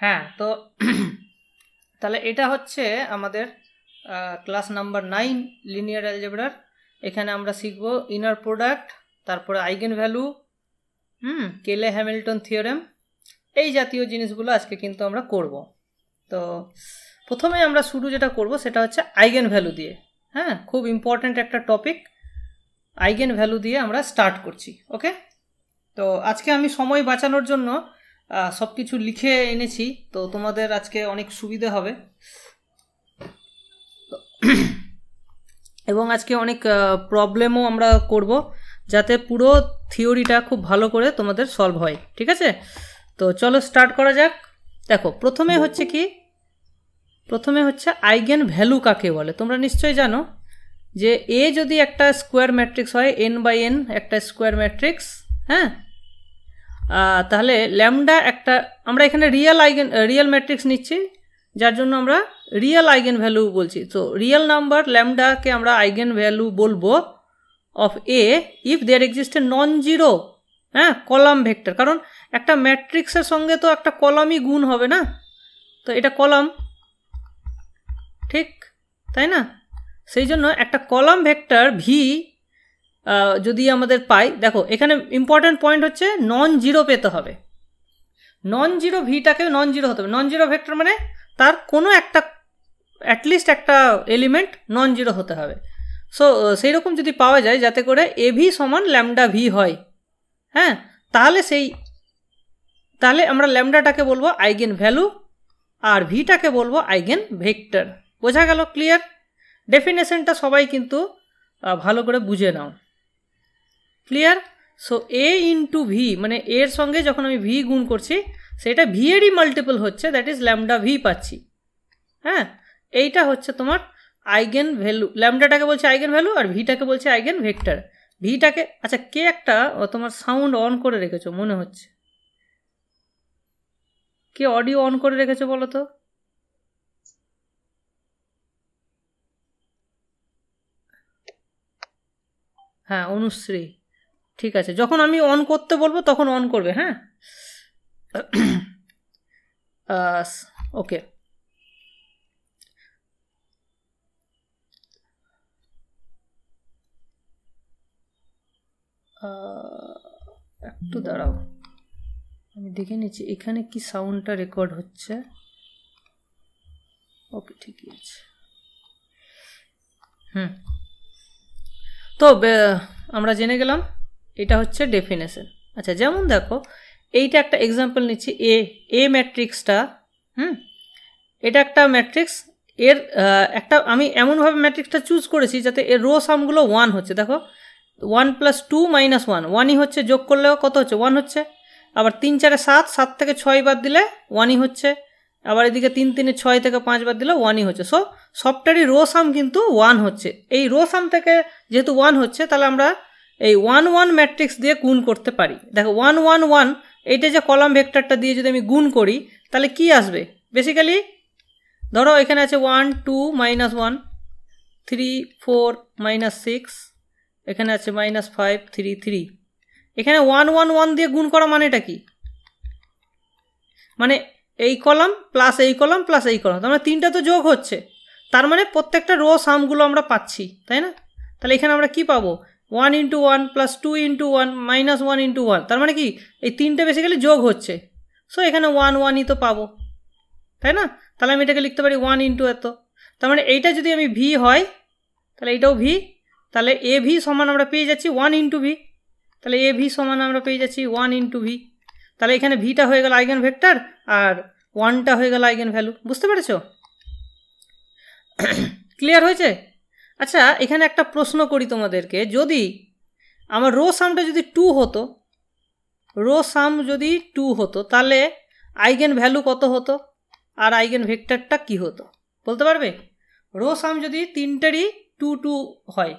হ্যাঁ, তো তাহলে এটা হচ্ছে আমাদের ক্লাস নাম্বার 9 লিনিয়ার অ্যালজেব্রার। এখানে আমরা শিখব ইনার প্রোডাক্ট, তারপরে eigen value, Cayley Hamilton theorem, এই জাতীয় জিনিসগুলো আজকে কিন্তু আমরা করব। তো প্রথমে আমরা শুরু যেটা করব সেটা হচ্ছে আইগেন ভ্যালু দিয়ে। হ্যাঁ, খুব ইম্পর্ট্যান্ট একটা টপিক, আইগেন ভ্যালু দিয়ে আমরা স্টার্ট করছি। ওকে, তো আজকে আমি সময় বাঁচানোর জন্য সব কিছু লিখে এনেছি, তো তোমাদের আজকে অনেক সুবিধে হবে এবং আজকে অনেক প্রবলেমও আমরা করব যাতে পুরো থিওরিটা খুব ভালো করে তোমাদের সলভ হয়। ঠিক আছে, তো চলো স্টার্ট করা যাক। দেখো, প্রথমে হচ্ছে আইগেন ভ্যালু কাকে বলে। তোমরা নিশ্চয়ই জানো যে এ যদি একটা স্কোয়ার ম্যাট্রিক্স হয়, n বাই n একটা স্কোয়ার ম্যাট্রিক্স, হ্যাঁ, তাহলে ল্যামডা একটা, আমরা এখানে রিয়েল ম্যাট্রিক্স নিচ্ছি যার জন্য আমরা রিয়েল আইগেন ভ্যালু বলছি। তো রিয়েল নাম্বার ল্যামডাকে আমরা আইগেন ভ্যালু বলবো of A if there exist a non zero, হ্যাঁ, কলাম ভেক্টর। কারণ একটা ম্যাট্রিক্সের সঙ্গে তো একটা কলামই গুণ হবে না, তো এটা কলাম, ঠিক তাই না? সেই জন্য একটা কলাম ভেক্টর ভি যদি আমাদের পাই, দেখো এখানে ইম্পর্টেন্ট পয়েন্ট হচ্ছে নন জিরো পেতে হবে। নন জিরো ভিটাকে নন জিরো হতে হবে। নন জিরো ভেক্টর মানে তার কোনো একটা অ্যাটলিস্ট একটা এলিমেন্ট নন জিরো হতে হবে। সো সেই রকম যদি পাওয়া যায় যাতে করে এ ভি সমান ল্যামডা ভি হয়, হ্যাঁ, তাহলে আমরা ল্যামডাটাকে বলবো আইগেন ভ্যালু আর ভিটাকে বলবো আইগেন ভেক্টর। বোঝা গেল? ক্লিয়ার? ডেফিনেশনটা সবাই কিন্তু ভালো করে বুঝে নাও। ক্লিয়ার? সো এ ইন্টু ভি মানে এর সঙ্গে যখন আমি ভি গুণ করছি সেটা ভি এরই মাল্টিপল হচ্ছে, দ্যাট ইজ ল্যামডা ভি পাচ্ছি। হ্যাঁ, এইটা হচ্ছে তোমার আইগেন ভ্যালু। ল্যামডাটাকে বলছে আইগেন ভ্যালু আর ভিটাকে বলছে আইগেন ভেক্টর। ভিটাকে, আচ্ছা, কে একটা তোমার সাউন্ড অন করে রেখেছো মনে হচ্ছে, কে অডিও অন করে রেখেছো বলো তো? হ্যাঁ, অনুশ্রী, ঠিক আছে, যখন আমি অন করতে বলবো তখন অন করবে। হ্যাঁ, ওকে, একটু দাঁড়াও, আমি দেখে নিচ্ছি এখানে কি সাউন্ডটা রেকর্ড হচ্ছে। ওকে, ঠিকই আছে। তো আমরা জেনে গেলাম এটা হচ্ছে ডেফিনেশন। আচ্ছা, যেমন দেখো এইটা একটা এক্সাম্পল নিচ্ছি, এ ম্যাট্রিক্সটা, এটা একটা ম্যাট্রিক্স, এর একটা আমি এমনভাবে ম্যাট্রিক্সটা চুজ করেছি যাতে এর রো সামগুলো 1 হচ্ছে। দেখো 1 + 2 - 1, 1ই হচ্ছে, যোগ করলেও কত হচ্ছে? 1 হচ্ছে। আবার 3 4 7, 7 থেকে 6 বাদ দিলে 1ই হচ্ছে। আবার এদিকে 3 3 6 থেকে 5 বাদ দিলে 1ই হচ্ছে। সো সবটারই রো সাম কিন্তু 1 হচ্ছে। এই রো সাম থেকে যেহেতু 1 হচ্ছে তাহলে আমরা এই 1 1 ম্যাট্রিক্স দিয়ে গুণ করতে পারি। দেখো 1 1 1 এইটা যে কলাম ভেক্টরটা দিয়ে যদি আমি গুণ করি তাহলে কি আসবে? বেসিক্যালি ধরো এখানে আছে 1 2 - 1 3 4 - 6, এখানে আছে -5 3 3। এখানে 1 1 1 দিয়ে গুণ করা মানেটা কি? মানে এই কলাম প্লাস এই কলাম প্লাস এই কলাম, তার মানে তিনটা তো যোগ হচ্ছে, তার মানে প্রত্যেকটা রো সামগুলো আমরা পাচ্ছি, তাই না? তাহলে এখানে আমরা কি পাবো? 1 × 1 + 2 × 1 - 1 × 1, তার মানে কি এই তিনটে বেসিক্যালি যোগ হচ্ছে। সো এখানে 1 1ই তো পাবো, তাই না? তাহলে আমি এটাকে লিখতে পারি 1 × এত। তার মানে এইটা যদি আমি ভি হয় তাহলে এইটাও ভি, তাহলে এ ভি সমান আমরা পেয়ে যাচ্ছি 1 × ভি। তাহলে এ ভি সমান আমরা পেয়ে যাচ্ছি 1 × ভি। তাহলে এখানে ভিটা হয়ে গেল আইগেন ভেক্টর আর 1টা হয়ে গেল আইগেন ভ্যালু। বুঝতে পেরেছো? ক্লিয়ার হয়েছে? আচ্ছা, এখানে একটা প্রশ্ন করি তোমাদেরকে, যদি আমার রো সামটা যদি 2 হতো, রো সাম যদি 2 হতো তাহলে আইগেন ভ্যালু কত হতো আর আইগেন ভেক্টরটা কি হতো বলতে পারবে? রো সাম যদি তিনটারই 2 2 হয়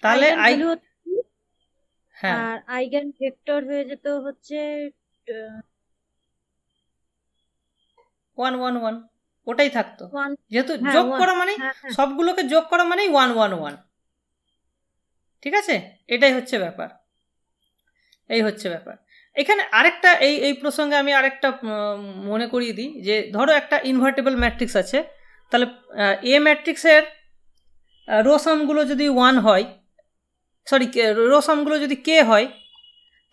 তাহলে হ্যাঁ, আর আইগেন ভেক্টর হয়ে যেত হচ্ছে 1 1 1, ওটাই থাকতো। যেহেতু যোগ করা মানে সবগুলোকে যোগ করা মানেই 1 1 1। ঠিক আছে, এটাই হচ্ছে ব্যাপার, এই হচ্ছে ব্যাপার। এখানে আরেকটা এই প্রসঙ্গে আমি আরেকটা মনে করিয়ে দিই যে ধরো একটা ইনভার্টেবল ম্যাট্রিক্স আছে, তাহলে এ ম্যাট্রিক্সের রো সামগুলো যদি 1 হয়, সরি রো সামগুলো যদি কে হয়,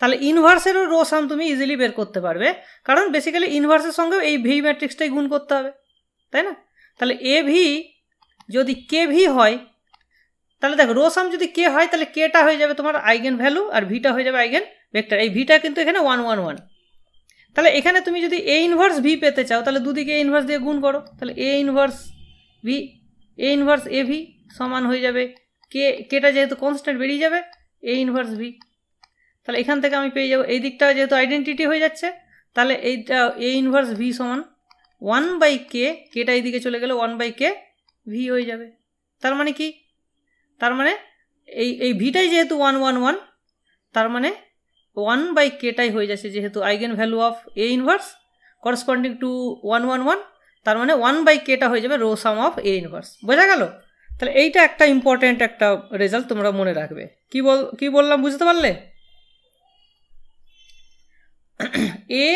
তাহলে ইনভার্সেরও রো সাম তুমি ইজিলি বের করতে পারবে, কারণ বেসিক্যালি ইনভার্সের সঙ্গেও এই ভি ম্যাট্রিক্সটাই গুণ করতে হবে, তাই না? তাহলে এ ভি যদি কে ভি হয়, তাহলে দেখো রো সাম যদি কে হয় তাহলে কেটা হয়ে যাবে তোমার আইগেন ভ্যালু আর ভিটা হয়ে যাবে আইগেন ভেক্টর। এই ভিটা কিন্তু এখানে 1 1 1। তাহলে এখানে তুমি যদি এ ইনভার্স ভি পেতে চাও তাহলে দুদিকে এ ইনভার্স দিয়ে গুণ করো, তাহলে A inverse V, A inverse A V সমান হয়ে যাবে কেটা যেহেতু কনস্ট্যান্ট বেরিয়ে যাবে এ ইনভার্স ভি। তাহলে এখান থেকে আমি পেয়ে যাবো, এই দিকটা যেহেতু আইডেন্টিটি হয়ে যাচ্ছে, তাহলে এইটা এ ইনভার্স ভি সমান 1/k, কেটা এইদিকে চলে গেলে 1/k ভি হয়ে যাবে। তার মানে কি? তার মানে এই ভিটাই যেহেতু 1 1 1, তার মানে 1/kটাই হয়ে যাচ্ছে, যেহেতু eigen value of A inverse corresponding to 1 1 1, তার মানে 1/kটা হয়ে যাবে row sum of A inverse. বোঝা গেল? তাহলে এইটা একটা ইম্পর্টেন্ট একটা রেজাল্ট তোমরা মনে রাখবে। কি বললাম বুঝতে পারলে? এ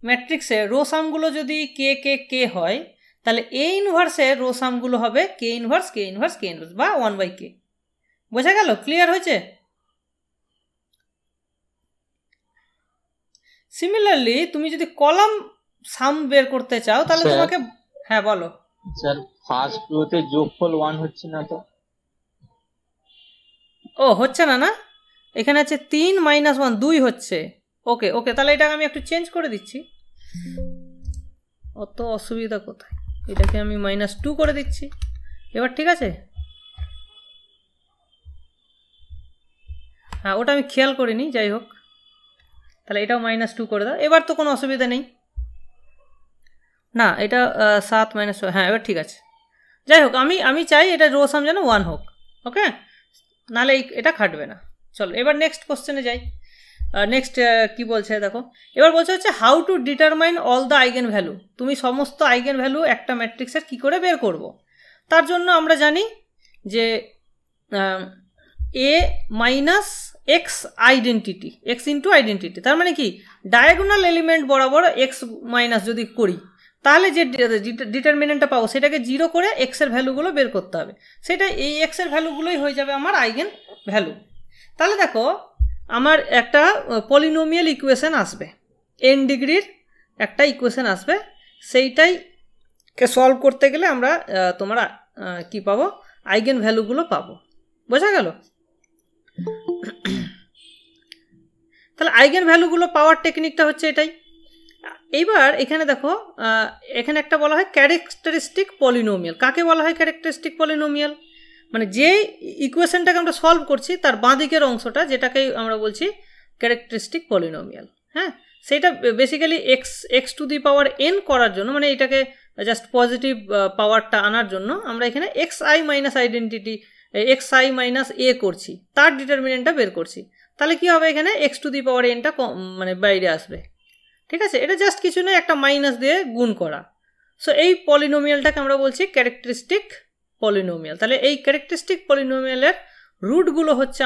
ম্যাট্রিক্সের রো সামগুলো যদি কে কে কে হয়, তাহলে এ ইনভার্সের রো সামগুলো হবে কে ইনভার্স কে ইনভার্স কে ইনভার্স বা 1/k। বোঝা গেল? ক্লিয়ার হয়েছে? সিমিলারলি তুমি যদি কলাম সাম বের করতে চাও তাহলে তোমাকে, হ্যাঁ বলো স্যার। ফার্স্ট রোতে যোগফল 1 হচ্ছে না তো? ও হচ্ছে না, না এখানে আছে 3 - 1 2 হচ্ছে। ওকে ওকে, তাহলে এটাকে আমি একটু চেঞ্জ করে দিচ্ছি, অত অসুবিধা কোথায়, এটাকে আমি -2 করে দিচ্ছি। এবার ঠিক আছে? হ্যাঁ ওটা আমি খেয়াল করিনি, যাই হোক, তাহলে এটাও -2 করে দাও। এবার তো কোনো অসুবিধা নেই না, এটা 7 - হ্যাঁ এবার ঠিক আছে। যাই হোক, আমি চাই এটা রো সাম যেন 1 হোক, ওকে, নাহলে এটা খাটবে না। চলো এবার নেক্সট কোশ্চেনে যাই। নেক্সট কি বলছে দেখো, এবার বলছে হচ্ছে how to determine all the eigen value. তুমি সমস্ত আইগেন ভ্যালু একটা ম্যাট্রিক্সের কী করে বের করব। তার জন্য আমরা জানি যে A minus x identity, x into identity, তার মানে কি ডায়াগোনাল এলিমেন্ট বরাবর এক্স মাইনাস যদি করি তাহলে যে ডিটারমিনেন্টটা পাবো সেটাকে 0 করে এক্সের ভ্যালুগুলো বের করতে হবে, সেটা এই এক্সের ভ্যালুগুলোই হয়ে যাবে আমার আইগেন ভ্যালু। তাহলে দেখো আমার একটা পলিনোমিয়াল ইকুয়েশন আসবে, n ডিগ্রির একটা ইকুয়েশন আসবে, সেইটাইকে সলভ করতে গেলে আমরা তোমরা কি পাবো, আইগেন ভ্যালুগুলো পাবো। বোঝা গেল? তাহলে আইগেন ভ্যালুগুলো পাওয়ার টেকনিকটা হচ্ছে এটাই। এইবার এখানে দেখো, এখানে একটা বলা হয় ক্যারেক্টারিস্টিক পলিনোমিয়াল। কাকে বলা হয় ক্যারেক্টারিস্টিক পলিনোমিয়াল? মানে যে ইকুয়েশনটাকে আমরা সলভ করছি তার বাঁ দিকের অংশটা, যেটাকেই আমরা বলছি ক্যারেক্টারিস্টিক পলিনোমিয়াল। হ্যাঁ, সেটা basically x two the power N করার জন্য, মানে এটাকে জাস্ট পজিটিভ পাওয়ারটা আনার জন্য আমরা এখানে x I minus identity x I minus A করছি, তার ডিটারমিনেন্টটা বের করছি। তাহলে কি হবে, এখানে এক্স টু দি পাওয়ার এনটা মানে বাইরে আসবে। ঠিক আছে, এটা জাস্ট কিছু নয়, একটা মাইনাস দিয়ে গুণ করা। সো এই পলিনোমিয়ালটাকে আমরা বলছি ক্যারেক্টারিস্টিক পলিনোমিয়াল। তাহলে এই ক্যারেক্টারিস্টিক পলিনোমিয়ালের রুটগুলো হচ্ছে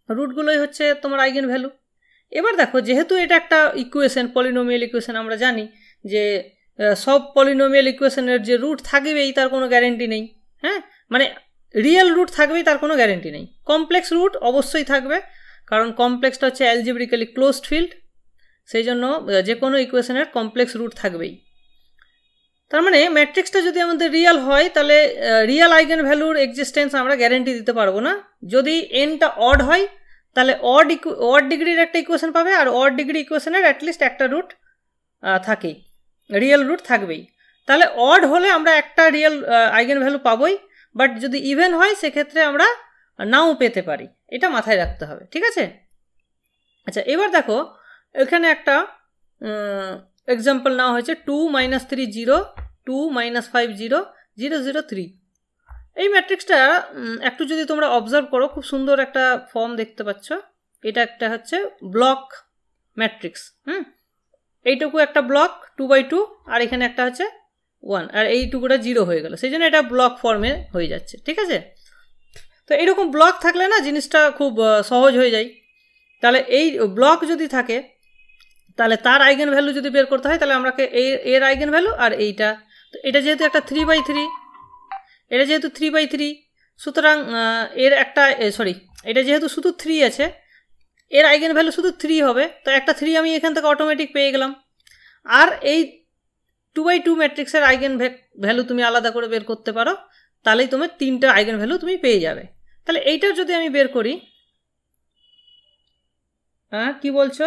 রুটগুলোই হচ্ছে তোমার আইগেন ভ্যালু। এবার দেখো, যেহেতু এটা একটা ইকুয়েশন, পলিনোমিয়াল ইকুয়েশন, আমরা জানি যে সব পলিনোমিয়াল ইকুয়েশনের যে রুট থাকবেই তার কোনো গ্যারেন্টি নেই। হ্যাঁ, মানে রিয়েল রুট থাকবেই তার কোনো গ্যারেন্টি নেই। কমপ্লেক্স রুট অবশ্যই থাকবে, কারণ কমপ্লেক্সটা হচ্ছে অ্যালজেব্রিক্যালি ক্লোজড ফিল্ড, সেই জন্য যে কোনো ইকুয়েশনের কমপ্লেক্স রুট থাকবেই। তার মানে ম্যাট্রিক্সটা যদি আমাদের রিয়েল হয় তাহলে রিয়েল আইগেন ভ্যালুর এক্সিস্টেন্স আমরা গ্যারেন্টি দিতে পারবো না। যদি এনটা অড হয় তাহলে অড ডিগ্রির একটা ইকুয়েশন পাবে, আর অড ডিগ্রি ইকুয়েশনের অ্যাটলিস্ট একটা রুট থাকেই, রিয়েল রুট থাকবেই। তাহলে অড হলে আমরা একটা রিয়েল আইগেন ভ্যালু পাবোই, বাট যদি ইভেন হয় সেক্ষেত্রে আমরা নাও পেতে পারি, এটা মাথায় রাখতে হবে। ঠিক আছে? আচ্ছা, এবার দেখো এখানে একটা এক্সাম্পল নেওয়া হয়েছে 2 - 3 0 2 - 5 0 0 0 3। এই ম্যাট্রিক্সটা একটু যদি তোমরা অবজার্ভ করো, খুব সুন্দর একটা ফর্ম দেখতে পাচ্ছ। এটা একটা হচ্ছে ব্লক ম্যাট্রিক্স। এইটুকু একটা ব্লক 2x2, আর এখানে একটা হচ্ছে 1, আর এইটুকুটা 0 হয়ে গেল, সেই জন্য এটা ব্লক ফর্মে হয়ে যাচ্ছে। ঠিক আছে? তো এইরকম ব্লক থাকলে না জিনিসটা খুব সহজ হয়ে যায়। তাহলে এই ব্লক যদি থাকে তাহলে তার আইগেন ভ্যালু যদি বের করতে হয় তাহলে আমাকে এর আইগেন ভ্যালু আর এইটা, তো এটা যেহেতু একটা 3/3, এটা যেহেতু 3/3, সুতরাং এর একটা এটা যেহেতু শুধু 3 আছে, এর আইগেন ভ্যালু শুধু 3 হবে, তো একটা 3 আমি এখান থেকে অটোমেটিক পেয়ে গেলাম। আর এই 2/2 ম্যাট্রিক্সের আইগেন ভ্যালু তুমি আলাদা করে বের করতে পারো, তাহলেই তোমার 3টা আইগেন ভ্যালু তুমি পেয়ে যাবে। তাহলে এইটার যদি আমি বের করি, হ্যাঁ কি বলছো?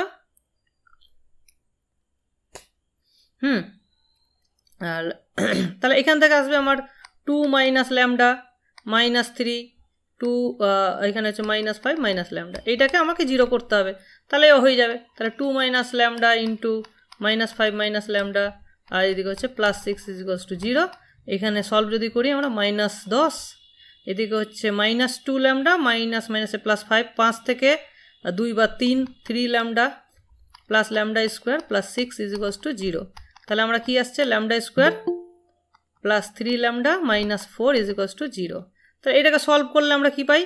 আর তাহলে এখান থেকে আসবে আমার 2 মাইনাস ল্যামডা মাইনাস 3 2, এখানে হচ্ছে -5 মাইনাস ল্যামডা, এইটাকে আমাকে 0 করতে হবে, তাহলে হয়ে যাবে। তাহলে 2 minus lambda into -5 minus lambda, আর এদিকে হচ্ছে +6 = 0। এখানে সলভ যদি করি আমরা -10, এদিকে হচ্ছে -2 ল্যামডা মাইনাস +5, 5 থেকে 2 বা 3 lambda plus lambda square plus 6 = 0। তাহলে আমরা কি আসছে lambda square plus 3 lambda minus 4 = 0। তো এটাকে সলভ করলে আমরা কি পাই?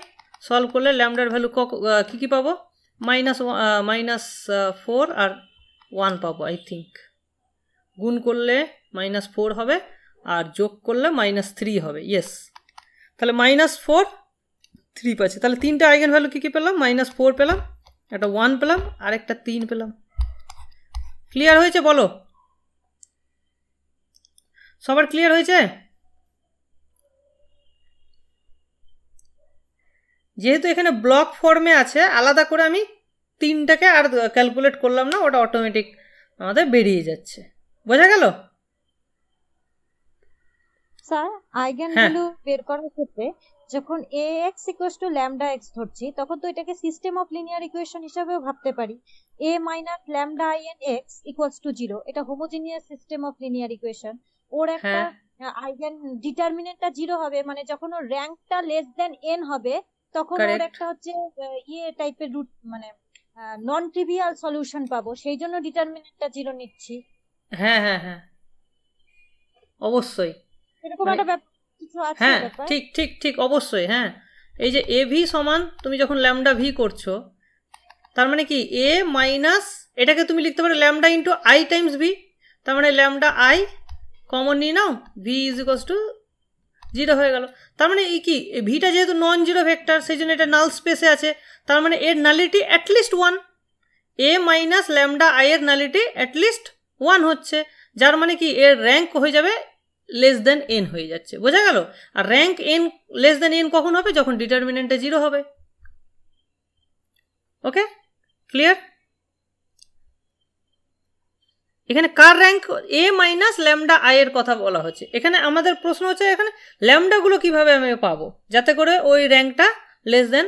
সলভ করলে ল্যামডার ভ্যালু কী পাবো? -4 আর 1 পাবো আই থিঙ্ক। গুণ করলে -4 হবে আর যোগ করলে -3 হবে, ইয়েস। তাহলে -4 3 পাচ্ছে। তাহলে 3টা আইগেন ভ্যালু কী পেলাম? -4 পেলাম, একটা 1 পেলাম আর একটা 3 পেলাম। ক্লিয়ার হয়েছে বলো? সবার ক্লিয়ার হয়েছে? যেহেতু এখানে ব্লক ফর্মে আছে, আলাদা করে আমি 3টাকে আর ক্যালকুলেট করলাম না, ওটা অটোমেটিক আমাদের বেরিয়ে যাচ্ছে। বোঝা গেল? স্যার আইগেন ভ্যালু বের করার ক্ষেত্রে যখন ax = λx ধরছি, তখন তো এটাকে সিস্টেম অফ লিনিয়ার ইকুয়েশন হিসেবেও ভাবতে পারি। a - λ in x = 0, এটা homogeneous system of linear equation. ওর একটা আইগেন ডিটারমিনেন্টটা 0 হবে, মানে যখন ওর র্যাঙ্কটা লেস দ্যান n হবে তখন ওর একটা হচ্ছে টাইপের রুট, মানে নন ট্রিভিয়াল সলিউশন পাবো, সেই জন্য ডিটারমিনেন্টটা 0 নিচ্ছি। হ্যাঁ হ্যাঁ হ্যাঁ, অবশ্যই এরকম একটা ব্যাপার কিছু আছে। হ্যাঁ ঠিক ঠিক ঠিক, অবশ্যই। হ্যাঁ, এই যে এ ভি সমান তুমি যখন ল্যামডা ভি করছো, তার মানে কি এ মাইনাস, এটাকে তুমি লিখতে পারো lambda into I Times V, তার মানে ল্যামডা আই কমন নিয়ে নাও, ভি = 0 হয়ে গেল। তার মানে এই কি, ভিটা যেহেতু নন জিরো ভেক্টর, সেই জন্য এটা নাল স্পেসে আছে, তার মানে এর nullity at least 1। A minus lambda I এর নালিটি অ্যাটলিস্ট 1 হচ্ছে, যার মানে কি এর র্যাঙ্ক হয়ে যাবে লেস দেন n হয়ে যাচ্ছে। বোঝা গেল? আর rank n less than n কখন হবে? যখন ডিটারমিনেন্টে 0 হবে। Okay, clear? এখানে কার rank? A minus lambda I এর কথা বলা হচ্ছে। এখানে আমাদের প্রশ্ন হচ্ছে এখানে ল্যামডাগুলো কিভাবে আমি পাবো যাতে করে ওই র্যাঙ্কটা লেস দেন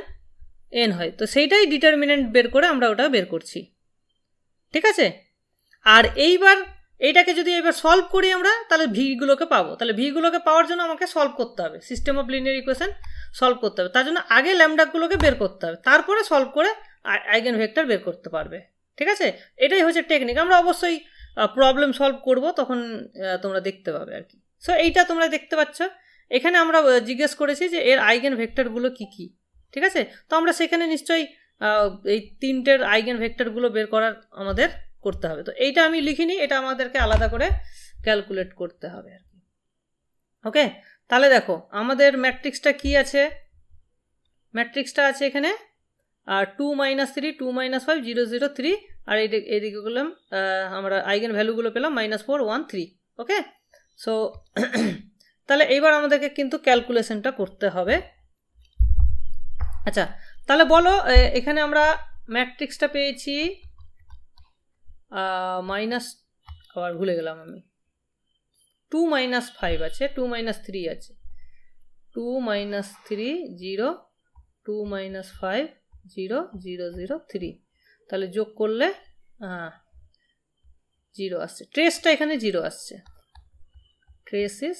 n হয়, তো সেইটাই ডিটারমিনেন্ট বের করে আমরা ওটা বের করছি। ঠিক আছে? আর এইবার এইটাকে যদি এবার সলভ করি আমরা, তাহলে ভিগুলোকে পাবো। তাহলে ভিগুলোকে পাওয়ার জন্য আমাকে সলভ করতে হবে, system of linear equation solve করতে হবে। তার জন্য আগে ল্যামডাগুলোকে বের করতে হবে, তারপরে সলভ করে আইগেন ভেক্টর বের করতে পারবে। ঠিক আছে? এটাই হচ্ছে টেকনিক। আমরা অবশ্যই প্রবলেম সলভ করব, তখন তোমরা দেখতে পাবে আর কি। সো এইটা তোমরা দেখতে পাচ্ছ। এখানে আমরা জিজ্ঞেস করেছি যে এর আইগেন ভেক্টরগুলো কী কী। ঠিক আছে? তো আমরা সেখানে নিশ্চয়ই এই 3টের আইগেন ভেক্টরগুলো বের করার আমাদের করতে হবে। তো এইটা আমি লিখিনি, এটা আমাদেরকে আলাদা করে ক্যালকুলেট করতে হবে আর কি। ওকে, তাহলে দেখো আমাদের ম্যাট্রিক্সটা কি আছে। ম্যাট্রিক্সটা আছে এখানে 2 - 3 2 - 5 0 0 3, আর এইদিকে করলাম আমরা আইগেন ভ্যালুগুলো পেলাম -4 1 3। ওকে, সো তাহলে এইবার আমাদেরকে কিন্তু ক্যালকুলেশনটা করতে হবে। আচ্ছা, তাহলে বলো এখানে আমরা ম্যাট্রিক্সটা পেয়েছি আবার ভুলে গেলাম আমি, 2 - 5 আছে, 2 - 3 আছে, 2 - 3 0 2 - 5 0 0 0 3। তাহলে যোগ করলে 0 আসছে, ট্রেসটা এখানে 0 আসছে, ট্রেস ইজ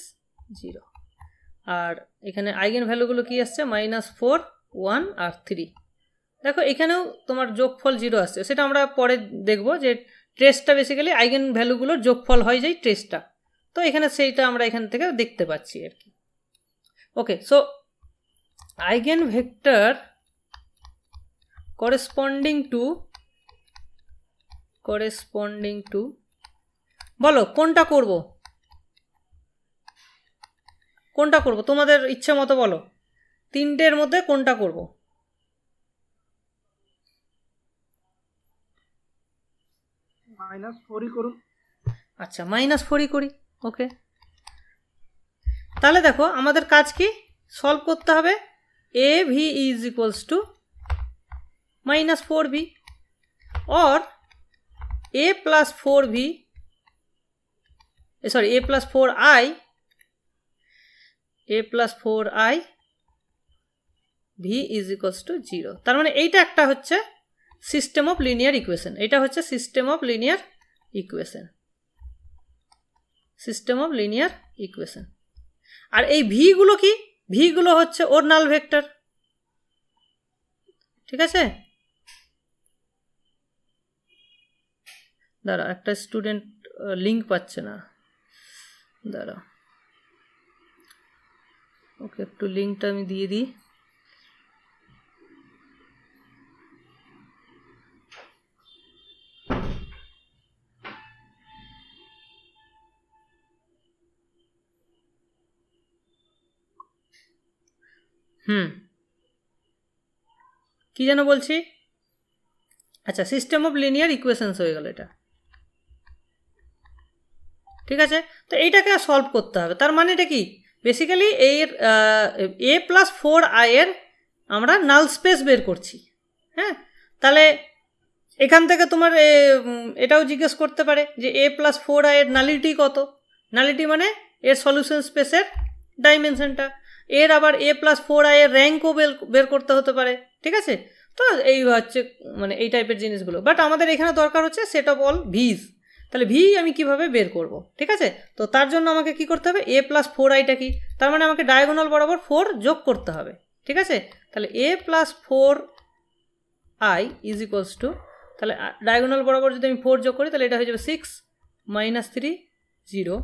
0। আর এখানে আইগেন ভ্যালুগুলো কি আসছে? -4 1 আর 3। দেখো এখানেও তোমার যোগফল 0 আসছে, সেটা আমরা পরে দেখব যে ট্রেসটা বেসিক্যালি আইগেন ভ্যালুগুলোর যোগফল হয়ে যায় ট্রেসটা। তো এখানে সেইটা আমরা এখান থেকে দেখতে পাচ্ছি আর কি। Okay, so eigen vector corresponding to বলো কোনটা করব তোমাদের ইচ্ছে মতো বলো, তিনটের মধ্যে কোনটা করব? -4ই করুন। আচ্ছা -4ই করি, ওকে। তাহলে দেখো আমাদের কাজ কি, সলভ করতে হবে AV is equals to -4V or A plus 4V, sorry, A plus 4I V is equals to 0। তার মানে এইটা একটা হচ্ছে সিস্টেম অফ লিনিয়ার ইকুয়েশন, এটা হচ্ছে সিস্টেম অফ লিনিয়ার ইকুয়েশন। আর এই ভি গুলো কি, ভি গুলো হচ্ছে ওর নাল ভেক্টর, ঠিক আছে? দাঁড়া, একটা স্টুডেন্ট লিঙ্ক পাচ্ছে না, দাঁড়া ওকে একটু লিঙ্কটা আমি দিয়ে দিই। কি যেন বলছি, আচ্ছা সিস্টেম অফ লিনিয়ার ইকুয়েশনস হয়ে গেল এটা, ঠিক আছে? তো এইটাকে সলভ করতে হবে। তার মানে এটা কি, বেসিক্যালি এর A plus 4I এর আমরা নাল স্পেস বের করছি। হ্যাঁ, তাহলে এখান থেকে তোমার এটাও জিজ্ঞেস করতে পারে যে A plus 4I এর নালিটি কত, নালিটি মানে এর সলিউশন স্পেসের ডাইমেনশনটা। এর আবার A plus 4I এর র্যাঙ্কও বের করতে হতে পারে, ঠিক আছে? তো এই হচ্ছে মানে এই টাইপের জিনিসগুলো, বাট আমাদের এখানে দরকার হচ্ছে সেট অফ অল ভিজ। তাহলে ভি আমি কিভাবে বের করব, ঠিক আছে? তো তার জন্য আমাকে কি করতে হবে, A plus 4iটা কি, তার মানে আমাকে ডায়াগোনাল বরাবর 4 যোগ করতে হবে, ঠিক আছে? তাহলে A plus 4i is equals two, তাহলে ডায়াগোনাল বরাবর যদি আমি 4 যোগ করি তাহলে এটা হয়ে যাবে 6 - 3 0,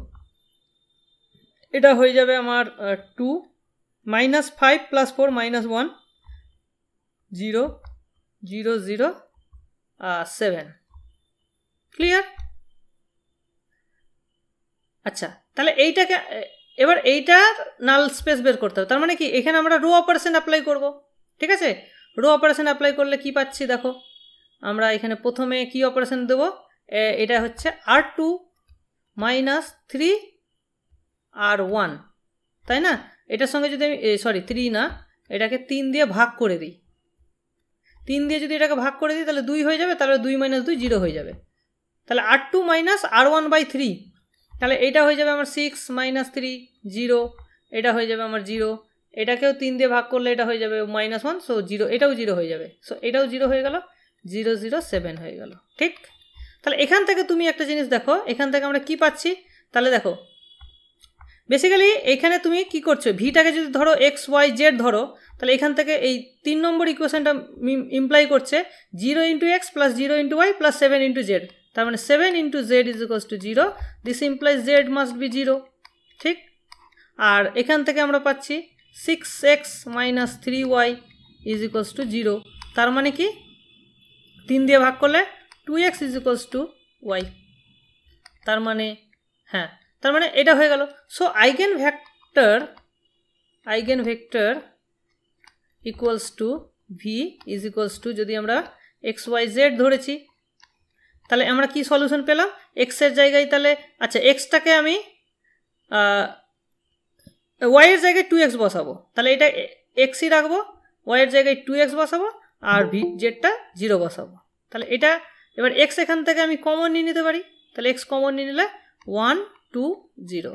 এটা হয়ে যাবে আমার 2 -5 plus 4 -1 0 0 0 7। ক্লিয়ার? আচ্ছা, তাহলে এইটাকে এবার এইটার নাল স্পেস বের করতে হবে। তার মানে কি, এখানে আমরা রো অপারেশন অ্যাপ্লাই করব, ঠিক আছে? রো অপারেশন অ্যাপ্লাই করলে কি পাচ্ছি দেখো, আমরা এখানে প্রথমে কি অপারেশন দেব, এটা হচ্ছে R2 - 3 R1, তাই না? এটার সঙ্গে যদি আমি 3 না, এটাকে 3 দিয়ে ভাগ করে দিই, 3 দিয়ে যদি এটাকে ভাগ করে দিই তাহলে 2 হয়ে যাবে, তাহলে 2 - 2 0 হয়ে যাবে। তাহলে R2 - R1/3, তাহলে এটা হয়ে যাবে আমার 6 - 3 0, এটা হয়ে যাবে আমার 0, এটাকেও 3 দিয়ে ভাগ করলে এটা হয়ে যাবে -1, সো 0, এটাও 0 হয়ে যাবে, সো এটাও 0 হয়ে গেল, 0 0 7 হয়ে গেল, ঠিক? তাহলে এখান থেকে তুমি একটা জিনিস দেখো, এখান থেকে আমরা কি পাচ্ছি, তাহলে দেখো বেসিক্যালি এখানে তুমি কি করছো, ভিটাকে যদি ধরো XYZ ধরো, তাহলে এখান থেকে এই 3 নম্বর ইকুয়েশনটা ইমপ্লাই করছে 0 × x + 0 × y + 7 × z, তার মানে 7 × z = 0, this implies z must be 0, ঠিক? আর এখান থেকে আমরা পাচ্ছি 6x - 3y = 0, তার মানে কি 3 দিয়ে ভাগ করলে 2x = y, তার মানে হ্যাঁ, তার মানে এটা হয়ে গেল। So eigen vector equals to V is equals to, যদি আমরা XYZ ধরেছি তাহলে আমরা কি সলিউশন পেলাম, এক্সের জায়গায় তাহলে আচ্ছা এক্সটাকে আমি ওয়াইয়ের জায়গায় 2x বসাবো, তাহলে এটা এক্সই রাখবো, ওয়াইয়ের জায়গায় 2x বসাবো আর ভি জেডটা 0 বসাবো। তাহলে এটা এবার এক্স এখান থেকে আমি কমন নিয়ে নিতে পারি, তাহলে এক্স কমন নিয়ে নিলে 1 2 0,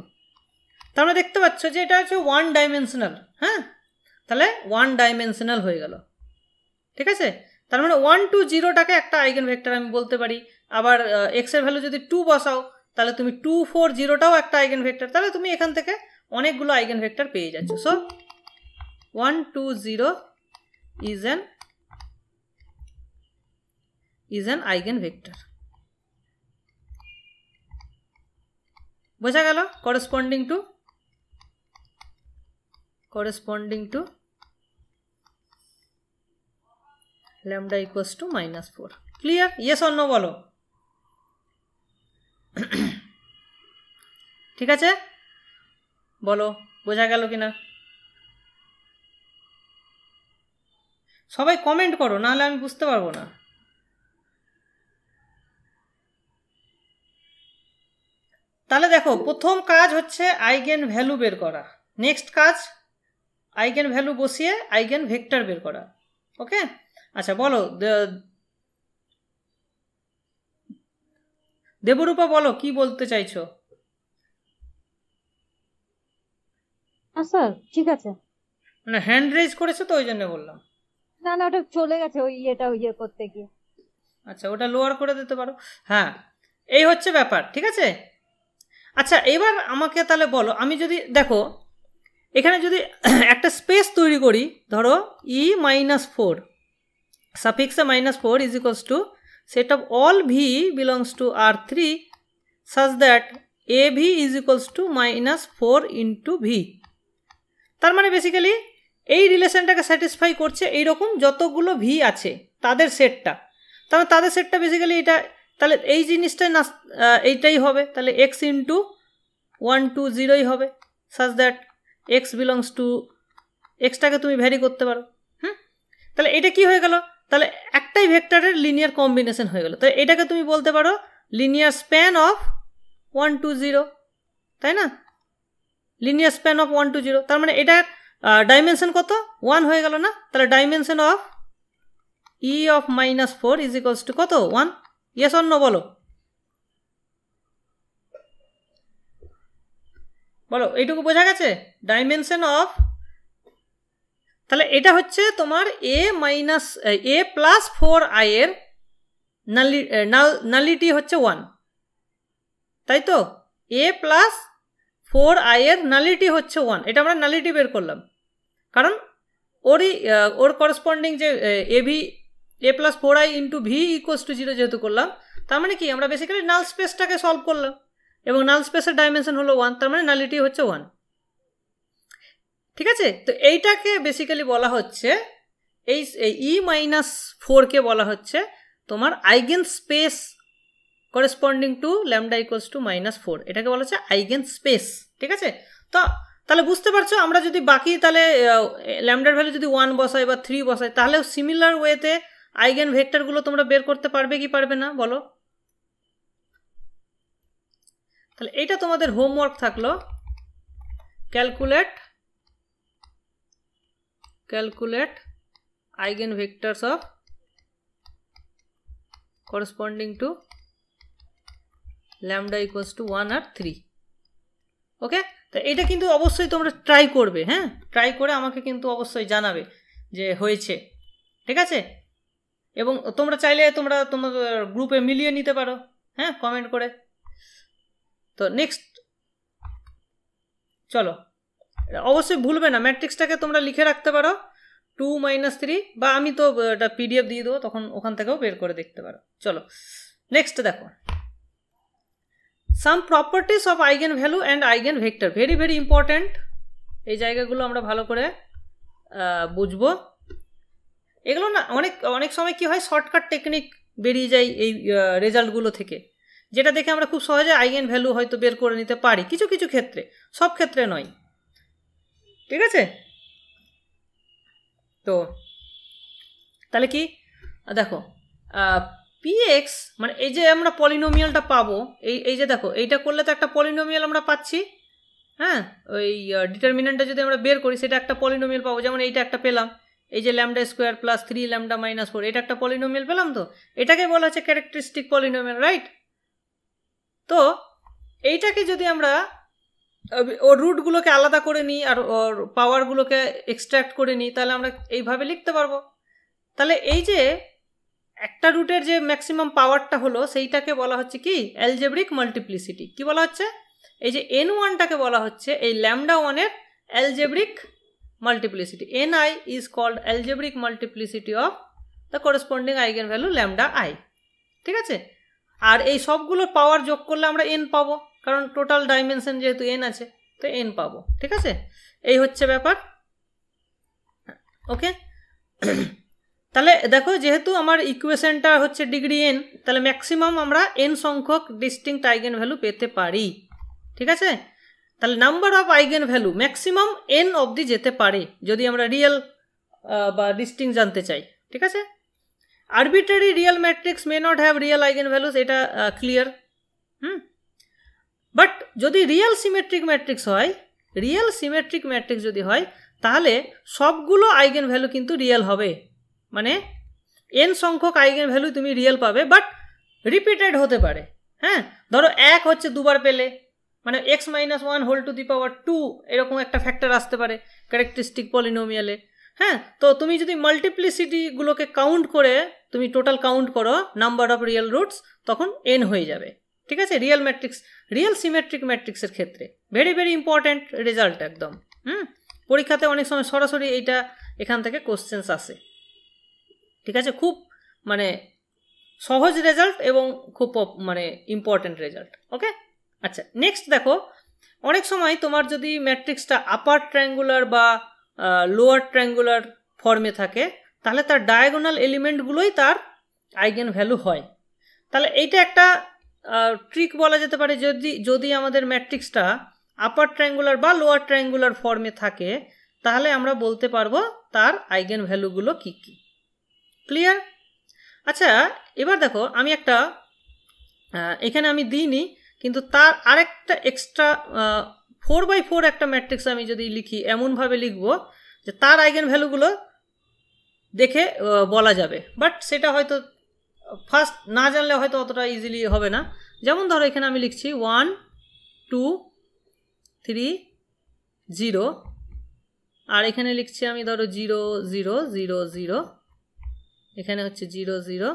তাহলে দেখতে পাচ্ছ যে এটা হচ্ছে 1 ডাইমেনশনাল। হ্যাঁ, তাহলে 1 ডাইমেনশনাল হয়ে গেল, ঠিক আছে? তার মানে 1 2 0টাকে একটা আইগেন ভেক্টর আমি বলতে পারি। আবার এক্স এর ভ্যালু যদি 2 বসাও তাহলে তুমি 2 4 0টাও একটা আইগেন ভেক্টর, তাহলে তুমি এখান থেকে অনেকগুলো আইগেন ভেক্টর পেয়ে যাচ্ছ। So 1 2 0 is an eigen vector. বোঝা গেল? Corresponding to lambda equals to -4। Clear? Yes or no বলো। ঠিক আছে, বলো বোঝা গেল কিনা? সবাই কমেন্ট করো, নাহলে আমি বুঝতে পারবো না। তাহলে দেখো, প্রথম কাজ হচ্ছে আইগেন ভ্যালু বের করা, নেক্সট কাজ আইগেন ভ্যালু বসিয়ে আইগেন ভেক্টর বের করা। ওকে, আচ্ছা বলো দেবরূপা, বলো কি বলতে চাইছো? স্যার ঠিক আছে। মানে হ্যান্ড রেজ করেছো তো, ওই জন্য বললাম। না না, ওটা চলে গেছে ওই ইয়েটা করতে গিয়ে। আচ্ছা, ওটা লোয়ার করে দিতে পারো। হ্যাঁ, এই হচ্ছে ব্যাপার, ঠিক আছে। আচ্ছা, এবার আমাকে তাহলে বলো, আমি যদি দেখো এখানে যদি একটা স্পেস তৈরি করি, ধরো E-4 সাফিক্সে -4 is equals two set of all V belongs to R3 such that AV is equals to -4 into V. তার মানে বেসিক্যালি এই রিলেশনটাকে স্যাটিসফাই করছে এইরকম যতগুলো ভি আছে তাদের সেটটা। তাহলে তাদের সেটটা বেসিক্যালি এটা, তাহলে এই জিনিসটাই না, এইটাই হবে। তাহলে x ইন্টু 1 2 0ই হবে, such that x belongs to, এক্সটাকে তুমি ভ্যারি করতে পারো। তাহলে এটা কি হয়ে গেল? তাহলে একটাই ভেক্টরের লিনিয়ার কম্বিনেশন হয়ে গেল। তাই এটাকে তুমি বলতে পারো লিনিয়ার স্প্যান অফ 1 2 0, তাই না? লিনিয়ার স্প্যান অফ 1 2 0, তার মানে এটার ডাইমেনশন কত? 1 হয়ে গেল না? তাহলে dimension of E of -4 is equals two কত? 1। ইয়েস অর নো বলো, বলো এইটুকু বোঝা গেছে? ডাইমেনশন অফ, তাহলে এটা হচ্ছে তোমার A+4i এর নালিটি হচ্ছে 1, তাই তো? A+4i এর নালিটি হচ্ছে 1, এটা আমরা নালিটি বের করলাম, কারণ ওর করসপন্ডিং যে A+4i into V equals to 0 যেহেতু করলাম, তার মানে কি আমরা বেসিক্যালি নাল স্পেসটাকে সলভ করলাম, এবং নাল স্পেসের ডাইমেনশন হলো 1, তার মানে নালিটি হচ্ছে 1। ঠিক আছে, তো এইটাকে বেসিক্যালি বলা হচ্ছে, এই E-4 কে বলা হচ্ছে তোমার eigen space corresponding to lambda equals to -4, এটাকে বলা হচ্ছে আইগেন স্পেস। ঠিক আছে, তো তাহলে বুঝতে পারছো, আমরা যদি বাকি তাহলে ল্যামডার ভ্যালু যদি 1 বসাই বা 3 বসাই, তাহলেও সিমিলার ওয়েতে আইগেন ভেক্টরগুলো তোমরা বের করতে পারবে কি পারবে না বলো? তাহলে এইটা তোমাদের হোমওয়ার্ক থাকলো, calculate eigenvectors of corresponding to lambda equals to 1 আর 3। ওকে, তো এটা কিন্তু অবশ্যই তোমরা ট্রাই করবে। হ্যাঁ, ট্রাই করে আমাকে কিন্তু অবশ্যই জানাবে যে হয়েছে। ঠিক আছে, এবং তোমরা চাইলে তোমরা তোমাদের গ্রুপে মিলিয়ে নিতে পারো, হ্যাঁ, কমেন্ট করে। তো নেক্সট চলো, অবশ্যই ভুলবে না ম্যাট্রিক্সটাকে তোমরা লিখে রাখতে পারো 2 - 3, বা আমি তো এটা PDF দিয়ে দেবো, তখন ওখান থেকেও বের করে দেখতে পারো। চলো নেক্সট দেখো, some properties of eigen value and eigen vector. Very very important, এই জায়গাগুলো আমরা ভালো করে বুঝবো। এগুলো না অনেক সময় কি হয়, শর্টকাট টেকনিক বেরিয়ে যায় এই রেজাল্টগুলো থেকে, যেটা দেখে আমরা খুব সহজে আইগেন ভ্যালু হয়তো বের করে নিতে পারি কিছু কিছু ক্ষেত্রে, সব ক্ষেত্রে নয়। ঠিক আছে, তো তাহলে দেখো px মানে এই যে আমরা পলিনোমিয়ালটা পাবো, এই যে দেখো এইটা করলে তো একটা পলিনোমিয়াল আমরা পাচ্ছি। হ্যাঁ, ওই ডিটারমিনেন্টটা যদি আমরা বের করি সেটা একটা পলিনোমিয়াল পাবো। যেমন এইটা একটা পেলাম, এই যে ল্যামডা স্কোয়ার প্লাস 3 ল্যামডা -4, এটা একটা পলিনোমিয়াল পেলাম। তো এটাকে বলা হচ্ছে ক্যারেক্টারিস্টিক পলিনোমিয়াল, রাইট? তো এইটাকে যদি আমরা ওর রুটগুলোকে আলাদা করে নিই আর ওর পাওয়ারগুলোকে এক্সট্র্যাক্ট করে নিই, তাহলে আমরা এইভাবে লিখতে পারবো। তাহলে এই যে একটা রুটের যে ম্যাক্সিমাম পাওয়ারটা হলো, সেইটাকে বলা হচ্ছে কি অ্যালজেব্রিক মাল্টিপ্লিসিটি। কি বলা হচ্ছে? এই যে n1টাকে বলা হচ্ছে এই ল্যামডা 1 এর algebraic multiplicity. ni is called algebraic multiplicity of the corresponding eigen value lambda i। ঠিক আছে, আর এই সবগুলোর পাওয়ার যোগ করলে আমরা n পাবো, কারণ টোটাল ডাইমেনশন যেহেতু n আছে, তো n পাবো। ঠিক আছে, এই হচ্ছে ব্যাপার। ওকে, তাহলে দেখো যেহেতু আমার ইকুয়েশনটা হচ্ছে ডিগ্রি n, তাহলে ম্যাক্সিমাম আমরা n সংখ্যক ডিস্টিংক্ট আইগেন ভ্যালু পেতে পারি। ঠিক আছে, তাহলে number of eigen value maximum n অবধি যেতে পারে যদি আমরা রিয়েল বা ডিস্টিংক্ট জানতে চাই। ঠিক আছে, arbitrary real matrix may not have real eigen values, এটা ক্লিয়ার। বাট যদি রিয়েল সিমেট্রিক ম্যাট্রিক্স হয়, রিয়েল সিমেট্রিক ম্যাট্রিক্স যদি হয়, তাহলে সবগুলো আইগেন ভ্যালু কিন্তু রিয়েল হবে, মানে n সংখ্যক আইগেন ভ্যালু তুমি রিয়েল পাবে, বাট রিপিটেড হতে পারে। হ্যাঁ, ধরো 1 হচ্ছে দুবার পেলে, মানে x - 1 হোল টু দি পাওয়ার 2 এরকম একটা ফ্যাক্টর আসতে পারে ক্যারেক্টারিস্টিক পলিনোমিয়ালে। হ্যাঁ, তো তুমি যদি মাল্টিপ্লিসিটিগুলোকে কাউন্ট করে তুমি টোটাল কাউন্ট করো নাম্বার অফ রিয়েল রুটস, তখন n হয়ে যাবে। ঠিক আছে, রিয়েল ম্যাট্রিক্স, রিয়েল সিমেট্রিক ম্যাট্রিক্সের ক্ষেত্রে ভেরি ভেরি ইম্পর্ট্যান্ট রেজাল্ট একদম। পরীক্ষাতে অনেক সময় সরাসরি এইটা এখান থেকে কোশ্চেন্স আসে। ঠিক আছে, খুব মানে সহজ রেজাল্ট এবং খুব মানে ইম্পর্ট্যান্ট রেজাল্ট। ওকে, আচ্ছা নেক্সট দেখো, অনেক সময় তোমার যদি ম্যাট্রিক্সটা আপার ট্রায়াঙ্গুলার বা লোয়ার ট্রায়াঙ্গুলার ফর্মে থাকে, তাহলে তার ডায়াগোনাল এলিমেন্টগুলোই তার আইগেন ভ্যালু হয়। তাহলে এইটা একটা ট্রিক বলা যেতে পারে, যদি আমাদের ম্যাট্রিক্সটা আপার ট্রায়াঙ্গুলার বা লোয়ার ট্রায়াঙ্গুলার ফর্মে থাকে, তাহলে আমরা বলতে পারবো তার আইগেন ভ্যালুগুলো কী কী। ক্লিয়ার? আচ্ছা এবার দেখো, আমি একটা এখানে আমি দিইনি, কিন্তু তার আরেকটা এক্সট্রা 4x4 একটা ম্যাট্রিক্স আমি যদি লিখি, এমনভাবে লিখব যে তার আইগেন ভ্যালুগুলো দেখে বলা যাবে, বাট সেটা হয়তো ফার্স্ট না জানলে হয়তো অতটা ইজিলি হবে না। যেমন ধরো এখানে আমি লিখছি 1 2 3 0, আর এখানে লিখছি আমি ধরো 0 0 0 0, এখানে হচ্ছে 0 0,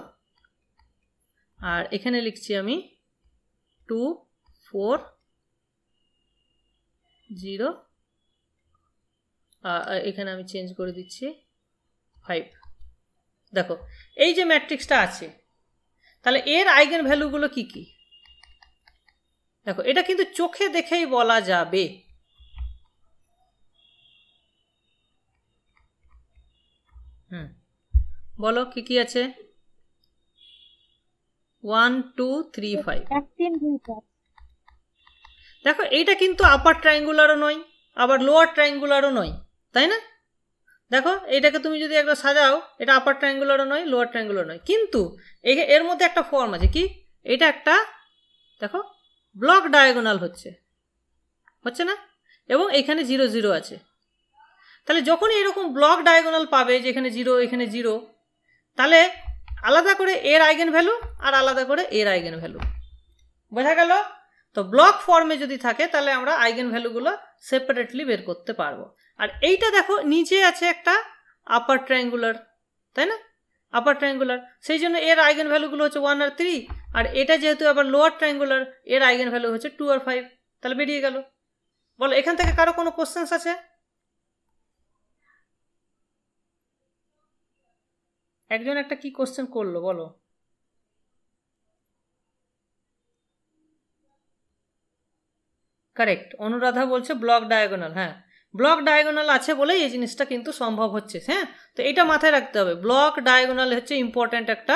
আর এখানে লিখছি আমি 2 4 0, এখানে আমি চেঞ্জ করে দিচ্ছি 5। দেখো এই যে ম্যাট্রিক্সটা আছে, তাহলে এর আইগেন ভ্যালুগুলো কি কি? দেখো এটা কিন্তু চোখে দেখেই বলা যাবে। বলো কি কি আছে? 1 2 3 5। দেখো এইটা কিন্তু আপার ট্রায়াঙ্গুলারও নয়, আবার লোয়ার ট্রায়াঙ্গুলারও নয়, তাই না? দেখো এইটাকে তুমি যদি একবার সাজাও, এটা আপার ট্রায়াঙ্গুলারও নয়, লোয়ার ট্রায়াঙ্গুলার নয়, কিন্তু এর মধ্যে একটা ফর্ম আছে কি, এটা একটা দেখো ব্লক ডায়াগোনাল হচ্ছে না, এবং এখানে 0 0 আছে। তাহলে যখনই এরকম ব্লক ডায়াগোনাল পাবে, যে এখানে 0 এখানে 0, তাহলে আলাদা করে এর আইগেন ভ্যালু আর আলাদা করে এর আইগেন ভ্যালু, বোঝা গেল? তো ব্লক ফর্মে যদি থাকে, তাহলে আমরা আইগেন ভ্যালুগুলো সেপারেটলি বের করতে পারবো। আর এইটা দেখো নিচে আছে একটা আপার ট্রায়াঙ্গুলার, তাই না? আপার ট্রায়াঙ্গুলার, সেই জন্য এর আইগেন ভ্যালুগুলো হচ্ছে 1 আর 3, আর এটা যেহেতু আবার লোয়ার ট্রায়াঙ্গুলার, এর আইগেন ভ্যালু হচ্ছে 2 আর 5। তাহলে বেরিয়ে গেল। বলো এখান থেকে কারো কোনো কোশ্চেন্স আছে? একজন একটা কি কোশ্চেন করলো বলো? কারেক্ট, অনুরাধা বলছে ব্লক ডায়াগোনাল। হ্যাঁ, ব্লক ডায়াগোনাল আছে বলেই এই জিনিসটা কিন্তু সম্ভব হচ্ছে। হ্যাঁ, তো এটা মাথায় রাখতে হবে, ব্লক ডায়াগোনাল হচ্ছে ইম্পর্ট্যান্ট একটা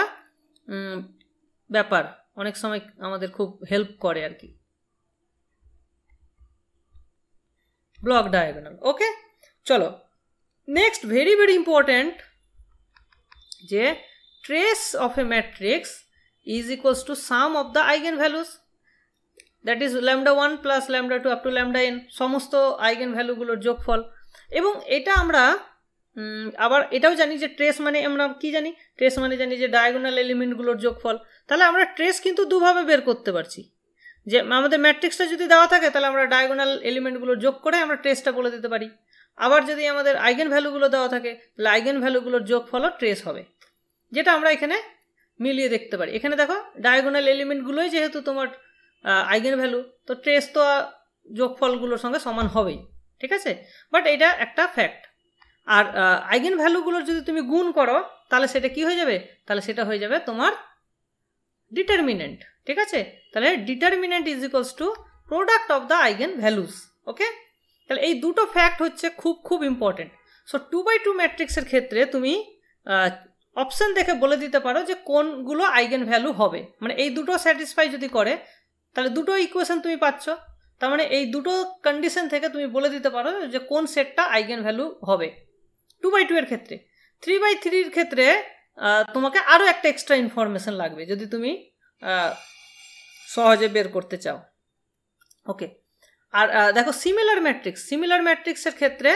ব্যাপার, অনেক সময় আমাদের খুব হেল্প করে আর কি ব্লক ডায়াগোনাল। ওকে, চলো নেক্সট ভেরি ভেরি ইম্পর্ট্যান্ট, যে trace of a matrix is equals to sum of the eigen values, that is λ1 plus λ2 up to λn, সমস্ত আইগেন ভ্যালুগুলোর যোগফল। এবং এটা আমরা আবার এটাও জানি যে ট্রেস মানে আমরা কি জানি, ট্রেস মানে জানি যে ডায়াগোনাল এলিমেন্টগুলোর যোগফল। তাহলে আমরা ট্রেস কিন্তু দুভাবে বের করতে পারছি, যে আমাদের ম্যাট্রিক্সটা যদি দেওয়া থাকে, তাহলে আমরা ডায়াগোনাল এলিমেন্টগুলো যোগ করে আমরা ট্রেসটা বলে দিতে পারি। আবার যদি আমাদের আইগেন ভ্যালুগুলো দেওয়া থাকে, তাহলে আইগেন ভ্যালুগুলোর যোগফলও ট্রেস হবে, যেটা আমরা এখানে মিলিয়ে দেখতে পারি। এখানে দেখো ডায়াগোনাল এলিমেন্টগুলোই যেহেতু তোমার আইগেন ভ্যালু, তো ট্রেস তো যোগফলগুলোর সঙ্গে সমান হবেই। ঠিক আছে, বাট এটা একটা ফ্যাক্ট। আর আইগেন ভ্যালুগুলোর যদি তুমি গুণ করো, তাহলে সেটা কি হয়ে যাবে? তাহলে সেটা হয়ে যাবে তোমার ডিটারমিনেন্ট। ঠিক আছে, তাহলে determinant is equals to product of the eigen values. Okay, তাহলে এই দুটো ফ্যাক্ট হচ্ছে খুব খুব ইম্পর্টেন্ট। সো 2x2 ম্যাট্রিক্সের ক্ষেত্রে তুমি অপশন দেখে বলে দিতে পারো যে কোনগুলো আইগেন ভ্যালু হবে, মানে এই দুটো স্যাটিসফাই যদি করে তাহলে দুটো ইকুয়েশন তুমি পাচ্ছ, তার মানে এই দুটো কন্ডিশন থেকে তুমি বলে দিতে পারো যে কোন সেটটা আইগেন ভ্যালু হবে। 2/2 এর ক্ষেত্রে, 3/3 এর ক্ষেত্রে তোমাকে আরও একটা এক্সট্রা ইনফরমেশন লাগবে যদি তুমি সহজে বের করতে চাও। ওকে, আর দেখো সিমিলার ম্যাট্রিক্সের ক্ষেত্রে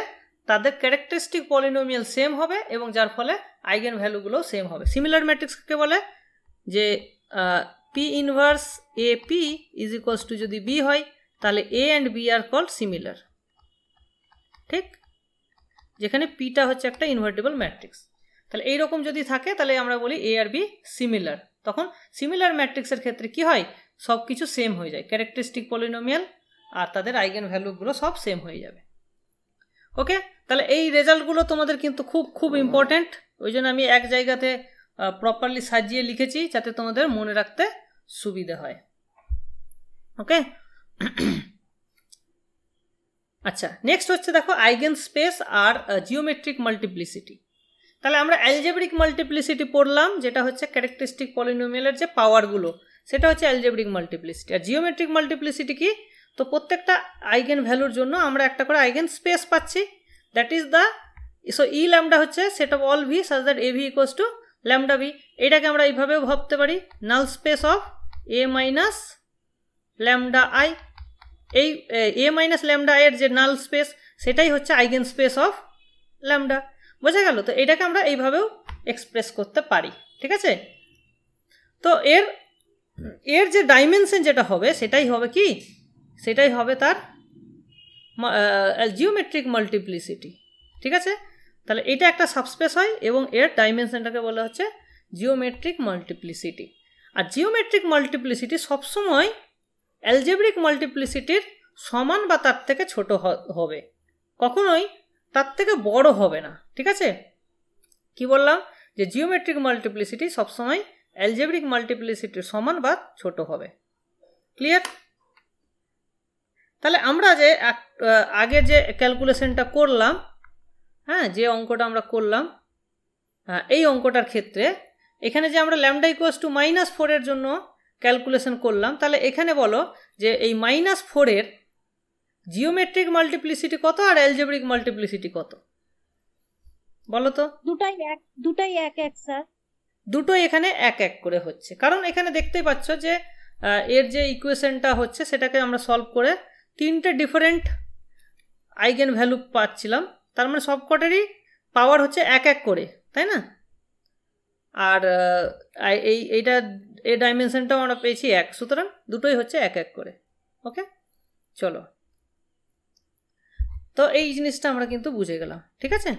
তাদের ক্যারেক্টারিস্টিক পলিনোমিয়াল সেম হবে এবং যার ফলে আইগেন ভ্যালুগুলো সেম হবে। সিমিলার ম্যাট্রিক্সকে বলে যে P inverse A P is equals to যদি বি হয় তাহলে A and B are called similar, ঠিক, যেখানে পিটা হচ্ছে একটা ইনভার্টিবল ম্যাট্রিক্স। তাহলে এইরকম যদি থাকে তাহলে আমরা বলি এ আর বি সিমিলার। তখন সিমিলার ম্যাট্রিক্সের ক্ষেত্রে কি হয়, সব কিছু সেম হয়ে যায়, ক্যারেক্টারিস্টিক পলিনোমিয়াল আর তাদের আইগেন ভ্যালুগুলো সব সেম হয়ে যাবে। ওকে, তাহলে এই রেজাল্টগুলো তোমাদের কিন্তু খুব খুব ইম্পর্ট্যান্ট, ওই জন্য আমি এক জায়গাতে প্রপারলি সাজিয়ে লিখেছি যাতে তোমাদের মনে রাখতে সুবিধা হয়। ওকে, আচ্ছা, নেক্সট হচ্ছে দেখো আইগেন স্পেস আর জিওমেট্রিক মাল্টিপ্লিসিটি। তাহলে আমরা অ্যালজেব্রিক মাল্টিপ্লিসিটি পড়লাম, যেটা হচ্ছে ক্যারেক্টারিস্টিক পলিনোমিয়ালের যে পাওয়ারগুলো, সেটা হচ্ছে অ্যালজেব্রিক মাল্টিপ্লিসিটি। আর জিওমেট্রিক মাল্টিপ্লিসিটি কি, তো প্রত্যেকটা আইগেন ভ্যালুর জন্য আমরা একটা করে আইগেন স্পেস পাচ্ছি, that is the, so E lambda হচ্ছে set of all V such that A V equals to lambda V. এটাকে আমরা এইভাবেও ভাবতে পারি, null space of A minus lambda I. এই এ মাইনাস ল্যামডা আই এর যে নাল স্পেস সেটাই হচ্ছে আইগেন স্পেস অফ ল্যামডা। বোঝা গেল? তো এটাকে আমরা এইভাবেও এক্সপ্রেস করতে পারি, ঠিক আছে। তো এর যে ডাইমেনশন যেটা হবে সেটাই হবে কি, সেটাই হবে তার জিওমেট্রিক মাল্টিপ্লিসিটি, ঠিক আছে। তাহলে এটা একটা সাবস্পেস হয় এবং এর ডাইমেনশনটাকে বলা হচ্ছে জিওমেট্রিক মাল্টিপ্লিসিটি। আর জিওমেট্রিক মাল্টিপ্লিসিটি সবসময় অ্যালজেব্রিক মাল্টিপ্লিসিটির সমান বা তার থেকে ছোট হবে, কখনোই তার থেকে বড় হবে না, ঠিক আছে। কি বললাম, যে জিওমেট্রিক মাল্টিপ্লিসিটি সবসময় অ্যালজেব্রিক মাল্টিপ্লিসিটির সমান বা ছোট হবে। ক্লিয়ার? তাহলে আমরা যে আগে যে ক্যালকুলেশনটা করলাম, হ্যাঁ, যে অঙ্কটা আমরা করলাম, এই অঙ্কটার ক্ষেত্রে এখানে যে আমরা ল্যামডা ইকুয়ালস টু -4 এর জন্য ক্যালকুলেশন করলাম, তাহলে এখানে বলো যে এই -4 এর জিওমেট্রিক মাল্টিপ্লিসিটি কত আর অ্যালজেব্রিক মাল্টিপ্লিসিটি কত, বলো তো? দুটাই এক এক স্যার, দুটোই এখানে এক এক করে হচ্ছে, কারণ এখানে দেখতেই পাচ্ছ যে এর যে ইকুয়েশনটা হচ্ছে সেটাকে আমরা সলভ করে তিনটে ডিফারেন্ট আইগেন ভ্যালু পাচ্ছিলাম, তার মানে সবকটারই পাওয়ার হচ্ছে এক এক করে, তাই না? আর এইটা এই ডাইমেনশনটাও আমরা পেয়েছি এক, সুতরাং দুটোই হচ্ছে এক এক করে। ওকে, চলো, তো এই জিনিসটা আমরা কিন্তু বুঝে গেলাম, ঠিক আছে।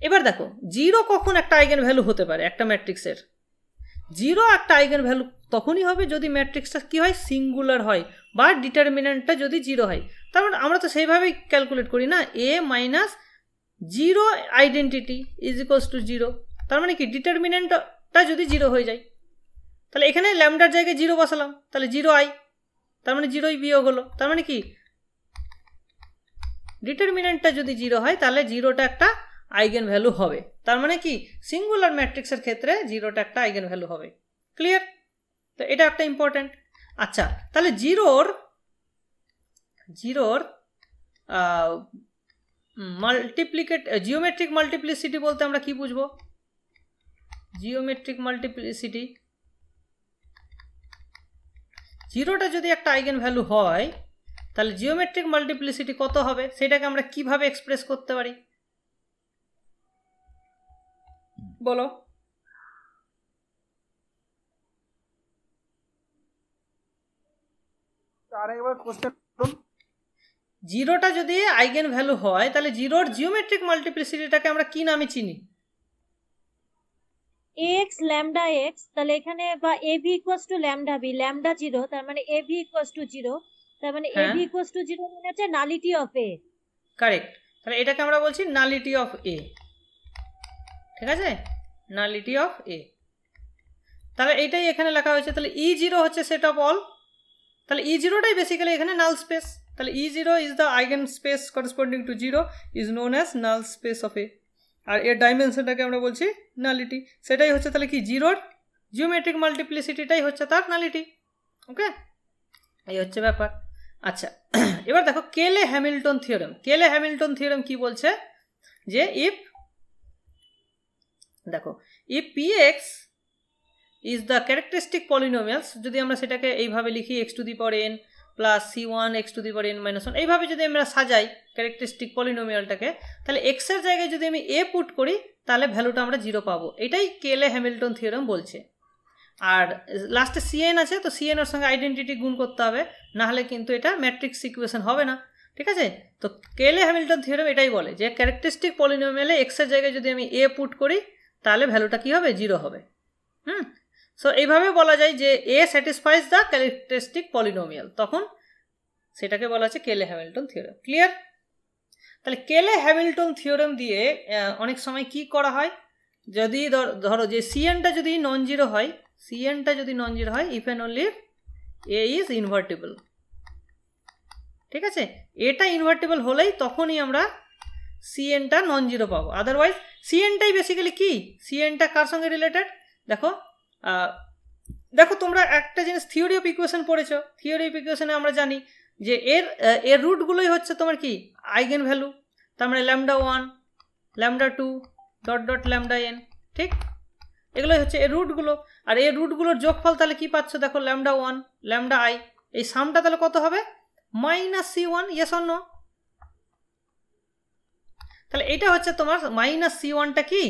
এবার দেখো, জিরো কখন একটা আইগেন ভ্যালু হতে পারে একটা ম্যাট্রিক্সের? জিরো একটা আইগেন ভ্যালু তখনই হবে যদি ম্যাট্রিক্সটা কি হয়, সিঙ্গুলার হয় বা ডিটারমিনেন্টটা যদি জিরো হয়। তার মানে আমরা তো সেইভাবেই ক্যালকুলেট করি না, A minus zero identity is equals to zero. তার মানে কি, ডিটারমিনেন্টটা যদি জিরো হয়ে যায়, তাহলে এখানে ল্যামডার জায়গায় জিরো বসালাম, তাহলে জিরো আই, তার মানে জিরোই বিয়োগ হলো। তার মানে কি, ডিটারমিনেন্টটা যদি জিরো হয় তাহলে জিরোটা একটা আইগেন ভ্যালু হবে। তার মানে কি, সিঙ্গুলার ম্যাট্রিক্সের ক্ষেত্রে জিরোটা একটা আইগেন ভ্যালু হবে। ক্লিয়ার? তো এটা একটা ইম্পর্টেন্ট। আচ্ছা, তাহলে জিরোর জিওমেট্রিক মাল্টিপ্লিসিটি বলতে আমরা কি বুঝবো? জিওমেট্রিক মাল্টিপ্লিসিটি, জিরোটা যদি একটা আইগেন ভ্যালু হয় তাহলে জিওমেট্রিক মাল্টিপ্লিসিটি কত হবে সেটাকে আমরা কিভাবে এক্সপ্রেস করতে পারি বলো? জিরোটা যদি আইগেন ভ্যালু হয় তাহলে জিরোর জিওমেট্রিক মাল্টিপ্লিসিটিটাকে আমরা কি নামে চিনি? ax lambda x, তাহলে এখানে বা ab equals to lambda B, lambda 0, তার মানে ab ইকুয়ালস টু 0, তার মানে ab ইকুয়ালস টু 0 মানে হচ্ছে নালিটি অফ a। কারেক্ট, তাহলে এটাকে আমরা বলছি নালিটি অফ a, ঠিক আছে, নালিটি অফ a। তাহলে এইটাই এখানে লেখা হয়েছে। তাহলে E0 হচ্ছে সেট অফ অল, তাহলে E0টাই বেসিক্যালি এখানে নাল স্পেস। তাহলে E0 is the eigen space corresponding to 0 is known as null space of a। আর এর ডাইমেনশনটাকে আমরা বলছি নালিটি। সেটাই হচ্ছে তাহলে কি জিরোর জিওমেট্রিক মাল্টিপ্লিসিটিটাই হচ্ছে তার নালিটি। ওকে, এই হচ্ছে ব্যাপার। আচ্ছা, এবার দেখো Cayley Hamilton theorem. Cayley Hamilton theorem কি বলছে যে if px is the characteristic polynomials, যদি আমরা সেটাকে এইভাবে লিখি x two the power n plus c1 x two the power n minus 1, এইভাবে যদি আমরা সাজাই ক্যারেক্টারিস্টিক পলিনোমিয়ালটাকে, তাহলে x এর জায়গায় যদি আমি a পুট করি তাহলে ভ্যালুটা আমরা 0 পাবো। এটাই কেলে হ্যামিল্টন থিওরেম বলছে। আর লাস্টে cn আছে, তো cn এর সঙ্গে আইডেন্টিটি গুণ করতে হবে, না হলে কিন্তু এটা ম্যাট্রিক্স ইকুয়েশন হবে না। ঠিক আছে, তো কেলে হ্যামিল্টন থিওরেম এটাই বলে যে ক্যারেক্টারিস্টিক পলিনোমিয়ালে x এর জায়গায় যদি আমি a পুট করি তাহলে ভ্যালুটা কি হবে, 0 হবে। সো এইভাবে বলা যায় যে a স্যাটিসফাইজ দ্য ক্যারেক্টারিস্টিক পলিনোমিয়াল, তখন সেটাকে বলা হচ্ছে কেলে হ্যামিল্টন থিওরেম। ক্লিয়ার? তাহলে কেলে হ্যামিল্টন থিওরেম দিয়ে অনেক সময় কি করা হয়, যদি ধরো যে cnটা যদি নন জিরো হয়, if and only a is invertible. ঠিক আছে, এটা ইনভার্টিবল হলেই তখনই আমরা cnটা নন জিরো পাবো। আদারওয়াইজ cnটাই বেসিক্যালি কি, cnটা কার সঙ্গে রিলেটেড, দেখো তোমরা একটা জিনিস থিওরি অফ ইকুয়েশন পড়েছো। থিওরি অফ ইকুয়েশনে আমরা জানি যে এর রুটগুলোই হচ্ছে তোমার কি আইগেন ভ্যালু, তার মানে λ1 λ2 ডট ডট λn। ঠিক, এগুলোই হচ্ছে এর রুটগুলো। আর এই রুটগুলোর যোগফল তাহলে কি পাচ্ছ, দেখো λ1 λi, এই সামটা তাহলে কত হবে, -c1। Yes or no? তাহলে এটা হচ্ছে তোমার -c1টা কি,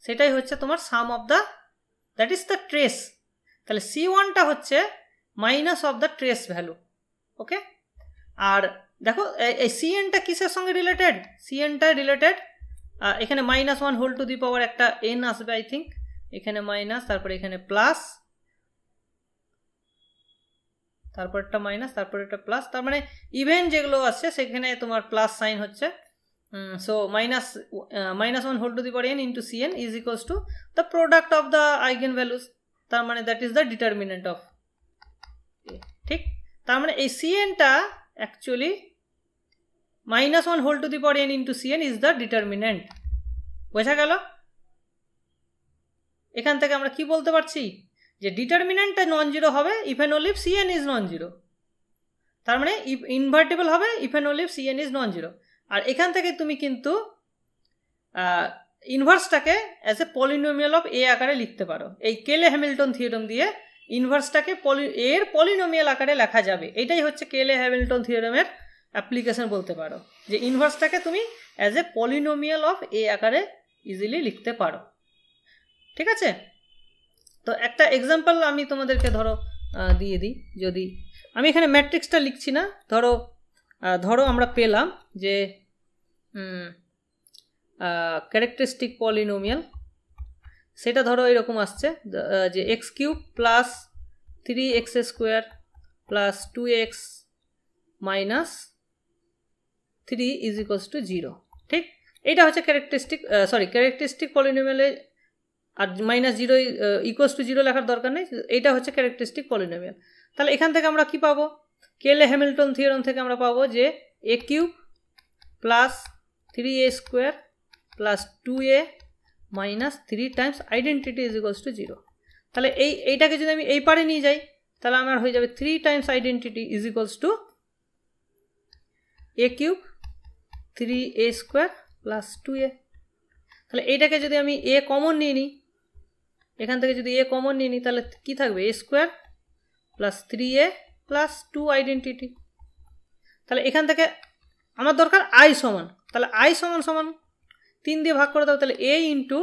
সেটাই হচ্ছে তোমার sum of the, that is the trace. তাহলে c1টা হচ্ছে minus of the trace value. Okay, আর দেখো এই cnটা কিসের সঙ্গে রিলেটেড, cnটা রিলেটেড এখানে -1 হোল টু দি পাওয়ার একটা n আসবে আই থিঙ্ক, এখানে মাইনাস, তারপরে এখানে প্লাস, তারপর একটা মাইনাস, তারপর একটা প্লাস, তার মানে ইভেন যেগুলো আসছে সেখানে তোমার প্লাস সাইন হচ্ছে। So -1 whole to the power n into cn is equals to the product of the eigenvalues, তার মানে that is the determinant of a। ঠিক, তার মানে এই cnটা actually -1 whole to the power n into cn is the determinant। বোঝা গেল? এখান থেকে আমরা কি বলতে পারছি যে ডিটারমিন্যান্টটা নন জিরো হবে if and only if cn is non zero, তার মানে ইনভার্টিবল হবে if and only if cn is non zero. আর এখান থেকে তুমি কিন্তু ইনভার্সটাকে as a polynomial of A আকারে লিখতে পারো। এই কেলে হ্যামিল্টন থিওরেম দিয়ে ইনভার্সটাকে এর পলিনোমিয়াল আকারে লেখা যাবে। এটাই হচ্ছে কেলে হ্যামিল্টন থিওরেমের অ্যাপ্লিকেশন বলতে পারো, যে ইনভার্সটাকে তুমি as a polynomial of A আকারে ইজিলি লিখতে পারো। ঠিক আছে, তো একটা এক্সাম্পল আমি তোমাদেরকে দিয়ে দিই। যদি আমি এখানে ম্যাট্রিক্সটা লিখছি না, ধরো আমরা পেলাম যে ক্যারেক্টারিস্টিক পলিনোমিয়াল, সেটা ধরো এরকম আসছে যে x³ plus 3x² plus 2x minus 3 is equals to 0। ঠিক, এটা হচ্ছে ক্যারেক্টারিস্টিক পলিনোমিয়ালে, আর -0 ইকুয়ালস টু 0 লেখার দরকার নেই, এটা হচ্ছে ক্যারেক্টারিস্টিক পলিনোমিয়াল। তাহলে এখান থেকে আমরা কি পাবো, কেলে হ্যামিল্টন থিওরেম থেকে আমরা পাবো যে a³ plus 3a² plus 2a minus 3 Times identity is equals to 0। তাহলে এইটাকে যদি আমি এই পারে নিয়ে যাই তাহলে আমার হয়ে যাবে 3 Times identity is equals two a³ 3a² plus 2a। তাহলে এইটাকে যদি আমি a কমন নিয়ে নিই, এখান থেকে যদি a কমন নিয়ে নিই তাহলে কি থাকবে, a² plus 3a plus 2 identity. তাহলে এখান থেকে আমার দরকার i সমান, তাহলে i সমান 3 দিয়ে ভাগ করে দাও, তাহলে a into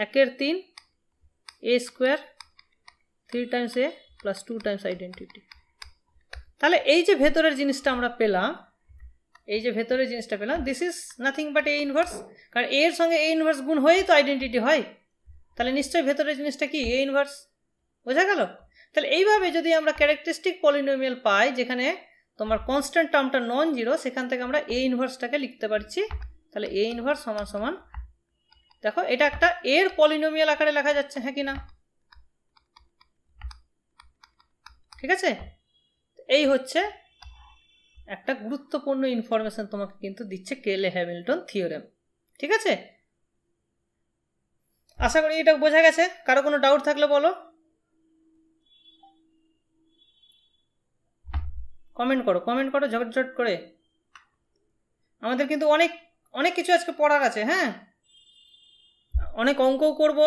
1/3 a² 3 Times a plus 2 Times identity. তাহলে এই যে ভেতরের জিনিসটা আমরা পেলাম, this is nothing but a inverse, কারণ a এর সঙ্গে a ইনভার্স গুণ হয়েই তো আইডেন্টিটি হয়, তাহলে নিশ্চয়ই ভেতরের জিনিসটা কি a ইনভার্স। বোঝা গেল? তাহলে এইভাবে যদি আমরা ক্যারেক্টারিস্টিক পলিনোমিয়াল পাই যেখানে তোমার কনস্ট্যান্ট টার্মটা নন জিরো, সেখান থেকে আমরা a ইনভার্সটাকে লিখতে পারছি। তাহলে a ইনভার্স সমান দেখো এটা একটা এর পলিনোমিয়াল আকারে লেখা যাচ্ছে, হ্যাঁ কি না? ঠিক আছে, এই হচ্ছে একটা গুরুত্বপূর্ণ ইনফরমেশন তোমাকে কিন্তু দিচ্ছে কেলে হ্যামিল্টন থিওরেম। ঠিক আছে, আশা করি এটা বোঝা গেছে। কারো কোনো ডাউট থাকলে বলো, কমেন্ট করো ঝটঝট করে। আমাদের কিন্তু অনেক অনেক কিছু আজকে পড়ার আছে, হ্যাঁ, অনেক অঙ্কও করব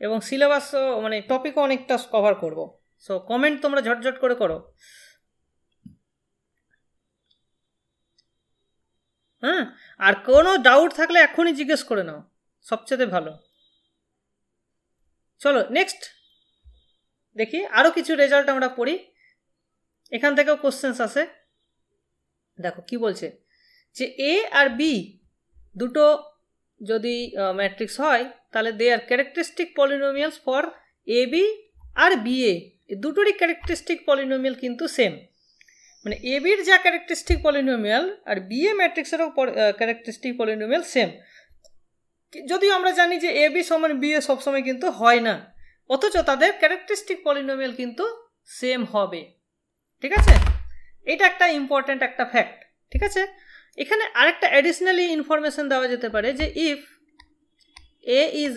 এবং সিলেবাসও মানে টপিকও অনেকটা কভার করব। সো কমেন্ট তোমরা ঝটঝট করে করো। হ্যাঁ, আর কোনো ডাউট থাকলে এখনই জিজ্ঞেস করে নাও, সবচেয়ে ভালো। চলো নেক্সট দেখি, আরও কিছু রেজাল্ট আমরা পড়ি, এখান থেকেও কোশ্চেন্স আসে। দেখো কি বলছে, যে এ আর বি দুটো যদি ম্যাট্রিক্স হয় তাহলে they are characteristic polynomials for A B are B A, দুটোরই ক্যারেক্টারিস্টিক পলিনোমিয়াল কিন্তু সেম। মানে এ বির যা ক্যারেক্টারিস্টিক পলিনোমিয়াল আর বি এ ম্যাট্রিক্সেরও ক্যারেক্টারিস্টিক পলিনোমিয়াল সেম। যদিও আমরা জানি যে এ বি সমান বি এ সবসময় কিন্তু হয় না, অথচ তাদের ক্যারেক্টারিস্টিক পলিনোমিয়াল কিন্তু সেম হবে। ঠিক আছে, এটা একটা ইম্পর্ট্যান্ট একটা ফ্যাক্ট। ঠিক আছে, এখানে আরেকটা অ্যাডিশনালি ইনফরমেশন দেওয়া যেতে পারে যে if A is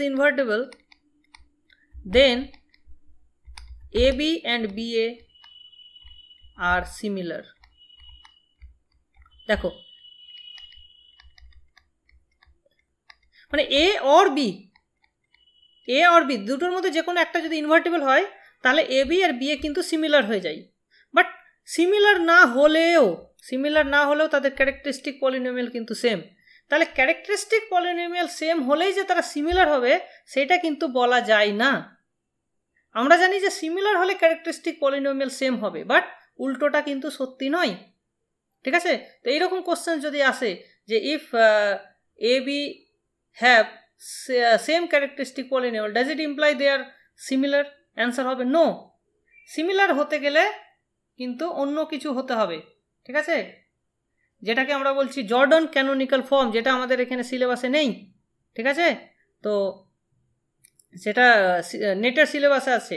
invertible then A B and B A are similar. দেখো মানে এ অর বি দুটোর মধ্যে যে কোনো একটা যদি ইনভার্টেবল হয় তাহলে এ বি আর বি এ কিন্তু সিমিলার হয়ে যায়। বাট সিমিলার না হলেও তাদের ক্যারেক্টারিস্টিক পলিনোমিয়াল কিন্তু সেম। তাহলে ক্যারেক্টারিস্টিক পলিনোমিয়াল সেম হলেই যে তারা সিমিলার হবে সেটা কিন্তু বলা যায় না। আমরা জানি যে সিমিলার হলে ক্যারেক্টারিস্টিক পলিনোমিয়াল সেম হবে, বাট উল্টোটা কিন্তু সত্যি নয়। ঠিক আছে, তো এইরকম কোশ্চেন যদি আসে যে if A B have same characteristic polynomial does it imply they are similar, answer হবে নো। সিমিলার হতে গেলে কিন্তু অন্য কিছু হতে হবে। ঠিক আছে, যেটাকে আমরা বলছি জর্ডন ক্যানোনিক্যাল ফর্ম, যেটা আমাদের এখানে সিলেবাসে নেই। ঠিক আছে, তো সেটা নেটের সিলেবাসে আছে।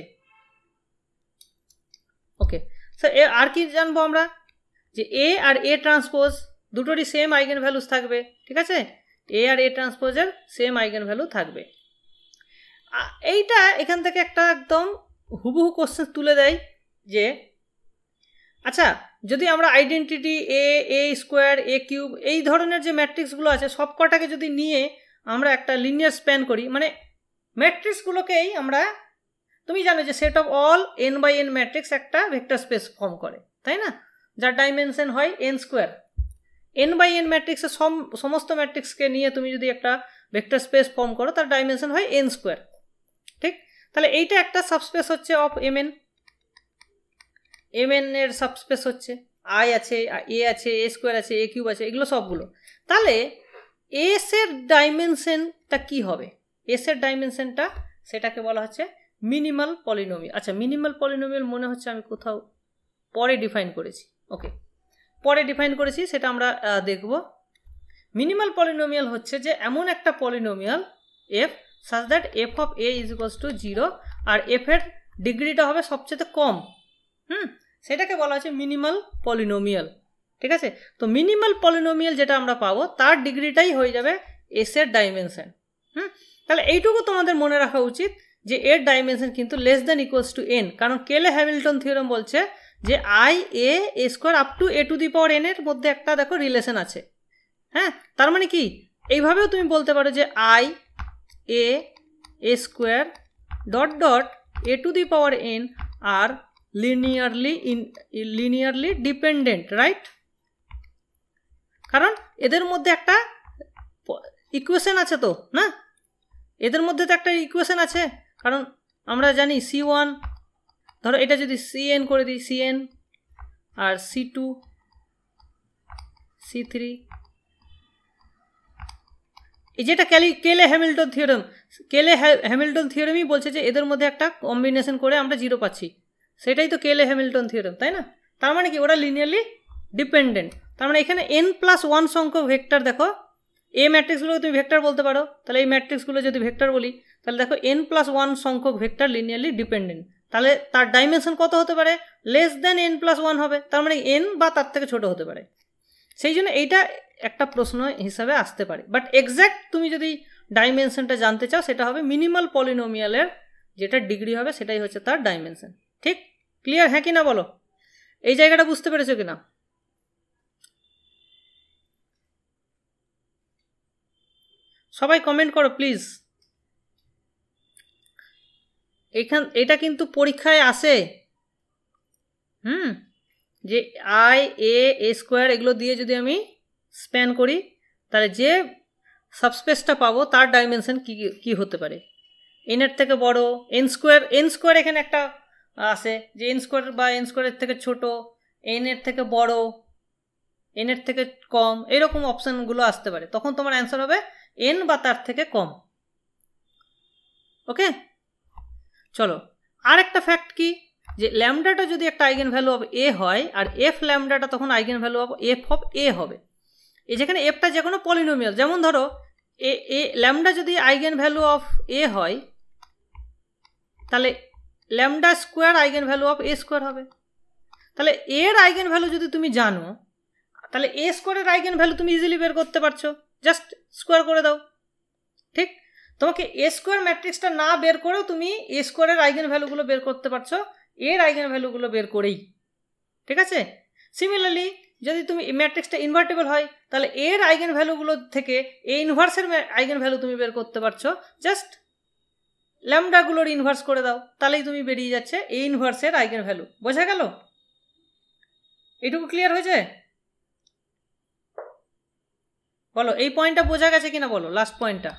ওকে, স্যার আর কি জানবো আমরা, যে এ আর এ ট্রান্সপোজ দুটোরই সেম আইগেন ভ্যালুস থাকবে। ঠিক আছে, এ আর এ ট্রান্সপোজের সেম আইগেন ভ্যালু থাকবে। এইটা এখান থেকে একটা একদম হুবহু কোশ্চেন তুলে দেয় যে আচ্ছা যদি আমরা আইডেন্টিটি এ স্কোয়ার এ কিউব এই ধরনের যে ম্যাট্রিক্সগুলো আছে সব কটাকে যদি নিয়ে আমরা একটা লিনিয়ার স্প্যান করি, মানে ম্যাট্রিক্সগুলোকেই আমরা, তুমি জানো যে set of all n by n matrix একটা ভেক্টর স্পেস ফর্ম করে, তাই না, যার ডাইমেনশন হয় n square. N by n ম্যাট্রিক্সের সমস্ত ম্যাট্রিক্সকে নিয়ে তুমি যদি একটা ভেক্টর স্পেস ফর্ম করো তার ডাইমেনশন হয় এন স্কোয়ার। ঠিক, তাহলে এইটা একটা সাবস্পেস হচ্ছে অফ এম এন এর সাবস্পেস হচ্ছে আই আছে, এ আছে, এ স্কোয়ার আছে, এ কিউব আছে, এগুলো সবগুলো। তাহলে এস এর ডাইমেনশনটা কি হবে? এস এর ডাইমেনশনটা সেটাকে বলা হচ্ছে মিনিমাল পলিনোমিয়াল। আচ্ছা, মিনিমাল পলিনোমিয়াল মনে হচ্ছে আমি কোথাও পরে ডিফাইন করেছি। ওকে, পরে ডিফাইন করেছি, সেটা আমরা দেখব। মিনিমাল পলিনোমিয়াল হচ্ছে যে এমন একটা polynomial f such that f of A is equals to 0 আর এফ এর ডিগ্রিটা হবে সবচেয়ে কম। সেটাকে বলা হচ্ছে মিনিমাল পলিনোমিয়াল। ঠিক আছে, তো মিনিমাল পলিনোমিয়াল যেটা আমরা পাবো তার ডিগ্রিটাই হয়ে যাবে এস এর ডাইমেনশন। তাহলে এইটুকু তোমাদের মনে রাখা উচিত যে এর ডাইমেনশন কিন্তু less than equals to N, কারণ কেলে হ্যামিল্টন থিওরেম বলছে যে I A square up to A to the power N এর মধ্যে একটা দেখো রিলেশন আছে। হ্যাঁ, তার মানে কি এইভাবেও তুমি বলতে পারো যে I A square dot dot A to the power n are linearly dependent, right? কারণ এদের মধ্যে একটা ইকুয়েশন আছে তো, না, এদের মধ্যে তো একটা ইকুয়েশন আছে। কারণ আমরা জানি C1, ধরো এটা যদি Cn করে দিই, Cn আর C2 C3, এই যেটা কেলে হ্যামিল্টন থিওরেমই বলছে যে এদের মধ্যে একটা কম্বিনেশন করে আমরা 0 পাচ্ছি, সেটাই তো কেলে হ্যামিল্টন থিওরেম, তাই না? তার মানে কি ওরা লিনিয়ারলি ডিপেন্ডেন্ট। তার মানে এখানে n+1 সংখ্যক ভেক্টর, দেখো এই ম্যাট্রিক্সগুলোকে তুমি ভেক্টর বলতে পারো, তাহলে এই ম্যাট্রিক্সগুলো যদি ভেক্টর বলি তাহলে দেখো n+1 সংখ্যক ভেক্টর লিনিয়ারলি ডিপেন্ডেন্ট, তাহলে তার ডাইমেনশন কত হতে পারে? লেস দেন n+1 হবে, তার মানে n বা তার থেকে ছোট হতে পারে। সেই জন্য এইটা একটা প্রশ্ন হিসাবে আসতে পারে, বাট এক্স্যাক্ট তুমি যদি ডাইমেনশনটা জানতে চাও সেটা হবে মিনিমাল পলিনোমিয়ালের যেটা ডিগ্রি হবে সেটাই হচ্ছে তার ডাইমেনশন। ঠিক, ক্লিয়ার? হ্যাঁ কি না বলো, এই জায়গাটা বুঝতে পেরেছো কিনা? সবাই কমেন্ট করো প্লিজ। এটা কিন্তু পরীক্ষায় আসে, যে আই এ স্কোয়ার এগুলো দিয়ে যদি আমি স্প্যান করি তাহলে যে সাবস্পেসটা পাবো তার ডাইমেনশন কি হতে পারে, এনের থেকে বড়, এন স্কোয়ার এখানে একটা আসে যে এন স্কোয়ার বা এন স্কোয়ারের থেকে ছোট, এন এর থেকে বড়, এন এর থেকে কম, এরকম অপশানগুলো আসতে পারে। তখন তোমার অ্যান্সার হবে এন বা তার থেকে কম। ওকে, চলো আর একটা ফ্যাক্ট কি, যে ল্যামডাটা যদি একটা আইগেন ভ্যালু অফ এ হয় আর এফ ল্যামডাটা তখন eigen value of F of A হবে। এই যেখানে এফটা যে কোনো পলিনোমিয়াল, যেমন ধরো এ ল্যামডা যদি আইগেন ভ্যালু অফ এ হয় তাহলে lambda square eigen value of A square হবে। তাহলে এর আইগেন ভ্যালু যদি তুমি জানো তাহলে এ স্কোয়ারের আইগেন ভ্যালু তুমি ইজিলি বের করতে পারছো, জাস্ট স্কোয়ার করে দাও। ঠিক, তোমাকে এ স্কোয়ার ম্যাট্রিক্সটা না বের করেও তুমি এ স্কোয়ারের আইগেন ভ্যালুগুলো বের করতে পারছো এর আইগেন ভ্যালুগুলো বের করেই। ঠিক আছে, সিমিলারলি যদি তুমি ম্যাট্রিক্সটা ইনভার্টেবল হয় তাহলে এর আইগেন ভ্যালুগুলো থেকে এ ইনভার্সের আইগেন ভ্যালু তুমি বের করতে পারছো, জাস্ট ল্যামডাগুলোর ইনভার্স করে দাও, তাহলেই তুমি বেরিয়ে যাচ্ছে এ ইনভার্সের আইগেন ভ্যালু। বোঝা গেল? এটুকু ক্লিয়ার হয়েছে? বলো এই পয়েন্টটা বোঝা গেছে কিনা, বলো লাস্ট পয়েন্টটা।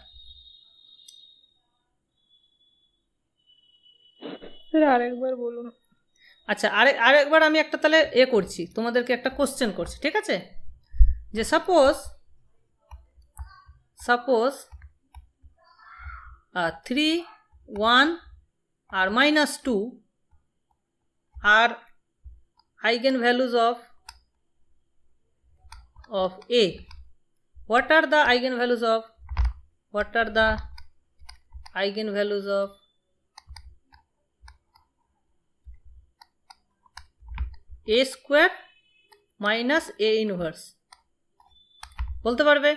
আরেকবার বলুন। আচ্ছা, আরেকবার আমি একটা তাহলে করছি, তোমাদেরকে একটা কোশ্চেন করছি। ঠিক আছে, যে সাপোজ 3, 1 আর -2 আর eigen values of A. What are the eigenvalues of A square minus A inverse? বলতে পারবে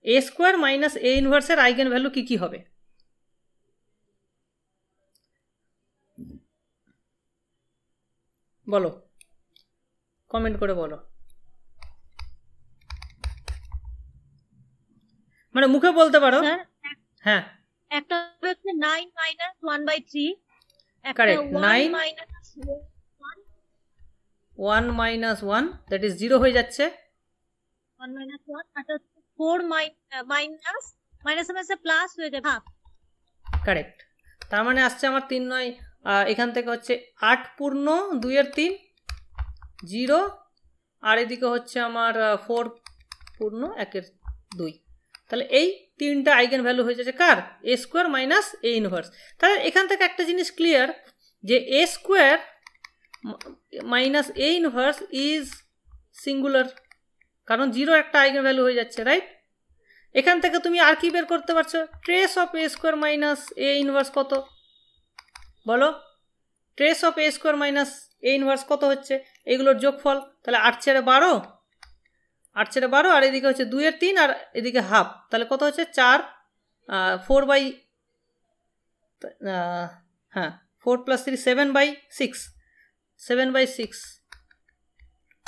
A square minus A inverse এর আইগেন ভ্যালু কি হবে? বলো, কমেন্ট করে বলো। মানে মুখে বলতে পারো। হ্যাঁ, একটা হচ্ছে 9 minus 1/3, correct. 9 1 minus 1 that is 0 হয়ে যাচ্ছে। 1 minus 1 আর 4 minus প্লাস হয়ে যাবে হাফ। কারেক্ট, তার মানে আসছে আমার 3 9, এখান থেকে হচ্ছে 8 পূর্ণ 2 এর 3 0, আর এদিকে হচ্ছে আমার 4 পূর্ণ 1 এর 2। তাহলে এই তিনটা আইগেন ভ্যালু হয়ে যাচ্ছে কার? A square minus A inverse. তাহলে এখান থেকে একটা জিনিস ক্লিয়ার, যে A square minus A inverse is singular, কারণ 0 একটা আইগেন ভ্যালু হয়ে যাচ্ছে, রাইট? এখান থেকে তুমি আর কি বের করতে পারছো? Trace of A square minus A inverse কত? বলো, trace of A square minus A inverse কত হচ্ছে? এগুলোর যোগফল। তাহলে 8 × 12, 8 × 12, আর এদিকে হচ্ছে 2 এর 3 আর এদিকে হাফ, তাহলে কত হচ্ছে? 4 4 + 3 7/6,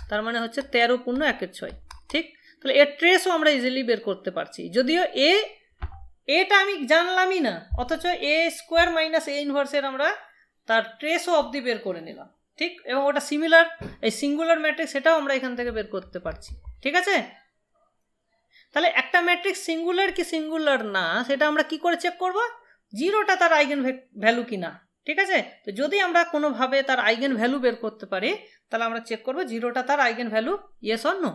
তার মানে হচ্ছে 13 পূর্ণ 1 এর 6। ঠিক, তাহলে এর ট্রেসও আমরা ইজিলি বের করতে পারছি, যদিও এটা আমি জানলামই না, অথচ এ স্কোয়ার মাইনাস এ ইনভার্সের আমরা তার ট্রেসও অবধি বের করে নিলাম। ঠিক, এবং ওটা সিমিলার, এই সিঙ্গুলার ম্যাট্রিক্স সেটাও আমরা এখান থেকে বের করতে পারছি। ঠিক আছে, তাহলে একটা ম্যাট্রিক্স সিঙ্গুলার কি সিঙ্গুলার না সেটা আমরা কি করে চেক করব? 0টা তার আইগেন ভ্যালু কি না। ঠিক আছে, তো যদি আমরা কোনোভাবে তার আইগেন ভ্যালু বের করতে পারি তাহলে আমরা চেক করব 0টা তার eigen value, yes or no.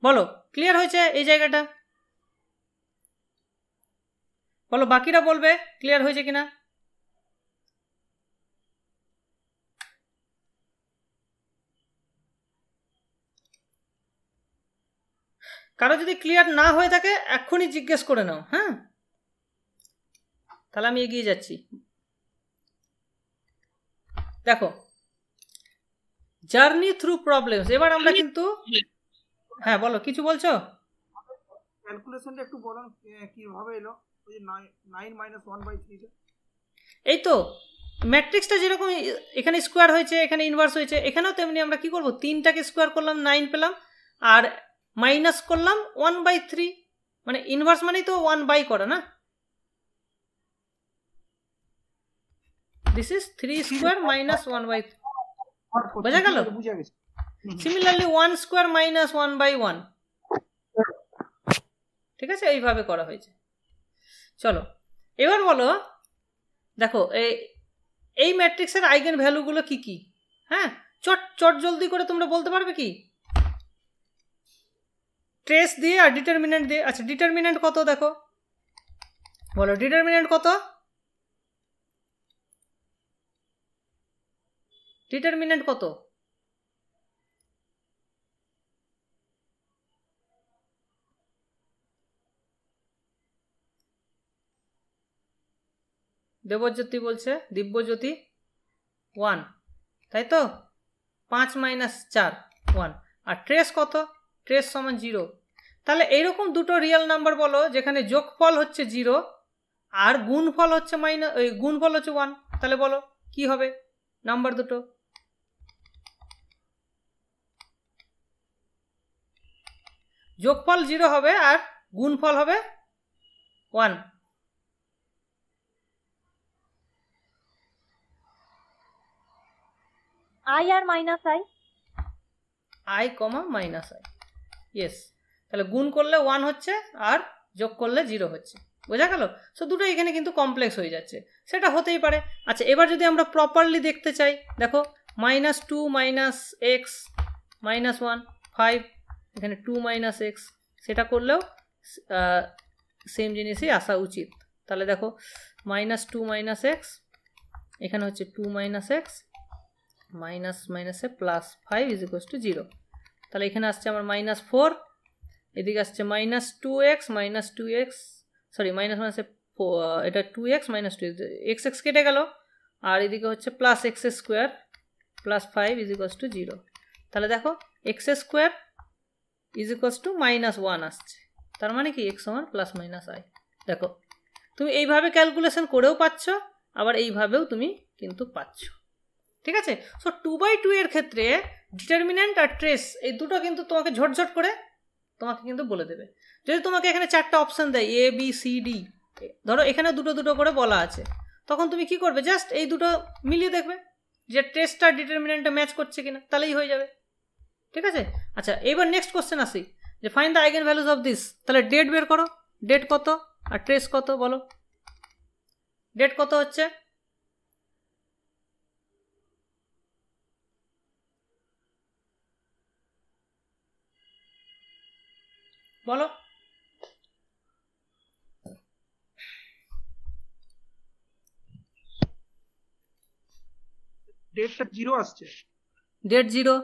বলো, ক্লিয়ার হয়েছে এই জায়গাটা? বলো, বাকিরা বলবে ক্লিয়ার হয়েছে কিনা। কারো যদি ক্লিয়ার না হয়ে থাকে এক্ষুনি জিজ্ঞেস করে নাও। হ্যাঁ, তাহলে আমি এগিয়ে যাচ্ছি। দেখো, জার্নি থ্রু প্রবলেমস। এবার আমরা কিন্তু হ্যাঁ বলো, কিছু বলছো? ক্যালকুলেশনটা একটু বলুন কিভাবে এলো ওই যে 9 মাইনাস 1/3 এই তো ম্যাট্রিক্সটা যেরকম এখানে স্কোয়ার হয়েছে, এখানে ইনভার্স হয়েছে, এখানেও তেমনি আমরা কি করব, 3টাকে স্কোয়ার করলাম 9 পেলাম, আর মাইনাস করলাম 1/3, মানে ইনভার্স মানেই তো 1 করা না। দিস ইজ 3 স্কোয়ার মাইনাস 1/3, বোঝা গেল? বুঝা গেছে। সিমিলারলি 1 স্কোয়ার মাইনাস 1/1, ঠিক আছে, এইভাবে করা হয়েছে। চলো এবার বলো, দেখো এই ম্যাট্রিক্সের আইগেন ভ্যালুগুলো কি কি? হ্যাঁ, চট জলদি করে তোমরা বলতে পারবে কি? ট্রেস দিয়ে আর ডিটারমিনেন্ট দিয়ে। আচ্ছা, ডিটারমিনেন্ট কত দেখো, বলো ডিটারমিনেন্ট কত? ডিটারমিনেন্ট কত? দেবজ্যোতি বলছে, দিব্যজ্যোতি 1, তাই তো? 5 মাইনাস 4 1। আর ট্রেস কত? ট্রেস সমান 0। তাহলে এইরকম দুটো রিয়েল নাম্বার বলো যেখানে যোগফল হচ্ছে 0 আর গুণফল হচ্ছে গুণফল হচ্ছে 1, তাহলে বলো কি হবে নাম্বার দুটো? যোগফল 0 হবে আর গুণফল হবে 1। আই আর minus i, i comma minus i, yes. তাহলে গুণ করলে 1 হচ্ছে আর যোগ করলে 0 হচ্ছে, বোঝা গেল? সো দুটো এখানে কিন্তু কমপ্লেক্স হয়ে যাচ্ছে, সেটা হতেই পারে। আচ্ছা, এবার যদি আমরা প্রপারলি দেখতে চাই, দেখো -2 মাইনাস এক্স মাইনাস 1 5, এখানে 2 মাইনাস এক্স, সেটা করলেও সেম জিনিসই আসা উচিত। তাহলে দেখো -2 মাইনাস এক্স, এখানে হচ্ছে 2 মাইনাস এক্স, মাইনাস মাইনাসে প্লাস 5 ইজ ইকুয়ালস টু 0। তাহলে এখানে আসছে আমার -4, এদিকে আসছে -2x minus 2x, sorry minus মাইনাসে এটা 2x মাইনাস 2 এক্স এক্স কেটে গেল, আর এদিকে হচ্ছে plus x square plus 5 is equals to 0। তাহলে দেখো x square is equals two -1 আসছে, তার মানে কি এক্স সমান প্লাস মাইনাস আই। দেখো তুমি এইভাবে ক্যালকুলেশন করেও পাচ্ছ, আবার এইভাবেও তুমি কিন্তু পাচ্ছ, ঠিক আছে? সো 2/2 এর ক্ষেত্রে ডিটারমিনেন্ট আর ট্রেস এই দুটো কিন্তু তোমাকে ঝটঝট করে তোমাকে কিন্তু বলে দেবে। যদি তোমাকে এখানে 4টা অপশান দেয় এ বি সি ডি, ধরো এখানে দুটো দুটো করে বলা আছে, তখন তুমি কি করবে, জাস্ট এই দুটো মিলিয়ে দেখবে যে ট্রেসটা ডিটারমিনেন্টটা ম্যাচ করছে কিনা, তাহলেই হয়ে যাবে, ঠিক আছে? আচ্ছা, এবার নেক্সট কোশ্চেন আসি, যে find the eigen values of this. তাহলে ডেট বের করো, ডেট কত আর ট্রেস কত বলো? ডেট কত হচ্ছে? বলো। ডেটটা 0 আসছে, ডেট 0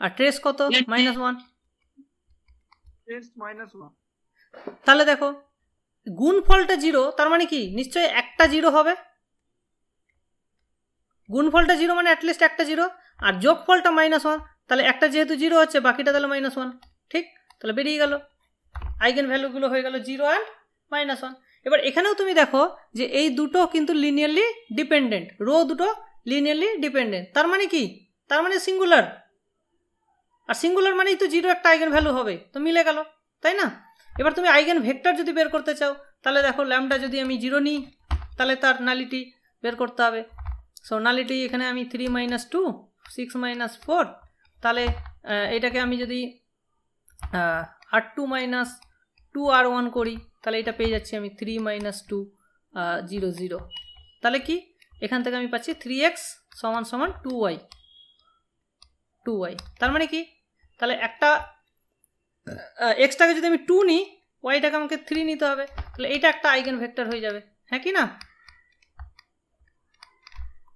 আর ট্রেস কত? -1, ট্রেস -1। তাহলে দেখো গুণফলটা 0, তার মানে কি নিশ্চয়ই একটা 0 হবে। গুণফলটা 0 মানে অ্যাটলিস্ট একটা 0, আর যোগফলটা -1, তাহলে একটা যেহেতু 0 হচ্ছে, বাকিটা তাহলে -1, ঠিক? তাহলে বেরিয়ে গেল আইগেন ভ্যালুগুলো হয়ে গেল 0 আর -1। এবার এখানেও তুমি দেখো যে এই দুটো কিন্তু লিনিয়ারলি ডিপেন্ডেন্ট, রো দুটো লিনিয়ারলি ডিপেন্ডেন্ট, তার মানে কি, তার মানে সিঙ্গুলার, আর সিঙ্গুলার মানেই তো 0 একটা আইগেন ভ্যালু হবে, তো মিলে গেল, তাই না? এবার তুমি আইগেন ভেক্টর যদি বের করতে চাও, তাহলে দেখো ল্যামডা যদি আমি 0 নিই, তাহলে তার নালিটি বের করতে হবে। সো নালিটি এখানে আমি 3 - 2 6 - 4, তাহলে এটাকে আমি যদি R2 - 2 R1 করি, তাহলে এটা পেয়ে যাচ্ছি আমি 3 - 2 0 0। তাহলে কি এখান থেকে আমি পাচ্ছি 3x = 2y, 2y। তার মানে কি, তাহলে একটা এক্সটাকে যদি আমি 2 নিই, ওয়াইটাকে আমাকে 3 নিতে হবে, তাহলে এটা একটা আইগেন ভেক্টর হয়ে যাবে, হ্যাঁ কি না?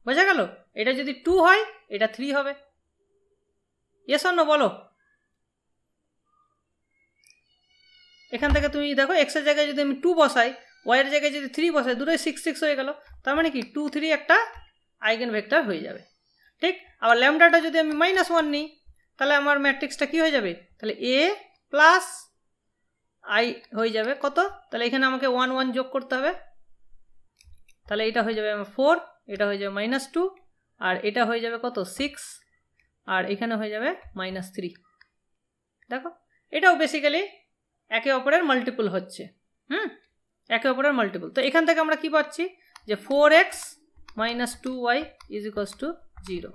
বোঝা গেল? এটা যদি 2 হয়, এটা 3 হবে। ইয়েস অর নো বলো। এখান থেকে তুমি দেখো এক্স এর জায়গায় যদি আমি 2 বসাই, ওয়াই এর জায়গায় যদি 3 বসাই, দুটোই 6 6 হয়ে গেল, তার মানে কি 2 3 একটা আইগেন ভেক্টর হয়ে যাবে, ঠিক? আবার ল্যামডাটা যদি আমি -1 নিই, তাহলে আমার ম্যাট্রিক্সটা কি হয়ে যাবে, তাহলে এ প্লাস আই হয়ে যাবে কত, তাহলে এখানে আমাকে 1 1 যোগ করতে হবে, তাহলে এটা হয়ে যাবে 4, এটা হয়ে যাবে -2, আর এটা হয়ে যাবে কত 6, আর এখানে হয়ে যাবে -3। দেখো এটাও বেসিক্যালি একে অপরের মাল্টিপল হচ্ছে, একে অপরের মাল্টিপল। তো এখান থেকে আমরা কি পাচ্ছি যে 4x - 2y = 0,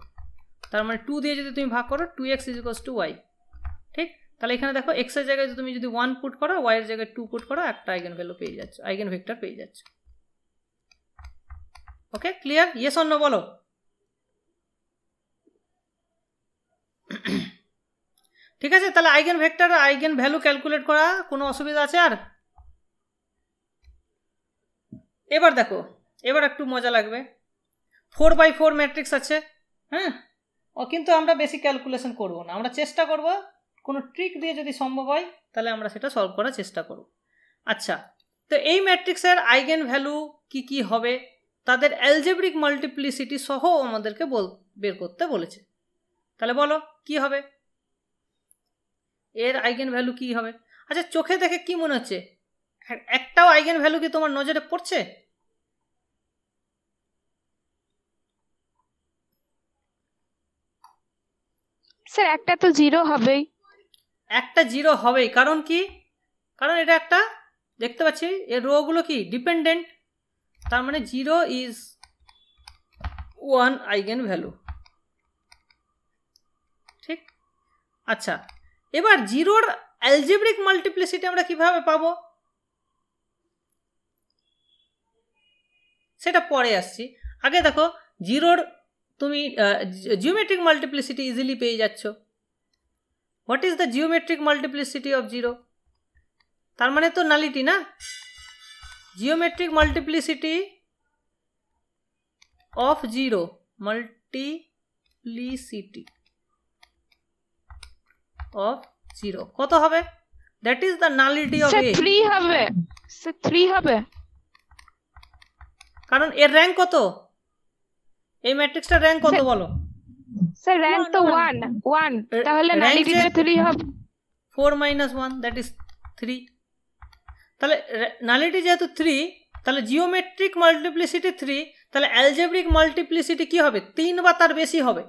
তার মানে 2 দিয়ে যদি তুমি ভাগ করো 2x = y। ঠিক, তাহলে এখানে দেখো x এর জায়গায় তুমি যদি 1 পুট করো, y এর জায়গায় 2 পুট করো, একটা আইগেন ভ্যালু পেয়ে যাচ্ছ, আইগেন ভেক্টর পেয়ে যাচ্ছ। ওকে, ক্লিয়ার? ইয়েস অর নো বলো। ঠিক আছে, তাহলে আইগেন ভেক্টর আর আইগেন ভ্যালু ক্যালকুলেট করা কোনো অসুবিধা আছে আর? এবার দেখো, এবার একটু মজা লাগবে। 4x4 ম্যাট্রিক্স আছে, কিন্তু আমরা বেশি ক্যালকুলেশন করব না, আমরা চেষ্টা করব কোনো ট্রিক দিয়ে যদি সম্ভব হয় তাহলে আমরা সেটা সলভ করার চেষ্টা করব। আচ্ছা, তো এই ম্যাট্রিক্সের আইগেন ভ্যালু কি কি হবে তাদের অ্যালজেব্রিক মাল্টিপ্লিসিটি সহ আমাদেরকে বের করতে বলেছে। তাহলে বলো কি হবে, এর আইগেন ভ্যালু কি হবে? আচ্ছা, চোখে দেখে কি মনে হচ্ছে, একটাও আইগেন ভ্যালু কি তোমার নজরে পড়ছে? স্যার একটা তো 0 হবেই। একটা 0 হবেই, কারণ কি? কারণ এটা একটা, দেখতে পাচ্ছি এর রো গুলো কি ডিপেন্ডেন্ট, তার মানে 0 ইজ 1 আইগেন ভ্যালু। ঠিক, আচ্ছা, এবার 0-র অ্যালজেব্রিক মাল্টিপ্লিসিটি আমরা কিভাবে পাবো সেটা পরে আসছি। আগে দেখো 0-র তুমি জিওমেট্রিক মাল্টিপ্লিসিটি ইজিলি পেয়ে যাচ্ছ। What is the geometric multiplicity of 0? তার মানে তো নালিটি না। Geometric multiplicity of 0, multiplicity of 0 কত হবে? That is the nullity of sir A। 3 হবে, স্যার 3 হবে, কারণ এর র্যাঙ্ক কত, এই ম্যাট্রিক্সটার র্যাঙ্ক কত বলো? স্যার র্যাঙ্ক তো 1, তাহলে নালিটিটা 3 হবে। 4 - 1 দ্যাট ইজ 3। তাহলে নালিটি যেহেতু 3, তাহলে জিওমেট্রিক মাল্টিপ্লিসিটি 3, তাহলে অ্যালজেব্রিক মাল্টিপ্লিসিটি কি হবে? 3 বা তার বেশি হবে।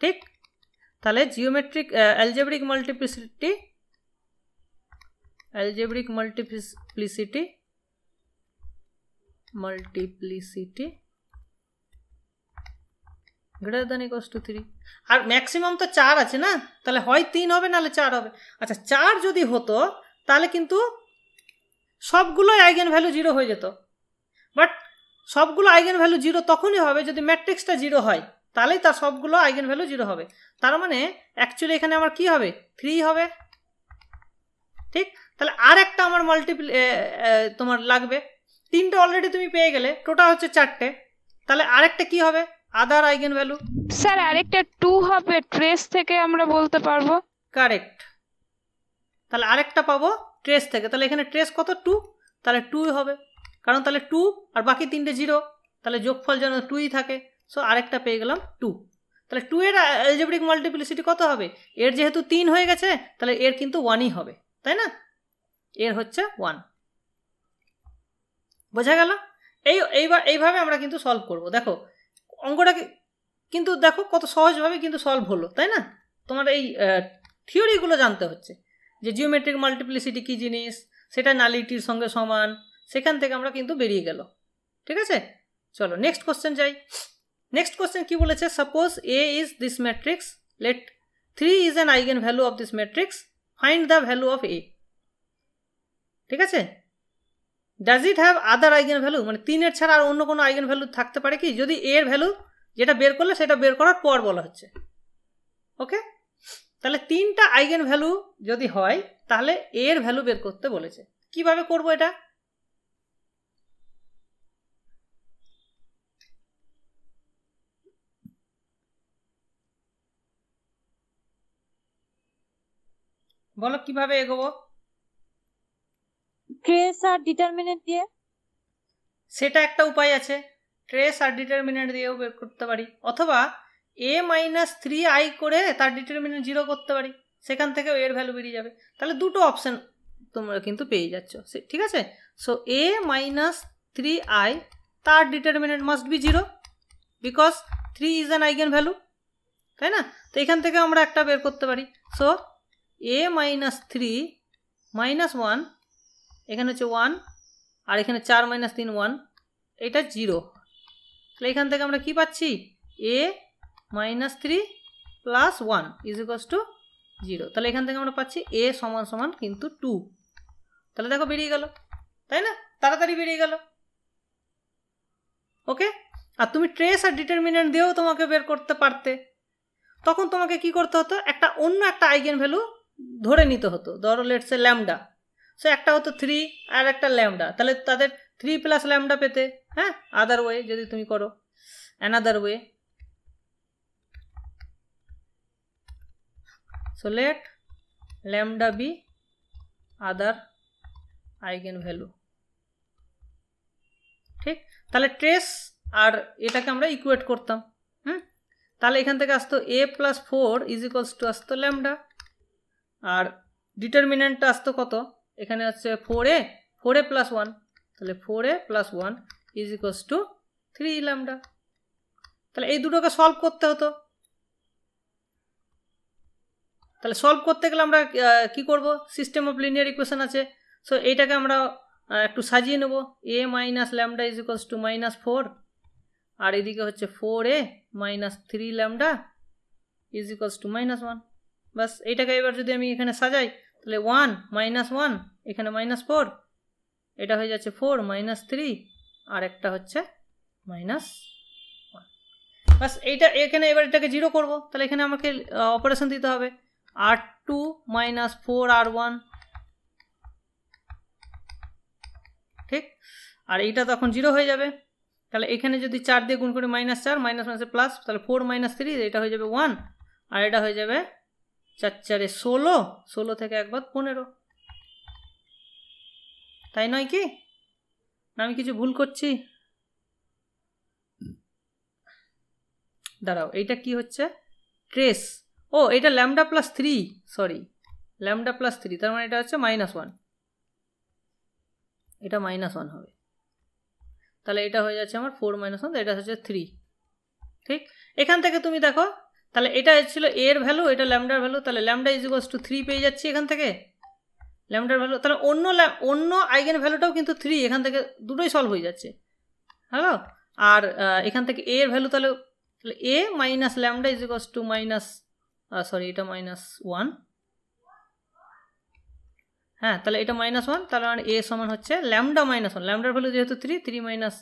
ঠিক, তাহলে geometric algebraic multiplicity greater than equals to 3। আর ম্যাক্সিমাম তো 4 আছে না, তাহলে হয় 3 হবে নাহলে 4 হবে। আচ্ছা, 4 যদি হতো তাহলে কিন্তু সবগুলোই আইগেন ভ্যালু 0 হয়ে যেত, বাট সবগুলো আইগেন ভ্যালু 0 তখনই হবে যদি ম্যাট্রিক্সটা 0 হয়, তাহলেই তার সবগুলো আইগেন ভ্যালু 0 হবে। তার মানে অ্যাকচুয়ালি এখানে আমার কি হবে? 3 হবে। ঠিক, তাহলে আর একটা আমার তোমার লাগবে। 3টে অলরেডি তুমি পেয়ে গেলে, টোটাল হচ্ছে 4টে, তাহলে আরেকটা কি হবে? আদার আইগেন ভ্যালু। স্যার আরেকটা 2 হবে, ট্রেস থেকে আমরা বলতে পারবো। কারেক্ট, তাহলে আরেকটা পাবো ট্রেস থেকে। তাহলে এখানে ট্রেস কত? 2, তাহলে 2 হবে, কারণ তাহলে 2 আর বাকি 3টে 0, তাহলে যোগফল যেন 2ই থাকে। সো আরেকটা পেয়ে গেলাম 2। তাহলে 2 এর অ্যালজেব্রিক মাল্টিপ্লিসিটি কত হবে? এর যেহেতু 3 হয়ে গেছে, তাহলে এর কিন্তু 1ই হবে, তাই না? এর হচ্ছে 1। বোঝা গেল? এইভাবে আমরা কিন্তু সলভ করব। দেখো অঙ্কটাকে কিন্তু দেখো কত সহজভাবে কিন্তু সলভ হলো, তাই না? তোমার এই থিওরিগুলো জানতে হচ্ছে যে জিওমেট্রিক মাল্টিপ্লিসিটি কী জিনিস, সেটা নালিটির সঙ্গে সমান, সেখান থেকে আমরা কিন্তু বেরিয়ে গেল। ঠিক আছে, চলো নেক্সট কোশ্চেন যাই। নেক্সট কোশ্চেন কি বলেছে? Suppose A is this matrix, let 3 is an eigen value of this matrix, find the value of A. ঠিক আছে, does it have other eigen value? মানে 3-এর ছাড়া আর অন্য কোনো আইগেন ভ্যালু থাকতে পারে কি? যদি এর ভ্যালু যেটা বের করলে সেটা বের করার পর বলা হচ্ছে। ওকে, তাহলে 3টা আইগেন ভ্যালু যদি হয় তাহলে এর ভ্যালু বের করতে বলেছে। কিভাবে করব এটা? বলো কিভাবে এগোবো? ট্রেস আর ডিটারমিনেন্ট দিয়ে। সেটা একটা উপায় আছে, ট্রেস আর ডিটারমিনেন্ট দিয়েও বের করতে পারি, অথবা a - 3i করে তার ডিটারমিনেন্ট 0 করতে পারি। সেখান থেকেও এর ভ্যালু বেরিয়ে যাবে। তাহলে দুটো অপশান তোমরা কিন্তু পেয়ে যাচ্ছ, ঠিক আছে। সো a মাইনাস 3i তার determinant must be 0 because 3 is an eigen value, তাই না? তো এখান থেকে আমরা একটা বের করতে পারি। সো a মাইনাস 3 মাইনাস 1, এখানে হচ্ছে 1 আর এখানে 4 মাইনাস 3 1, এটা 0। তাহলে এখান থেকে আমরা কি পাচ্ছি? a minus 3 plus 1 is equals to 0। তাহলে এখান থেকে আমরা পাচ্ছি a সমান সমান কিন্তু 2। তাহলে দেখো বেরিয়ে গেল, তাই না? তাড়াতাড়ি বেরিয়ে গেল। ওকে, আর তুমি ট্রেস আর ডিটারমিনেন্ট দিয়েও তোমাকে বের করতে পারতে। তখন তোমাকে কি করতে হতো? একটা অন্য একটা আইগেন ভ্যালু ধরে নিতে হতো। ধরো লেটস সে ল্যামডা, সো একটা হতো 3 আর একটা ল্যামডা, তাহলে তাদের 3 প্লাস ল্যামডা পেতে। হ্যাঁ, আদার ওয়ে যদি তুমি করো, another way. So let lambda be other eigen value, ঠিক? তাহলে ট্রেস আর এটাকে আমরা ইকুয়েট করতাম। তাহলে এখান থেকে আসতো a plus 4 is equals two আসতো ল্যামডা, আর ডিটারমিনেন্টটা আসতো কত? এখানে হচ্ছে 4a প্লাস 1, তাহলে 4a plus 1 is equals to 3 lambda. তাহলে এই দুটোকে সলভ করতে হতো। তাহলে সলভ করতে গেলে আমরা কি করব? সিস্টেম অফ লিনিয়ার ইকুয়েশন আছে, সো এইটাকে আমরা একটু সাজিয়ে নেব। a minus lambda is equals two minus 4, আর এদিকে হচ্ছে 4a minus 3 lambda is equals two minus 1। বাস এইটাকে এবার যদি আমি এখানে সাজাই, তাহলে 1 মাইনাস 1, এখানে মাইনাস 4, এটা হয়ে যাচ্ছে 4 মাইনাস 3, আর একটা হচ্ছে মাইনাস 1। বাস এইটা এখানে এবার এটাকে 0 করব। তাহলে এখানে আমাকে অপারেশন দিতে হবে r2 মাইনাস 4r1, ঠিক? আর এইটা তখন 0 হয়ে যাবে। তাহলে এখানে যদি 4 দিয়ে গুণ করি মাইনাস 4, মাইনাস মাইনাসে প্লাস, তাহলে 4 মাইনাস 3, এটা হয়ে যাবে 1, আর এটা হয়ে যাবে 4 4 16, 16 থেকে একবার 15। তাই নয় কি? না আমি কিছু ভুল করছি? দাঁড়াও, এইটা কি হচ্ছে? ট্রেস। ও, এটা lambda plus 3, sorry, lambda plus 3, তার মানে এটা হচ্ছে মাইনাস 1, এটা মাইনাস 1 হবে। তাহলে এটা হয়ে যাচ্ছে আমার 4 মাইনাস 1, এটা হচ্ছে 3, ঠিক? এখান থেকে তুমি দেখো, তাহলে এটা ছিল a এর ভ্যালু, এটা ল্যামডার ভ্যালু, তাহলে ল্যামডা ইজ ইকুয়ালস টু 3 পেয়ে যাচ্ছি এখান থেকে ল্যামডার ভ্যালু। তাহলে অন্য আইগেন ভ্যালুটাও কিন্তু 3, এখান থেকে দুটোই সলভ হয়ে যাচ্ছে। হ্যালো, আর এখান থেকে a এর ভ্যালু, তাহলে a minus lambda is equals two minus, sorry এটা মাইনাস 1, হ্যাঁ, তাহলে এটা মাইনাস 1, তাহলে আমার a সমান হচ্ছে ল্যামডা মাইনাস 1, ল্যামডার ভ্যালু যেহেতু 3 মাইনাস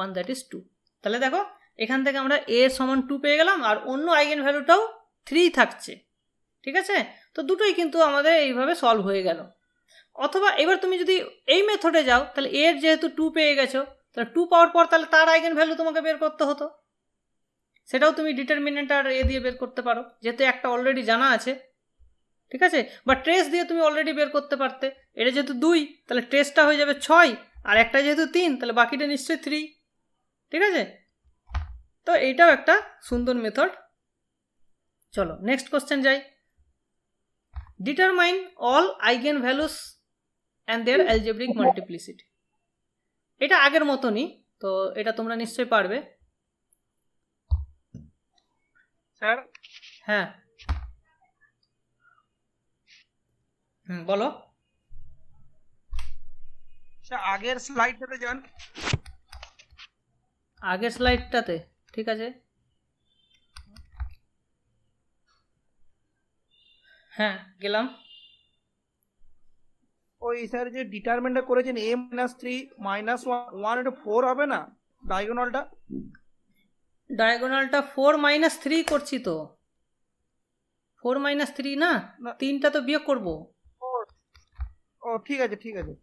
1 দ্যাট ইজ 2। তাহলে দেখো এখান থেকে আমরা a সমান 2 পেয়ে গেলাম, আর অন্য আইগেন ভ্যালুটাও 3 থাকছে, ঠিক আছে? তো দুটোই কিন্তু আমাদের এইভাবে সলভ হয়ে গেল। অথবা এবার তুমি যদি এই মেথডে যাও, তাহলে এর যেহেতু 2 পেয়ে গেছো, তাহলে 2 পাওয়ার পর তাহলে তার আইগেন ভ্যালু তোমাকে বের করতে হতো। সেটাও তুমি ডিটারমিনেন্ট আর এ দিয়ে বের করতে পারো, যেহেতু একটা অলরেডি জানা আছে, ঠিক আছে? বা ট্রেস দিয়ে তুমি অলরেডি বের করতে পারতে। এটা যেহেতু 2, তাহলে ট্রেসটা হয়ে যাবে 6, আর একটা যেহেতু 3, তাহলে বাকিটা নিশ্চয়ই 3, ঠিক আছে? তো এইটাও একটা সুন্দর মেথড। চলো নেক্সট কোশ্চেন যাই। Determine all eigen values and their algebraic multiplicity. এটা আগের মতনই, তো এটা তোমরা নিশ্চয়ই পারবে। স্যার, হ্যাঁ, বলো। স্যার আগের স্লাইডটাতে যান। আগের স্লাইডটাতে, ঠিক আছে, হ্যাঁ গেলাম। ওই স্যার যে ডিটারমিনেন্টটা করেছেন a মাইনাস 3 মাইনাস 1, এটা 4 হবে না ডায়াগোনালটা? ডায়াগোনালটা 4 মাইনাস 3 করছি তো, 4 মাইনাস 3 না, 3টা তো বিয়োগ করবো। ও ঠিক আছে, ঠিক আছে।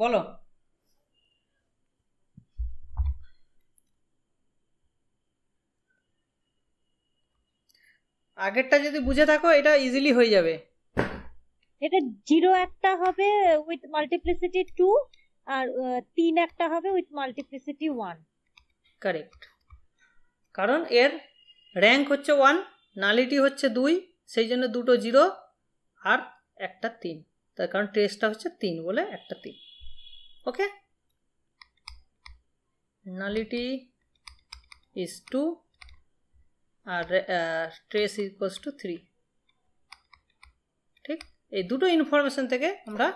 বলো। আগেরটা যদি বুঝে থাকো এটা ইজিলি হয়ে যাবে। এটা 0 একটা হবে উইথ মাল্টিপ্লিসিটি 2, আর 3 একটা হবে উইথ মাল্টিপ্লিসিটি 1। কারেক্ট, কারণ এর র্যাঙ্ক হচ্ছে 1, নালিটি হচ্ছে 2, সেই জন্য দুটো 0 আর একটা 3, তার কারণ ট্রেসটা হচ্ছে 3 বলে একটা 3। ওকে, নালিটি ইজ 2 আর ট্রেস ইকুয়ালস টু 3। ঠিক, এই দুটো ইনফরমেশন থেকে আমরা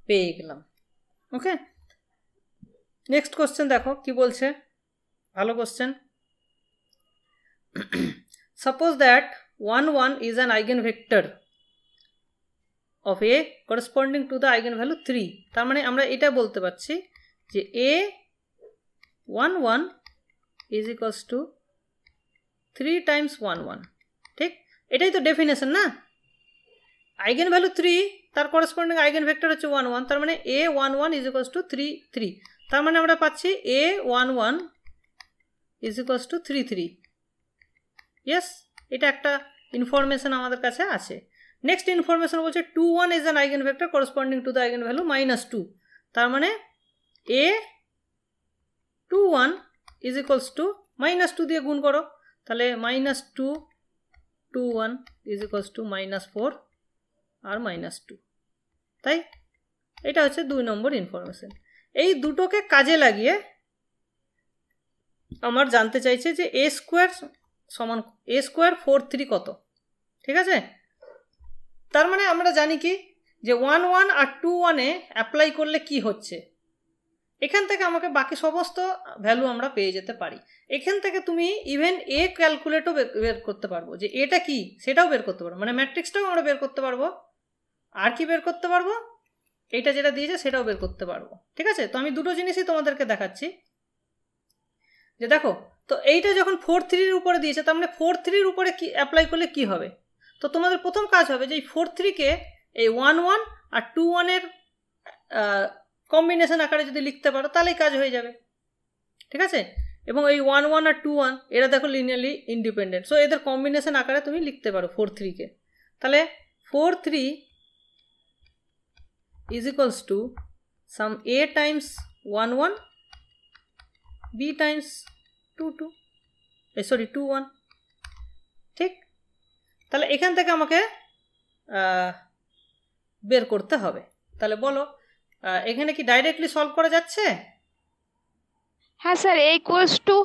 পেয়ে গেলাম। ওকে, নেক্সট কোশ্চেন দেখো কি বলছে, ভালো question. Suppose that 1 1 is an eigenvector of A corresponding to the eigenvalue 3। তার মানে আমরা এটা বলতে পারছি যে A 1 1 is equals to 3 times 1 1। ঠিক, এটাই তো ডেফিনেশন না। আইগেনভ্যালু 3, তার করসপন্ডিং আইগেনভেক্টর হচ্ছে 1 1, তার মানে A 1 1 is equals to 3 3। তার মানে আমরা পাচ্ছি A 1 1 is equals to 3 3। Yes, এটা একটা ইনফরমেশন আমাদের কাছে আছে। নেক্সট ইনফরমেশন বলছে 2 1 is an eigenvector corresponding to the eigenvalue -2। তার মানে A 2 1 is equals to -2 দিয়ে গুণ করো, তাহলে -2 2 1 is equals to -4 আর -2। তাই এটা হচ্ছে 2 নম্বর ইনফরমেশন। এই দুটোকে কাজে লাগিয়ে আমার জানতে চাইছে যে a স্কোয়ার সমান a স্কোয়ার 4 3 কত। ঠিক আছে, তার মানে আমরা জানি কি যে 1 1 আর 2 1 এ অ্যাপ্লাই করলে কি হচ্ছে, এখান থেকে আমাকে বাকি সমস্ত ভ্যালু আমরা পেয়ে যেতে পারি। এখান থেকে তুমি ইভেন এ ক্যালকুলেটও বের করতে পারবো, যে এটা কি সেটাও বের করতে পারবো, মানে ম্যাট্রিক্সটাও আমরা বের করতে পারবো। আর কি বের করতে পারবো, এইটা যেটা দিয়েছে সেটাও বের করতে পারবো। ঠিক আছে, তো আমি দুটো জিনিসই তোমাদেরকে দেখাচ্ছি। যে দেখো, তো এইটা যখন 4 3 এর উপরে দিয়েছে, তার মানে 4 3 এর উপরে কি অ্যাপ্লাই করলে কি হবে, তো তোমাদের প্রথম কাজ হবে যে এই 4 3 কে এই 1 1 আর 2 1 এর কম্বিনেশন আকারে যদি লিখতে পারো তাহলেই কাজ হয়ে যাবে। ঠিক আছে, এবং এই 1 1 আর 2 1 এরা দেখো লিনিয়ারলি ইন্ডিপেন্ডেন্ট, সো এদের কম্বিনেশন আকারে তুমি লিখতে পারো 4 3 কে। তাহলে 4 3 is equals to some A times 1 1 B times 2 2 2 1। ঠিক, তাহলে এখান থেকে আমাকে বের করতে হবে। তাহলে বলো এখানে কি ডাইরেক্টলি সলভ করা যাচ্ছে? হ্যাঁ স্যার, a equals to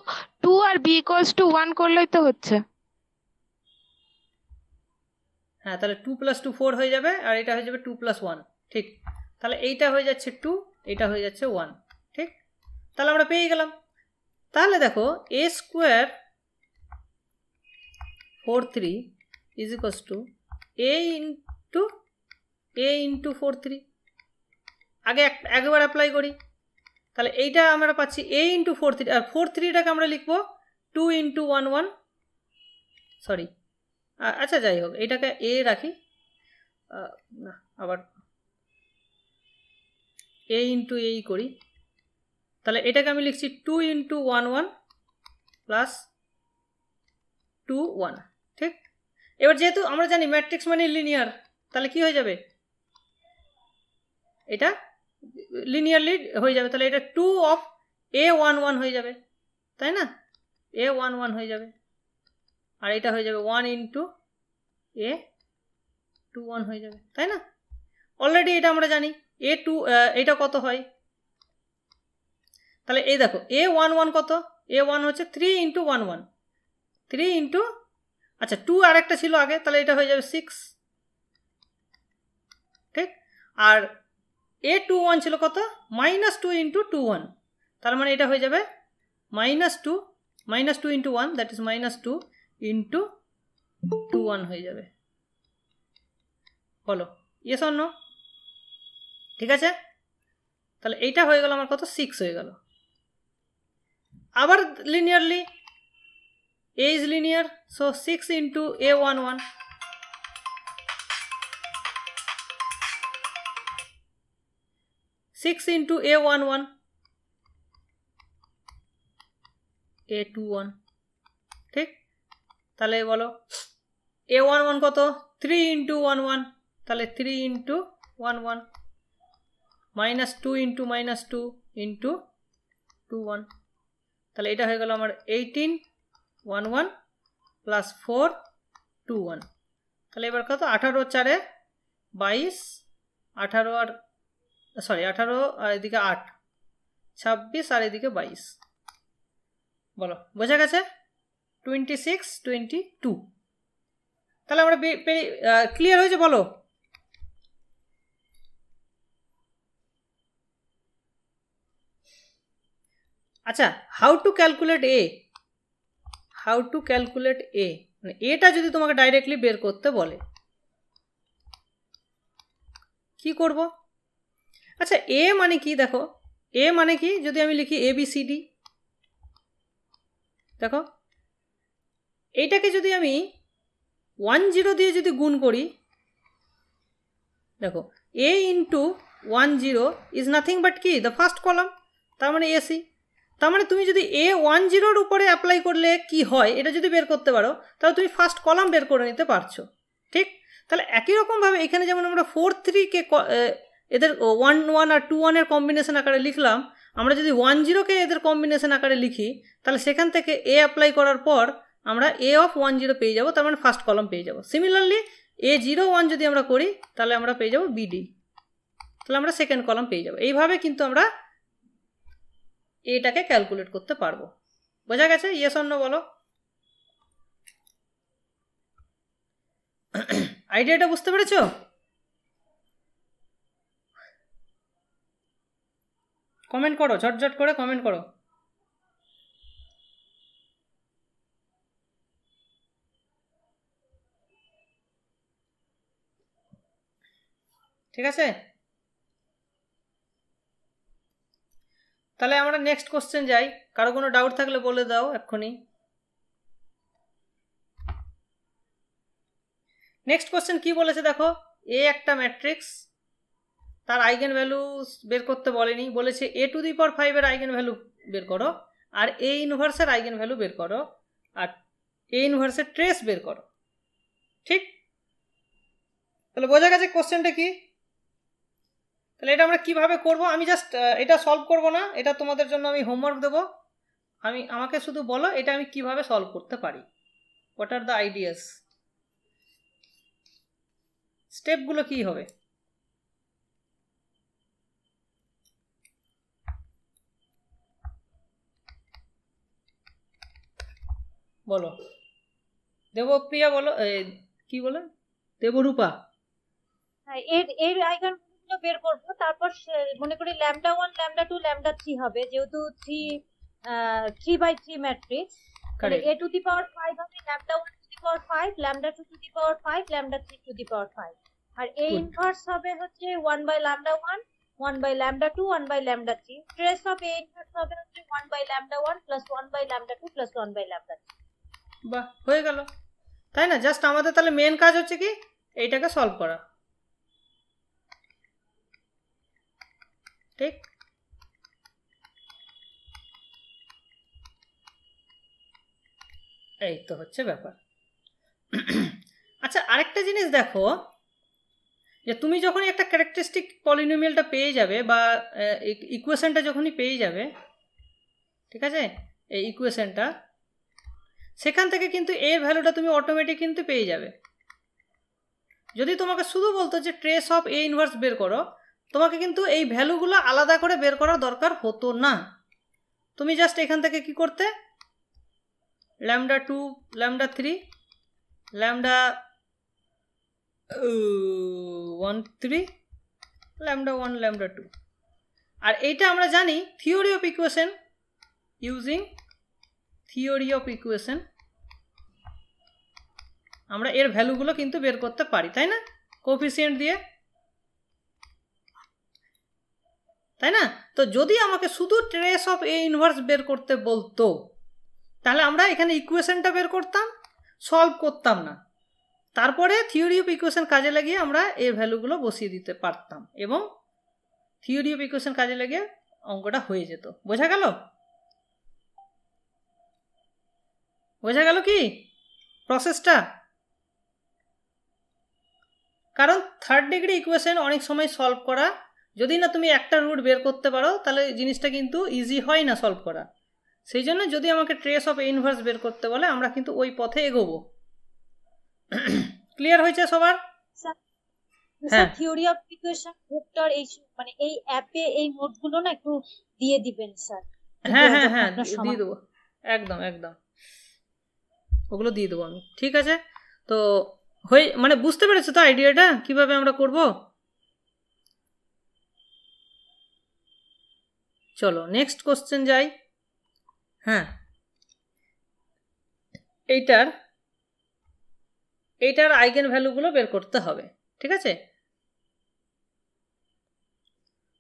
2 আর b equals to 1 করলেই তো হচ্ছে। হ্যাঁ, তাহলে 2 + 2 4 হয়ে যাবে, আর এটা হয়ে যাবে 2 + 1। ঠিক, তাহলে এইটা হয়ে যাচ্ছে 2, এটা হয়ে যাচ্ছে 1। ঠিক, তাহলে আমরা পেয়ে গেলাম। তাহলে দেখো a square 4 3 is equals to a into 4 3। আগে একবার অ্যাপ্লাই করি, তাহলে এইটা আমরা পাচ্ছি a into 4 3, আর 4 3টাকে আমরা লিখবো 2 into 1 1, সরি আচ্ছা যাই হোক, এইটাকে a রাখি না, আবার a into a করি। তাহলে এটাকে আমি লিখছি 2 into 1 1 প্লাস 2 1। ঠিক, এবার যেহেতু আমরা জানি ম্যাট্রিক্স মানে লিনিয়ার, তাহলে কি হয়ে যাবে, এটা লিনিয়ারলি হয়ে যাবে। তাহলে এটা 2 of a 1 1 হয়ে যাবে, তাই না, a 1 1 হয়ে যাবে, আর এটা হয়ে যাবে 1 into a 2 1 হয়ে যাবে, তাই না। অলরেডি এটা আমরা জানি a 2 এটা কত হয়, তাহলে এই দেখো a 1 1 কত, a 1 হচ্ছে 3 into 1 1, 3 into আচ্ছা 2 আর একটা ছিল আগে, তাহলে এটা হয়ে যাবে 6। ঠিক, আর a 2 1 ছিল কত, -2 into 2 1, তার মানে এটা হয়ে যাবে -2 into 1, দ্যাট ইজ -2 into 2 1 হয়ে যাবে। বলো ইয়েস অর নো? ঠিক আছে, তাহলে এইটা হয়ে গেল আমার কত, 6 হয়ে গেল। আবার linearly a is linear, so 6 into a 1 1, 6 into a 1 1, a 2 1। ঠিক, তাহলে বলো a 1 1 কত, 3 into 1 1, তাহলে 3 into 1 1 -2 into -2 into 2 1, তাহলে এটা হয়ে গেল আমার 18 1 1 প্লাস 4 2 1। তাহলে এবার কত, 18 4 22, 18 আর সরি 18 আর এদিকে 8 26 আর এদিকে 22। বলো বোঝা গেছে? 26 22। তাহলে আমরা ক্লিয়ার হয়েছে? বলো। আচ্ছা, how to calculate A, how to calculate A, মানে এটা যদি তোমাকে ডাইরেক্টলি বের করতে বলে কি করব? আচ্ছা, এ মানে কি দেখো, এ মানে কি যদি আমি লিখি ABCD, দেখো এইটাকে যদি আমি 1 0 দিয়ে যদি গুণ করি, দেখো A into 1 0 is nothing but কি, দ্য ফার্স্ট কলাম, তার মানে AC। তার মানে তুমি যদি A 1 0-র উপরে অ্যাপ্লাই করলে কি হয় এটা যদি বের করতে পারো, তাহলে তুমি ফার্স্ট কলাম বের করে নিতে পারছো। ঠিক, তাহলে একই রকমভাবে এখানে যেমন আমরা 4 3-কে এদের 1 1 আর 2 1-এর কম্বিনেশন আকারে লিখলাম, আমরা যদি 1 0-কে এদের কম্বিনেশন আকারে লিখি, তাহলে সেখান থেকে A অ্যাপ্লাই করার পর আমরা A অফ 1 0 পেয়ে যাব, তার মানে ফার্স্ট কলাম পেয়ে যাব। সিমিলারলি A 0 1 যদি আমরা করি তাহলে আমরা পেয়ে যাব BD, তাহলে আমরা সেকেন্ড কলাম পেয়ে যাব। এইভাবে কিন্তু আমরা এটাকে ক্যালকুলেট করতে পারবো। বোঝা গেছে? ইয়েস অর নো বলো। আইডিয়াটা বুঝতে পেরেছো? কমেন্ট করো, ঝটঝট করে কমেন্ট করো। ঠিক আছে, তাহলে আমরা নেক্সট কোশ্চেন যাই। কারো কোনো ডাউট থাকলে বলে দাও এক্ষুনি। নেক্সট কোশ্চেন কি বলেছে দেখো, এ একটা ম্যাট্রিক্স, তার আইগেন ভ্যালু বের করতে বলেনি, বলেছে A⁵ এর আইগেন ভ্যালু বের করো, আর A ইনভার্সের আইগেন ভ্যালু বের করো, আর A ইনভার্সের ট্রেস বের করো। ঠিক, তাহলে বোঝা গেছে কোশ্চেনটা কি? তাহলে এটা আমরা কিভাবে করব, আমি জাস্ট এটা সলভ করব না, এটা তোমাদের জন্য আমি হোমওয়ার্ক দেবো। আমাকে শুধু বলো এটা আমি কিভাবে সলভ করতে পারি, হোয়াট আর দ্য আইডিয়াস, স্টেপগুলো কি হবে। বলো দেবপ্রিয়া, বলো কি বলে, দেবরূপা। এর আইগন বের করব, তারপর মনে করি λ1 λ2 λ3 হবে, যেহেতু 3/3 ম্যাট্রিক্স, তাহলে A⁵ হবে λ1⁵ λ2⁵ λ3⁵, আর A ইনভার্স হবে হচ্ছে 1/λ1 1/λ2 1/λ3, ট্রেস অফ A ইনভার্স হবে হচ্ছে 1/λ1 + 1/λ2 + 1/λ3। বাহ, হয়ে গেল, তাই না? জাস্ট আমাদের তাহলে মেন কাজ হচ্ছে কি, এইটাকে সলভ করা। ঠিক, এই তো হচ্ছে ব্যাপার। আচ্ছা, আরেকটা জিনিস দেখো, যে তুমি যখনই একটা ক্যারেক্টারিস্টিক পলিনোমিয়ালটা পেয়ে যাবে বা ইকুয়েশনটা যখনই পেয়ে যাবে, ঠিক আছে, এই ইকুয়েশনটা, সেখান থেকে কিন্তু এর ভ্যালুটা তুমি অটোমেটিক কিন্তু পেয়ে যাবে। যদি তোমাকে শুধু বলতো যে ট্রেস অফ A ইনভার্স বের করো, তোমাকে কিন্তু এই ভ্যালুগুলো আলাদা করে বের করার দরকার হতো না। তুমি জাস্ট এখান থেকে কি করতে, λ2 λ3 λ1 3 λ1 λ2, আর এইটা আমরা জানি theory of equation, using theory of equation আমরা এর ভ্যালুগুলো কিন্তু বের করতে পারি, তাই না, কোএফিসিয়েন্ট দিয়ে, তাই না? তো যদি আমাকে শুধু ট্রেস অফ A ইনভার্স বের করতে বলতো, তাহলে আমরা এখানে ইকুয়েশনটা বের করতাম, সলভ করতাম না, তারপরে থিওরি অফ ইকুয়েশন কাজে লাগিয়ে আমরা এর ভ্যালুগুলো বসিয়ে দিতে পারতাম, এবং থিওরি অফ ইকুয়েশন কাজে লাগিয়ে অঙ্কটা হয়ে যেত। বোঝা গেল? বোঝা গেল কি প্রসেসটা? কারণ থার্ড ডিগ্রি ইকুয়েশন অনেক সময় সলভ করা, যদি না তুমি একটা রুট বের করতে পারো, তাহলে জিনিসটা কিন্তু ইজি হয় না সলভ করা। সেই জন্য যদি আমাকে ট্রেস অফ A ইনভার্স বের করতে বলে, আমরা কিন্তু ওই পথে এগোবো। ক্লিয়ার হয়েছে সবার? স্যার হ্যাঁ থিওরি অফ ইকুয়েশন ভেক্টর এই মানে এই অ্যাপে এই নোটগুলো না একটু দিয়ে দিবেন স্যার। হ্যাঁ হ্যাঁ যখন হ্যাঁ আপনার দিয়ে সময় দেবো, একদম একদম ওগুলো দিয়ে দেবো আমি। ঠিক আছে, তো হয়ে মানে বুঝতে পেরেছো তো আইডিয়াটা কিভাবে আমরা করব? চলো নেক্সট কোশ্চেন যাই। হ্যাঁ, এইটার আইগেন ভ্যালুগুলো বের করতে হবে। ঠিক আছে,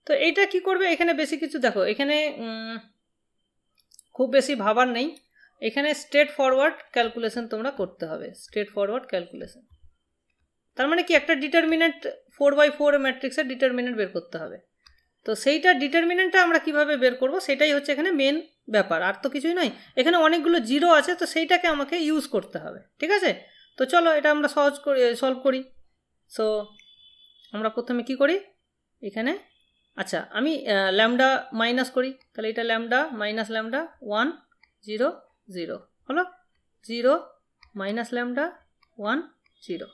তো এইটা কি করবে, এখানে বেশি কিছু দেখো, এখানে খুব বেশি ভাবার নেই, এখানে স্ট্রেট ফরওয়ার্ড ক্যালকুলেশন তোমরা করতে হবে। স্ট্রেট ফরওয়ার্ড ক্যালকুলেশন তার মানে কি, একটা ডিটারমিনেন্ট 4x4 ম্যাট্রিক্সের ডিটারমিনেন্ট বের করতে হবে। তো সেইটা ডিটারমিনেন্টটা আমরা কিভাবে বের করব সেটাই হচ্ছে এখানে মেন ব্যাপার, আর তো কিছুই নয়। এখানে অনেকগুলো জিরো আছে, তো সেইটাকে আমাকে ইউজ করতে হবে। ঠিক আছে, তো চলো এটা আমরা সহজ করে সলভ করি। সো আমরা প্রথমে কি করি, এখানে আচ্ছা আমি ল্যামডা মাইনাস করি, তাহলে এটা ল্যামডা মাইনাস ল্যামডা 1 0 0 হলো, 0 মাইনাস ল্যামডা 1 0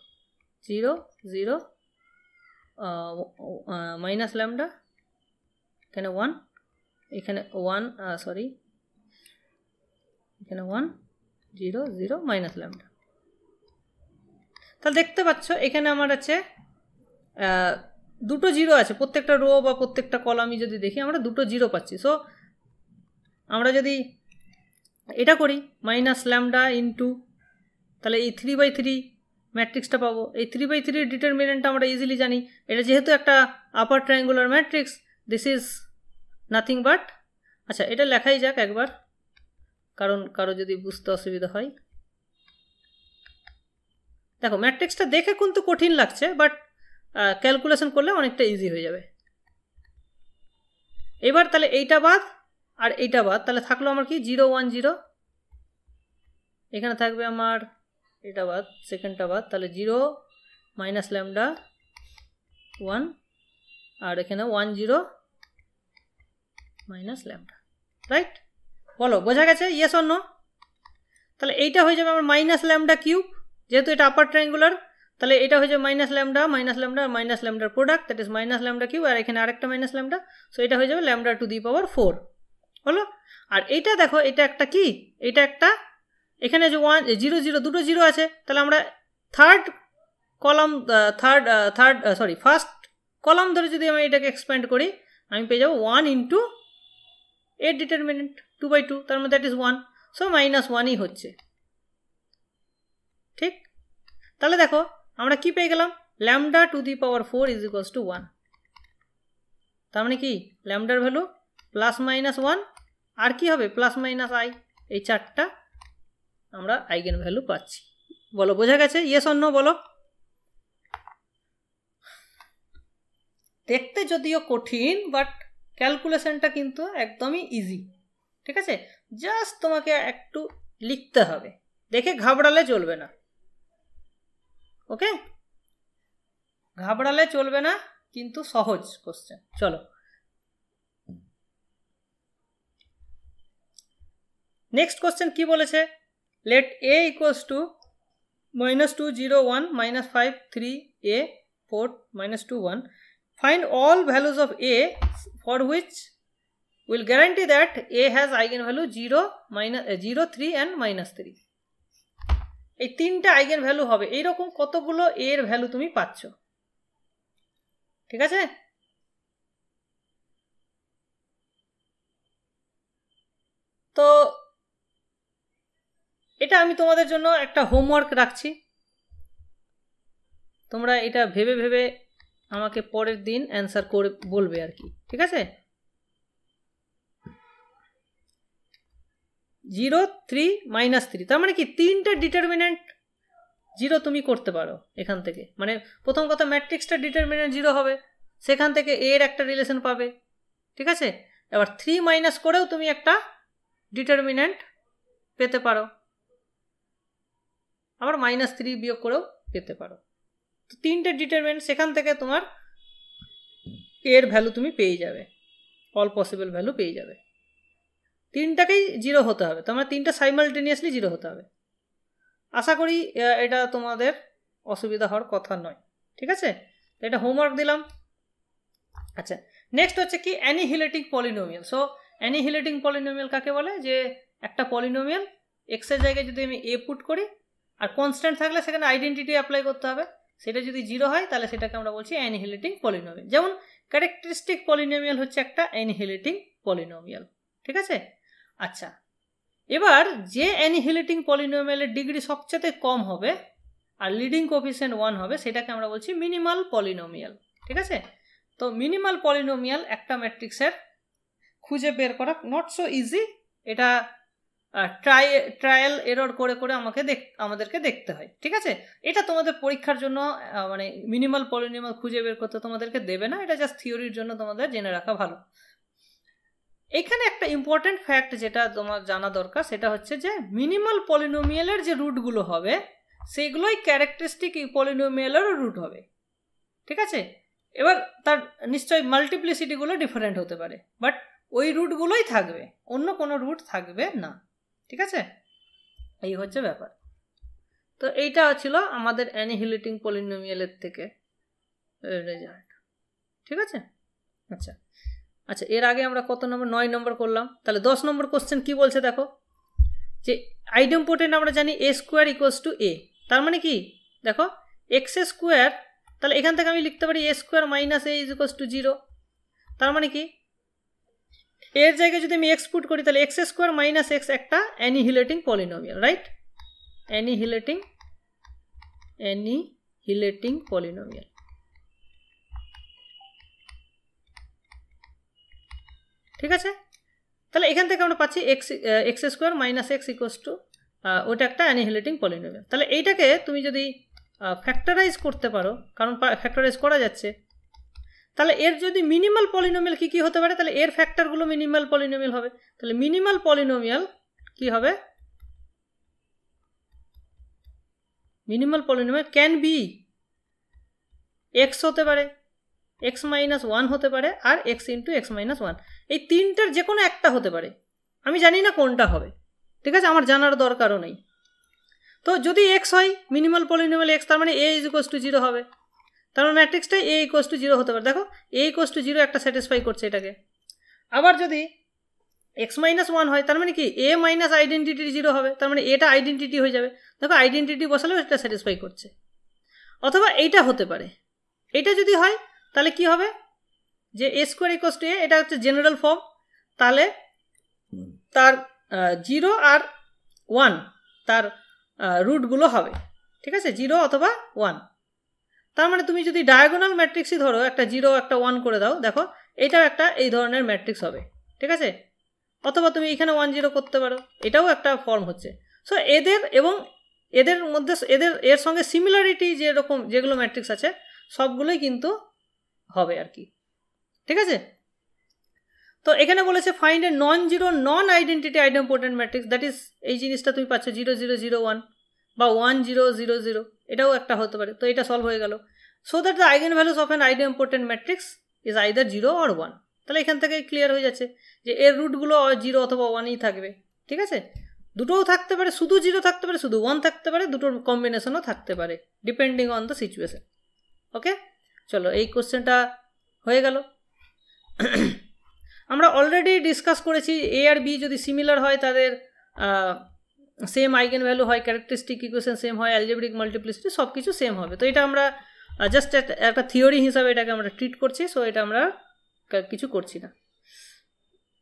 0 0 মাইনাস ল্যামডা, এখানে 1, এখানে 1 সরি এখানে 1 0 0 মাইনাস ল্যামডা। তাহলে দেখতে পাচ্ছ এখানে আমার আছে দুটো জিরো আছে, প্রত্যেকটা রো বা প্রত্যেকটা কলামই যদি দেখি আমরা দুটো জিরো পাচ্ছি। সো আমরা যদি এটা করি মাইনাস ল্যামডা ইন্টু, তাহলে এই 3/3 ম্যাট্রিক্সটা পাবো। এই 3/3 ডিটারমিনেন্টটা আমরা ইজিলি জানি, এটা যেহেতু একটা upper triangular matrix, this is nothing but, আচ্ছা এটা লেখাই যাক একবার, কারণ কারো যদি বুঝতে অসুবিধা হয়। দেখো ম্যাট্রিক্সটা দেখে কিন্তু কঠিন লাগছে, বাট ক্যালকুলেশন করলে অনেকটা ইজি হয়ে যাবে। এবার তাহলে এইটা বাদ আর এইটা বাদ, তাহলে থাকলো আমার কি 0 1 0, এখানে থাকবে আমার এটা বাদ, সেকেন্ডটা বাদ, তাহলে 0 মাইনাস ল্যামডা 1, আর এখানে 1 0 মাইনাস ল্যামডা। রাইট, বলো বোঝা গেছে? Yes or no? তাহলে এইটা হয়ে যাবে আমার মাইনাস ল্যামডা কিউব, যেহেতু এটা আপার ট্রায়াঙ্গুলার, তাহলে এটা হয়ে যাবে মাইনাস ল্যামডা মাইনাস ল্যামডার product, that is minus lambda cube, আর এখানে আরেকটা মাইনাস ল্যামডা, সো এটা হয়ে যাবে ল্যামডা টু দি পাওয়ার 4 হলো। আর এইটা দেখো, এটা একটা কি, এটা একটা, এখানে যে 1 0 0 দুটো জিরো আছে, তাহলে আমরা ফার্স্ট কলাম ধরে যদি আমি এটাকে এক্সপ্যান্ড করি, আমি পেয়ে যাবো 1 ইন্টু এর ডিটারমিনেন্ট 2/2, তার মধ্যে দ্যাট ইজ 1, সো -1ই হচ্ছে। ঠিক, তাহলে দেখো আমরা কি পেয়ে গেলাম, lambda two the power 4 is equals two 1, তার মানে কি ল্যামডার ভ্যালু +-1, আর কি হবে +-i, এই চারটা আমরা আইগেন ভ্যালু পাচ্ছি। বলো বোঝা গেছে? ইয়েস অর নো বলো? দেখতে যদিও কঠিন, বাট ক্যালকুলেশনটা কিন্তু একদমই ইজি। ঠিক আছে, জাস্ট তোমাকে একটু লিখতে হবে, দেখে ঘাবড়ালে চলবে না। ওকে, ঘাবড়ালে চলবে না, কিন্তু সহজ কোশ্চেন। চলো নেক্সট কোশ্চেন কি বলেছে, late a equals to -2 0 1 -5 3 a 4 -2 1, find all values of a for which will guarantee that a has eigenvalue 0 0 3 and -3। এই তিনটা আইগেন ভ্যালু হবে, এইরকম কতগুলো এর ভ্যালু তুমি পাচ্ছ। ঠিক আছে, তো এটা আমি তোমাদের জন্য একটা হোমওয়ার্ক রাখছি, তোমরা এটা ভেবে ভেবে আমাকে পরের দিন অ্যান্সার করে বলবে আর কি। ঠিক আছে, 0 3 -3, তার মানে কি তিনটা ডিটারমিনেন্ট 0 তুমি করতে পারো এখান থেকে। মানে প্রথম কথা ম্যাট্রিক্সটা ডিটারমিনেন্ট 0 হবে, সেখান থেকে এর একটা রিলেশন পাবে। ঠিক আছে, এবার 3 মাইনাস করেও তুমি একটা ডিটারমিনেন্ট পেতে পারো, আবার -3 বিয়োগ করেও পেতে পারো। তো তিনটে ডিটারমিনেন্ট, সেখান থেকে তোমার এর ভ্যালু তুমি পেয়ে যাবে, অল পসিবল ভ্যালু পেয়ে যাবে। তিনটাকেই 0 হতে হবে, তোমার তিনটা সাইমালটেনিয়াসলি 0 হতে হবে। আশা করি এটা তোমাদের অসুবিধা হওয়ার কথা নয়, ঠিক আছে? এটা হোমওয়ার্ক দিলাম। আচ্ছা, নেক্সট হচ্ছে কি অ্যানিহিলেটিং পলিনোমিয়াল। সো অ্যানিহিলেটিং পলিনোমিয়াল কাকে বলে? যে একটা পলিনোমিয়াল এক্স এর জায়গায় যদি আমি এ পুট করি আর কনস্ট্যান্ট থাকলে সেখানে আইডেন্টিটি অ্যাপ্লাই করতে হবে, সেটা যদি জিরো হয় তাহলে সেটাকে আমরা বলছি অ্যানিহিলেটিং পলিনোমিয়াল। যেমন ক্যারেক্টারিস্টিক পলিনোমিয়াল হচ্ছে একটা অ্যানিহিলেটিং পলিনোমিয়াল, ঠিক আছে? আচ্ছা, এবার যে অ্যানিহিলেটিং পলিনোমিয়ালের ডিগ্রি সবচেয়ে কম হবে আর লিডিং কোএফিসিয়েন্ট 1 হবে সেটাকে আমরা বলছি মিনিমাল পলিনোমিয়াল, ঠিক আছে? তো মিনিমাল পলিনোমিয়াল একটা ম্যাট্রিক্সের খুঁজে বের করা নট সো ইজি। এটা ট্রায়াল এরর করে করে আমাদেরকে দেখতে হয়, ঠিক আছে? এটা তোমাদের পরীক্ষার জন্য মানে মিনিমাল পলিনোমিয়াল খুঁজে বের করতে তোমাদেরকে দেবে না, এটা জাস্ট থিওরির জন্য তোমাদের জেনে রাখা ভালো। এখানে একটা ইম্পর্টেন্ট ফ্যাক্ট যেটা তোমার জানা দরকার সেটা হচ্ছে যে মিনিমাল পলিনোমিয়ালের যে রুটগুলো হবে সেইগুলোই ক্যারেক্টারিস্টিক পলিনোমিয়ালেরও রুট হবে, ঠিক আছে? এবার তার নিশ্চয়ই মাল্টিপ্লিসিটিগুলো ডিফারেন্ট হতে পারে, বাট ওই রুটগুলোই থাকবে, অন্য কোনো রুট থাকবে না, ঠিক আছে? এই হচ্ছে ব্যাপার। তো এইটা ছিল আমাদের অ্যানিহিলেটিং পলিনোমিয়ালের থেকে রেজাল্ট, ঠিক আছে? আচ্ছা আচ্ছা, এর আগে আমরা কত নম্বর? 9 নম্বর করলাম। তাহলে 10 নম্বর কোশ্চেন কি বলছে দেখো, যে আইডেম্পোটেন্ট আমরা জানি এ স্কোয়ার ইকুয়ালস টু এ, তার মানে কি দেখো এক্স স্কোয়ার, তাহলে এখান থেকে আমি লিখতে পারি A square minus A is equals to 0, তার মানে কি এর জায়গায় যদি আমি এক্স পুট করি তাহলে এক্স স্কোয়ার মাইনাস এক্স একটা অ্যানিহিলেটিং পলিনোমিয়াল, রাইট? অ্যানিহিলেটিং পলিনোমিয়াল, ঠিক আছে? তাহলে এখান থেকে আমরা পাচ্ছি x square minus x equals to, ওটা একটা অ্যানিহিলেটিং পলিনোমিয়াল। তাহলে এইটাকে তুমি যদি ফ্যাক্টরাইজ করতে পারো, কারণ ফ্যাক্টরাইজ করা যাচ্ছে, তাহলে এর যদি মিনিমাল পলিনোমিয়াল কি কি হতে পারে, তাহলে এর ফ্যাক্টরগুলো মিনিমাল পলিনোমিয়াল হবে। তাহলে মিনিমাল পলিনোমিয়াল কি হবে? Minimal polynomial can be x হতে পারে, এক্স মাইনাস 1 হতে পারে, আর এক্স ইন্টু এক্স মাইনাস 1, এই তিনটার যে কোনো একটা হতে পারে। আমি জানি না কোনটা হবে, ঠিক আছে? আমার জানার দরকারও নেই। তো যদি এক্স হয় মিনিমাল পলিনোমিয়াল এক্স, তার মানে এ ইজ ইকুয়ালস টু 0 হবে, তার মানে ম্যাট্রিক্সটা এ ইকুয়ালস টু 0 হতে পারে। দেখো এ ইকুয়ালস টু 0 একটা স্যাটিসফাই করছে এটাকে। আবার যদি এক্স মাইনাস 1 হয় তার মানে কি এ মাইনাস আইডেন্টিটি 0 হবে, তার মানে এটা আইডেন্টিটি হয়ে যাবে। দেখো আইডেন্টিটি বসালেও এটা স্যাটিসফাই করছে। অথবা এইটা হতে পারে, এটা যদি হয় তাহলে কি হবে, যে এ স্কোয়ার ইকুয়ালস টু এ, এটা হচ্ছে জেনারেল ফর্ম, তাহলে তার 0 আর 1 তার রুটগুলো হবে, ঠিক আছে? 0 অথবা 1, তার মানে তুমি যদি ডায়াগোনাল ম্যাট্রিক্সই ধরো, একটা 0 একটা 1 করে দাও, দেখো এটাও একটা এই ধরনের ম্যাট্রিক্স হবে, ঠিক আছে? অথবা তুমি এখানে 1 0 করতে পারো, এটাও একটা ফর্ম হচ্ছে। সো এদের এবং এদের মধ্যে এর সঙ্গে সিমিলারিটি যেরকম যেগুলো ম্যাট্রিক্স আছে সবগুলোই কিন্তু হবে আর কি, ঠিক আছে? তো এখানে বলেছে find a non zero non identity idempotent matrix, that is এই জিনিসটা তুমি পাচ্ছ 0 0 0 1 বা 1 0 0 0, এটাও একটা হতে পারে। তো এটা সলভ হয়ে গেল। So that the eigen values of an idempotent matrix is either 0 or 1। তাহলে এখান থেকে ক্লিয়ার হয়ে যাচ্ছে যে এর রুটগুলো 0 অথবা 1ই থাকবে, ঠিক আছে? দুটোও থাকতে পারে, শুধু 0 থাকতে পারে, শুধু 1 থাকতে পারে, দুটোর কম্বিনেশনও থাকতে পারে ডিপেন্ডিং অন দ্য সিচুয়েশন। ওকে, চলো এই কোশ্চেনটা হয়ে গেল। আমরা অলরেডি ডিসকাস করেছি এ আর বি যদি সিমিলার হয় তাদের সেম আইগেন ভ্যালু হয়, ক্যারেক্টারিস্টিক ইকুয়েশন সেম হয়, অ্যালজেব্রিক মাল্টিপ্লিসিটি সব কিছু সেম হবে। তো এটা আমরা জাস্ট একটা থিওরি হিসাবে এটাকে আমরা ট্রিট করছি, সো এটা আমরা কিছু করছি না।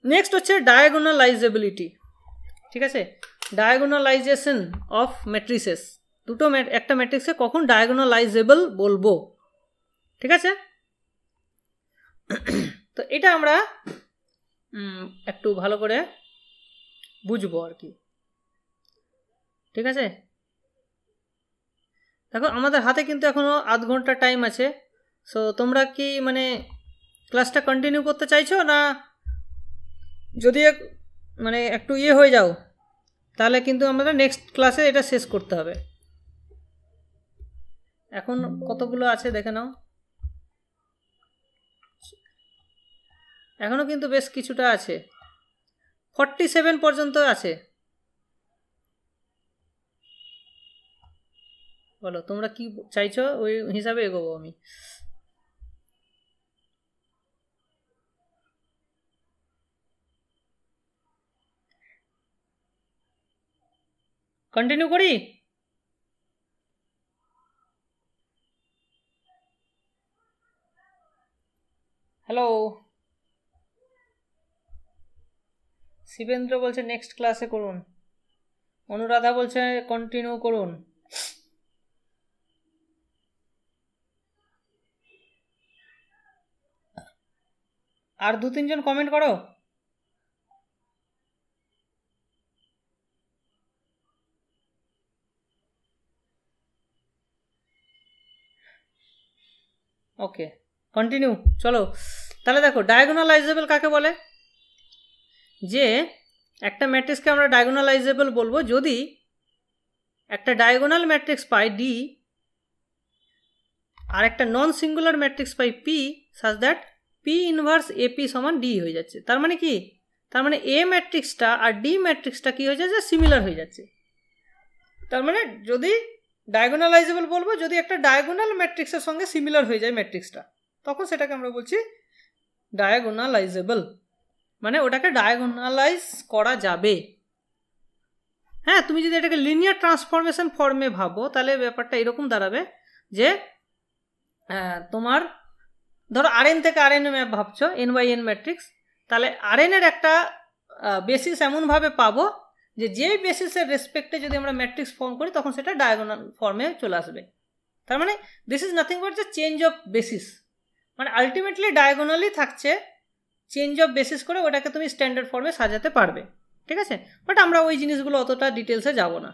নেক্সট হচ্ছে ডায়াগোনালাইজেবিলিটি, ঠিক আছে? ডায়াগোনালাইজেশন অফ ম্যাট্রিসেস, দুটো একটা ম্যাট্রিক্সে কখন ডায়াগোনালাইজেবল বলবো, ঠিক আছে? তো এটা আমরা একটু ভালো করে বুঝবো আর কি, ঠিক আছে? দেখো আমাদের হাতে কিন্তু এখনো আধ ঘন্টা টাইম আছে। সো তোমরা কি মানে ক্লাসটা কন্টিনিউ করতে চাইছো, না যদি মানে একটু হয়ে যাও তাহলে কিন্তু আমরা নেক্সট ক্লাসে এটা শেষ করতে হবে। এখন কতগুলো আছে দেখে নাও, এখনো কিন্তু বেশ কিছুটা আছে, 47 পর্যন্ত আছে। বলো তোমরা কি চাইছো, ওই হিসাবে এগোবো আমি। কন্টিনিউ করি? হ্যালো, শিবেন্দ্র বলছে নেক্সট ক্লাসে করুন, অনুরাধা বলছে কন্টিনিউ করুন। আর 2-3 জন কমেন্ট করো। ওকে, কন্টিনিউ, চলো। তাহলে দেখো ডায়াগোনালাইজেবল কাকে বলে, যে একটা ম্যাট্রিক্সকে আমরা ডায়াগোনালাইজেবল বলবো যদি একটা ডায়াগোনাল ম্যাট্রিক্স পাই ডি আর একটা নন সিঙ্গুলার ম্যাট্রিক্স পাই P such that P inverse AP সমান ডি হয়ে যাচ্ছে। তার মানে কি, তার মানে এ ম্যাট্রিক্সটা আর ডি ম্যাট্রিক্সটা কি হয়ে যাচ্ছে, সিমিলার হয়ে যাচ্ছে। তার মানে যদি ডায়াগোনালাইজেবল বলবো যদি একটা ডায়াগোনাল ম্যাট্রিক্সের সঙ্গে সিমিলার হয়ে যায় ম্যাট্রিক্সটা, তখন সেটাকে আমরা বলছি ডায়াগোনালাইজেবল, মানে ওটাকে ডায়াগোনালাইজ করা যাবে। হ্যাঁ, তুমি যদি এটাকে লিনিয়ার ট্রান্সফরমেশন ফর্মে ভাবো তাহলে ব্যাপারটা এরকম দাঁড়াবে যে তোমার ধরো আরএন থেকে আরএন ম্যাপ ভাবছো এন বাই এন ম্যাট্রিক্স, তাহলে আরএনের একটা বেসিস এমনভাবে পাবো যে বেসিসের রেসপেক্টে যদি আমরা ম্যাট্রিক্স ফর্ম করি তখন সেটা ডায়াগোনাল ফর্মে চলে আসবে। তার মানে this is nothing but the change of basis, মানে আলটিমেটলি ডায়াগোনালি থাকছে, চেঞ্জ অফ বেসিস করে ওটাকে তুমি স্ট্যান্ডার্ড ফর্মে সাজাতে পারবে, ঠিক আছে। বাট আমরা ওই জিনিসগুলো অতটা ডিটেলসে যাব না।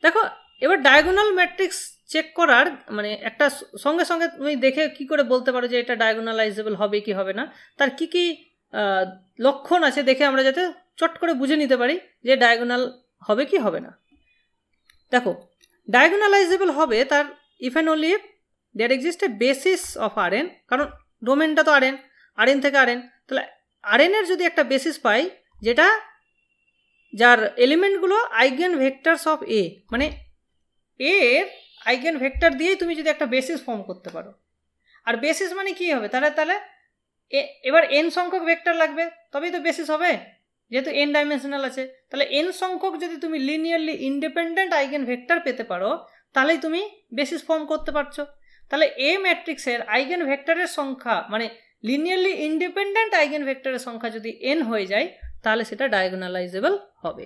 দেখো এবার ডায়াগোনাল ম্যাট্রিক্স চেক করার মানে একটা সঙ্গে সঙ্গে তুমি দেখে কি করে বলতে পারো যে এটা ডায়াগোনালাইজেবল হবে কি হবে না, তার কি কি লক্ষণ আছে দেখে আমরা যাতে চট করে বুঝে নিতে পারি যে ডায়াগোনাল হবে কি হবে না। দেখো ডায়াগোনালাইজেবল হবে তার if and only if there exist a basis of R n, কারণ ডোমেনটা তো আরএন থেকে আরএন, তাহলে আরএনের যদি একটা বেসিস পাই যেটা যার এলিমেন্টগুলো আইগেন ভেক্টরস অফ এ, মানে এর আইগেন ভেক্টর দিয়েই তুমি যদি একটা বেসিস ফর্ম করতে পারো। আর বেসিস মানে কি হবে, তাহলে এবার এন সংখ্যক ভেক্টর লাগবে তবেই তো বেসিস হবে, যেহেতু এন ডাইমেনশনাল আছে। তাহলে এন সংখ্যক যদি তুমি লিনিয়ারলি ইন্ডিপেন্ডেন্ট আইগেন ভেক্টর পেতে পারো তাহলেই তুমি বেসিস ফর্ম করতে পারছো। তাহলে এ ম্যাট্রিক্সের আইগেন ভেক্টরের সংখ্যা মানে লিনিয়ারলি ইন্ডিপেন্ডেন্ট আইগেন ভেক্টরের সংখ্যা যদি এন হয়ে যায় তাহলে সেটা ডায়াগোনালাইজেবল হবে।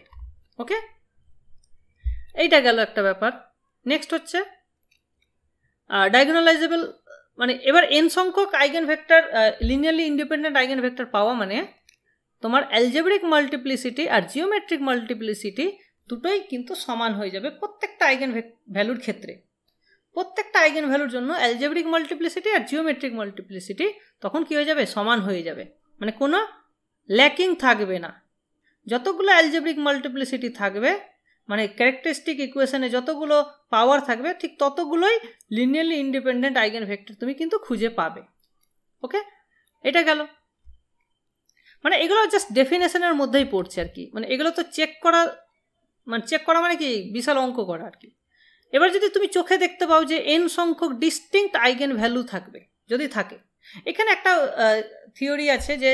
ওকে, এইটা গেল একটা ব্যাপার। নেক্সট হচ্ছে ডায়াগোনালাইজেবল মানে এবার এন সংখ্যক eigen vector linearly independent eigen vector পাওয়া মানে তোমার অ্যালজেব্রিক মাল্টিপ্লিসিটি আর জিওমেট্রিক মাল্টিপ্লিসিটি দুটোই কিন্তু সমান হয়ে যাবে প্রত্যেকটা আইগেন ভ্যালুর ক্ষেত্রে। প্রত্যেকটা আইগেন ভ্যালুর জন্য অ্যালজেব্রিক মাল্টিপ্লিসিটি আর জিওমেট্রিক মাল্টিপ্লিসিটি তখন কি হয়ে যাবে, সমান হয়ে যাবে, মানে কোনো ল্যাকিং থাকবে না। যতগুলো অ্যালজেব্রিক মাল্টিপ্লিসিটি থাকবে মানে ক্যারেক্টারিস্টিক ইকুয়েশনে যতগুলো পাওয়ার থাকবে ঠিক ততগুলোই লিনিয়ারলি ইন্ডিপেন্ডেন্ট আইগেন ভেক্টর তুমি কিন্তু খুঁজে পাবে। ওকে, এটা গেল। মানে এগুলো জাস্ট ডেফিনেশনের মধ্যেই পড়ছে আর কি, মানে এগুলো তো চেক করা মানে কি বিশাল অঙ্ক করা আর কি। এবার যদি তুমি চোখে দেখতে পাও যে এন সংখ্যক ডিস্টিংক্ট আইগেন ভ্যালু থাকবে, যদি থাকে, এখানে একটা থিওরি আছে যে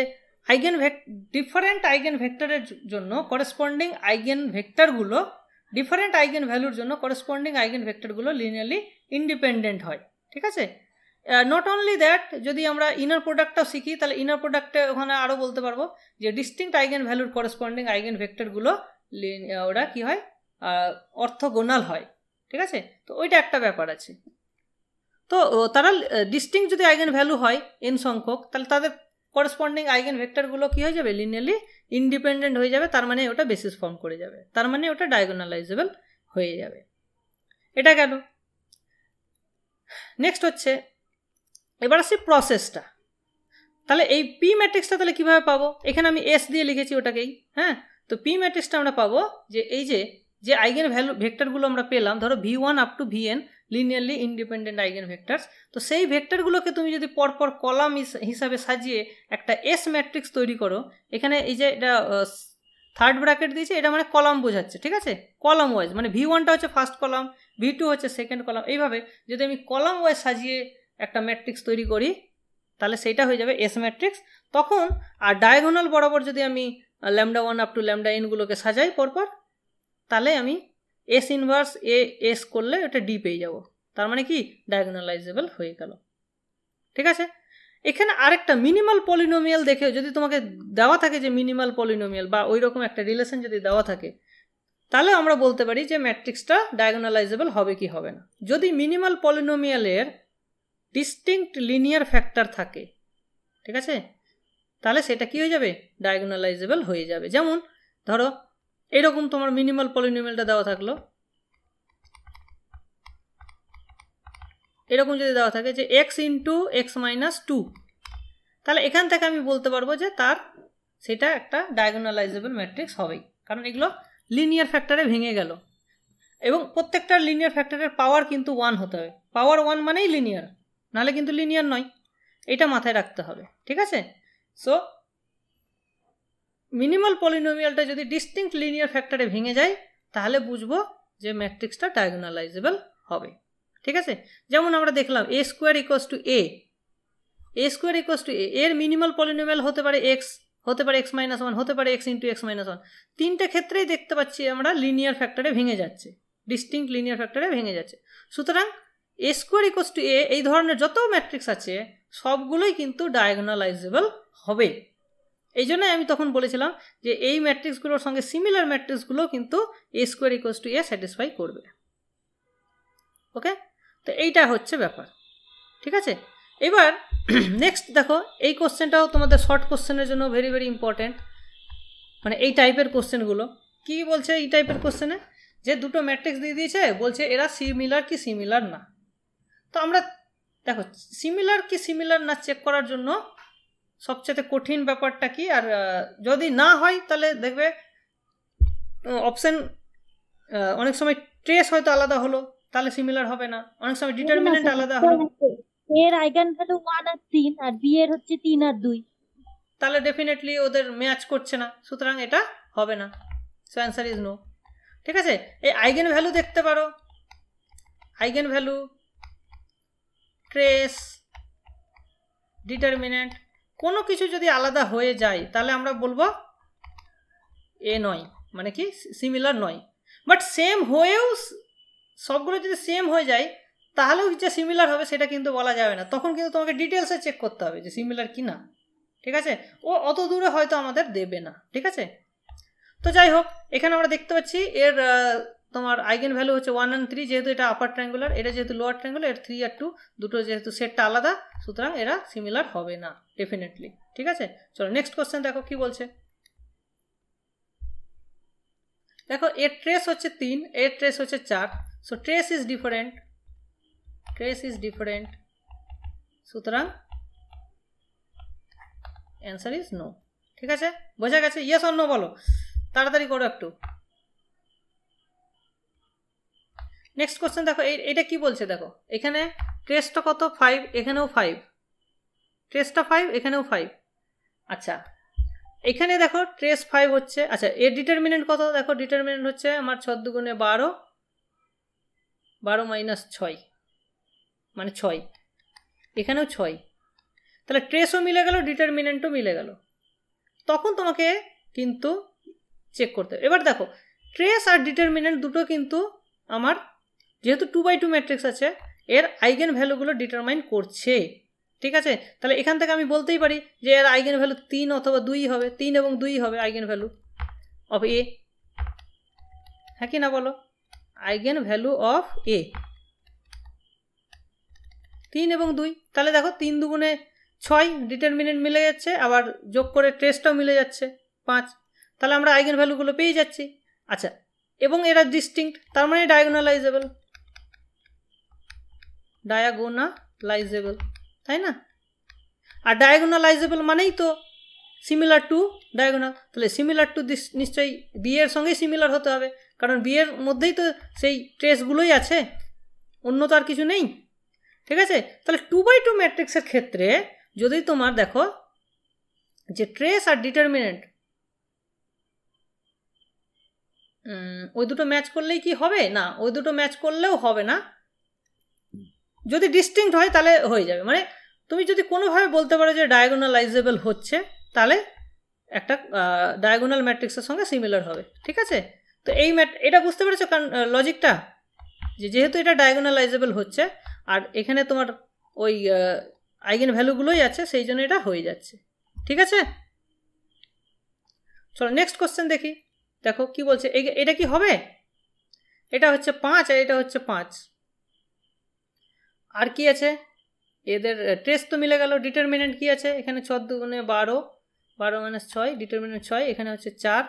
ডিফারেন্ট আইগেন ভেক্টরের জন্য করেসপন্ডিং আইগেন ভেক্টরগুলো ডিফারেন্ট আইগেন ভ্যালুর জন্য করেসপন্ডিং আইগেন ভেক্টরগুলো লিনিয়ারলি ইন্ডিপেন্ডেন্ট হয়, ঠিক আছে। নট অনলি দ্যাট, যদি আমরা ইনার প্রোডাক্টটাও শিখি তাহলে ইনার প্রোডাক্টে ওখানে আরও বলতে পারবো যে ডিস্টিংক্ট আইগেন ভ্যালুর করেসপন্ডিং আইগেন ভেক্টরগুলো ওরা কি হয়, অর্থোগোনাল হয়, ঠিক আছে। তো ওইটা একটা ব্যাপার আছে। তো তারা ডিস্টিংক্ট যদি আইগেন ভ্যালু হয় এন সংখ্যক তাহলে তাদের করেসপন্ডিং আইগেন ভেক্টরগুলো কি হয়ে যাবে, লিনিয়ারলি ইন্ডিপেন্ডেন্ট হয়ে যাবে, তার মানে ওটা বেসিস ফর্ম করে যাবে, তার মানে ওটা ডায়াগোনালাইজেবল হয়ে যাবে। এটা গেল। নেক্সট হচ্ছে এবার আসছি প্রসেসটা। তাহলে এই পি ম্যাট্রিক্সটা তাহলে কীভাবে পাবো, এখানে আমি এস দিয়ে লিখেছি ওটাকেই। হ্যাঁ, তো পি ম্যাট্রিক্সটা আমরা পাবো যে এই যে আইগেন ভ্যালু ভেক্টরগুলো আমরা পেলাম, ধরো v1 up to vn linearly independent eigen vectors, তো সেই ভেক্টরগুলোকে তুমি যদি পরপর কলাম হিসাবে সাজিয়ে একটা এস ম্যাট্রিক্স তৈরি করো, এখানে এই যে এটা থার্ড ব্র্যাকেট দিয়েছে, এটা মানে কলাম বোঝাচ্ছে, ঠিক আছে, কলাম ওয়াইজ, মানে V1টা হচ্ছে ফার্স্ট কলাম, V2 হচ্ছে সেকেন্ড কলাম, এইভাবে যদি আমি কলাম ওয়াইজ সাজিয়ে একটা ম্যাট্রিক্স তৈরি করি তাহলে সেইটা হয়ে যাবে এস ম্যাট্রিক্স। তখন আর ডায়াগোনাল বরাবর যদি আমি λ1 আপ টু λn গুলোকে সাজাই পরপর, তাহলে আমি এস ইনভার্স এ এস করলে ওটা ডি পেয়ে যাব, তার মানে কি ডায়াগোনালাইজেবল হয়ে গেল, ঠিক আছে। এখানে আরেকটা মিনিমাল পলিনোমিয়াল দেখে যদি তোমাকে দেওয়া থাকে যে মিনিমাল পলিনোমিয়াল বা ওই রকম একটা রিলেশন যদি দেওয়া থাকে, তাহলে আমরা বলতে পারি যে ম্যাট্রিক্সটা ডায়াগোনালাইজেবল হবে কি হবে না। যদি মিনিমাল পলিনোমিয়ালের ডিস্টিংক্ট লিনিয়ার ফ্যাক্টর থাকে, ঠিক আছে, তাহলে সেটা কি হয়ে যাবে, ডায়াগোনালাইজেবল হয়ে যাবে। যেমন ধরো এরকম তোমার মিনিমাল পলিনোমিয়ালটা দেওয়া থাকলো, এরকম যদি দেওয়া থাকে যে x ইন্টু এক্স মাইনাস 2, তাহলে এখান থেকে আমি বলতে পারবো যে তার সেটা একটা ডায়াগোনালাইজেবল ম্যাট্রিক্স হবেই, কারণ এগুলো লিনিয়ার ফ্যাক্টরে ভেঙে গেল এবং প্রত্যেকটা লিনিয়ার ফ্যাক্টরের পাওয়ার কিন্তু 1 হতে হবে, পাওয়ার 1 মানেই লিনিয়ার, নাহলে কিন্তু লিনিয়ার নয়, এটা মাথায় রাখতে হবে, ঠিক আছে। সো মিনিমাল পলিনোমিয়ালটা যদি ডিস্টিংক্ট লিনিয়ার ফ্যাক্টরে ভেঙে যায় তাহলে বুঝবো যে ম্যাট্রিক্সটা ডায়াগোনালাইজেবল হবে, ঠিক আছে। যেমন আমরা দেখলাম A square equals to A, A square equals to A, এর মিনিমাল পলিনোমিয়াল হতে পারে এক্স, হতে পারে এক্স মাইনাস 1, হতে পারে এক্স ইন্টু এক্স মাইনাস 1, তিনটে ক্ষেত্রেই দেখতে পাচ্ছি আমরা লিনিয়ার ফ্যাক্টরে ভেঙে যাচ্ছে, ডিস্টিংক্ট লিনিয়ার ফ্যাক্টরে ভেঙে যাচ্ছে। সুতরাং এ স্কোয়ার ইকুয়ালস টু এ এই ধরনের যত ম্যাট্রিক্স আছে সবগুলোই কিন্তু ডায়াগোনালাইজেবল হবে। এই জন্যই আমি তখন বলেছিলাম যে এই ম্যাট্রিক্সগুলোর সঙ্গে সিমিলার ম্যাট্রিক্সগুলো কিন্তু A square equals to A satisfy করবে, ওকে। তো এইটা হচ্ছে ব্যাপার, ঠিক আছে। এবার নেক্সট দেখো, এই কোশ্চেনটাও তোমাদের শর্ট কোশ্চেনের জন্য ভেরি ভেরি ইম্পর্টেন্ট, মানে এই টাইপের কোশ্চেনগুলো কি বলছে, এই টাইপের কোশ্চেনে যে দুটো ম্যাট্রিক্স দিয়ে দিয়েছে, বলছে এরা সিমিলার কি সিমিলার না। তো আমরা দেখো সিমিলার কি সিমিলার না চেক করার জন্য সবচেয়ে কঠিন ব্যাপারটা কি, আর যদি না হয় তাহলে দেখবে অপশন অনেক সময় ট্রেস হয়তো আলাদা হলো তাহলে সিমিলার হবে না, অনেক সময় ডিটারমিনেন্ট আলাদা হলো, এর আইগেন ভ্যালু 1 আর 3 আর বি এর হচ্ছে 3 আর 2, তাহলে ডেফিনেটলি ওদের ম্যাচ করছে না, সুতরাং এটা হবে না। সো অ্যান্সার ইজ নো, ঠিক আছে। এই আইগেন ভ্যালু দেখতে পারো, আইগেন ভ্যালু, ট্রেস, ডিটারমিনেন্ট, কোনো কিছু যদি আলাদা হয়ে যায় তাহলে আমরা বলবো এ নয়, মানে কি সিমিলার নয়। বাট সেম হয়েও সবগুলো যদি সেম হয়ে যায় তাহলেও যে সিমিলার হবে সেটা কিন্তু বলা যাবে না, তখন কিন্তু তোমাকে ডিটেলসে চেক করতে হবে যে সিমিলার কি না, ঠিক আছে। ও অত দূরে হয়তো আমাদের দেবে না, ঠিক আছে। তো যাই হোক, এখানে আমরা দেখতে পাচ্ছি এর তোমার আইগেন ভ্যালু হচ্ছে 1 আর 3, যেহেতু এটা আপার ট্রায়াঙ্গুলার, এটা যেহেতু লোয়ার ট্রায়াঙ্গুলার, এর 3 আর 2 দুটো যেহেতু সেটটা আলাদা, সুতরাং এরা সিমিলার হবে না ডেফিনেটলি, ঠিক আছে। চলো নেক্সট কোশ্চেন দেখো কি বলছে। দেখো এর ট্রেস হচ্ছে 3, এর ট্রেস হচ্ছে 4, so trace is different, trace is different, সুতরাং অ্যান্সার ইজ নো, ঠিক আছে। বোঝা গেছে? ইয়েস অর নো বলো, তাড়াতাড়ি করো একটু। নেক্সট কোশ্চেন দেখো, এটা কি বলছে দেখো, এখানে ট্রেসটা কত 5, এখানেও 5, ট্রেসটা 5, এখানেও 5, আচ্ছা এখানে দেখো ট্রেস 5 হচ্ছে, আচ্ছা এর ডিটারমিনেন্ট কত দেখো, ডিটারমিনেন্ট হচ্ছে আমার 6 দুগুণে 12, 12 মাইনাস 6 মানে 6, এখানেও 6, তাহলে ট্রেসও মিলে গেল, ডিটারমিনেন্টও মিলে গেল, তখন তোমাকে কিন্তু চেক করতে হবে। এবার দেখো ট্রেস আর ডিটারমিনেন্ট দুটো কিন্তু আমার যেহেতু 2x2 ম্যাট্রিক্স আছে এর আইগেন ভ্যালুগুলো ডিটারমাইন করছে, ঠিক আছে। তাহলে এখান থেকে আমি বলতেই পারি যে এর আইগেন ভ্যালু 3 অথবা 2 হবে, 3 এবং 2 হবে আইগেন ভ্যালু অফ এ, হ্যাঁ কি না বলো, আইগেন ভ্যালু অফ এ 3 এবং 2, তাহলে দেখো 3 দুগুণে 6, ডিটারমিনেন্ট মিলে যাচ্ছে, আবার যোগ করে ট্রেসটাও মিলে যাচ্ছে 5, তাহলে আমরা আইগেন ভ্যালুগুলো পেয়ে যাচ্ছি। আচ্ছা এবং এরা ডিস্টিংক্ট, তার মানে ডায়াগোনালাইজেবল, ডায়াগোনালাইজেবল, তাই না। আর ডায়াগোনালাইজেবল মানেই তো সিমিলার টু ডায়াগোনাল, তাহলে সিমিলার টু নিশ্চয়ই বি এর সঙ্গেই সিমিলার হতে হবে, কারণ বি এর মধ্যেই তো সেই ট্রেসগুলোই আছে, অন্য তো আর কিছু নেই, ঠিক আছে। তাহলে 2x2 ম্যাট্রিক্সের ক্ষেত্রে যদি তোমার দেখো যে ট্রেস আর ডিটারমিনেন্ট ওই দুটো ম্যাচ করলেই কি হবে না, ওই দুটো ম্যাচ করলেও হবে না, যদি ডিস্টিংক্ট হয় তাহলে হয়ে যাবে। মানে তুমি যদি কোনোভাবে বলতে পারো যে ডায়াগোনালাইজেবল হচ্ছে, তাহলে একটা ডায়াগোনাল ম্যাট্রিক্সের সঙ্গে সিমিলার হবে, ঠিক আছে। তো এটা বুঝতে পেরেছো লজিকটা, যেহেতু এটা ডায়াগোনালাইজেবল হচ্ছে আর এখানে তোমার ওই আইগেন ভ্যালুগুলোই আছে, সেই জন্য এটা হয়ে যাচ্ছে, ঠিক আছে। চলো নেক্সট কোশ্চেন দেখি। দেখো কি বলছে, এটা কি হবে, এটা হচ্ছে 5 আর এটা হচ্ছে 5, আর কি আছে, এদের ট্রেস তো মিলে গেল। ডিটারমিনেন্ট কি আছে, এখানে 4 দুগুণে 12, 12 - 6, ডিটারমিনেন্ট 6, এখানে হচ্ছে 4,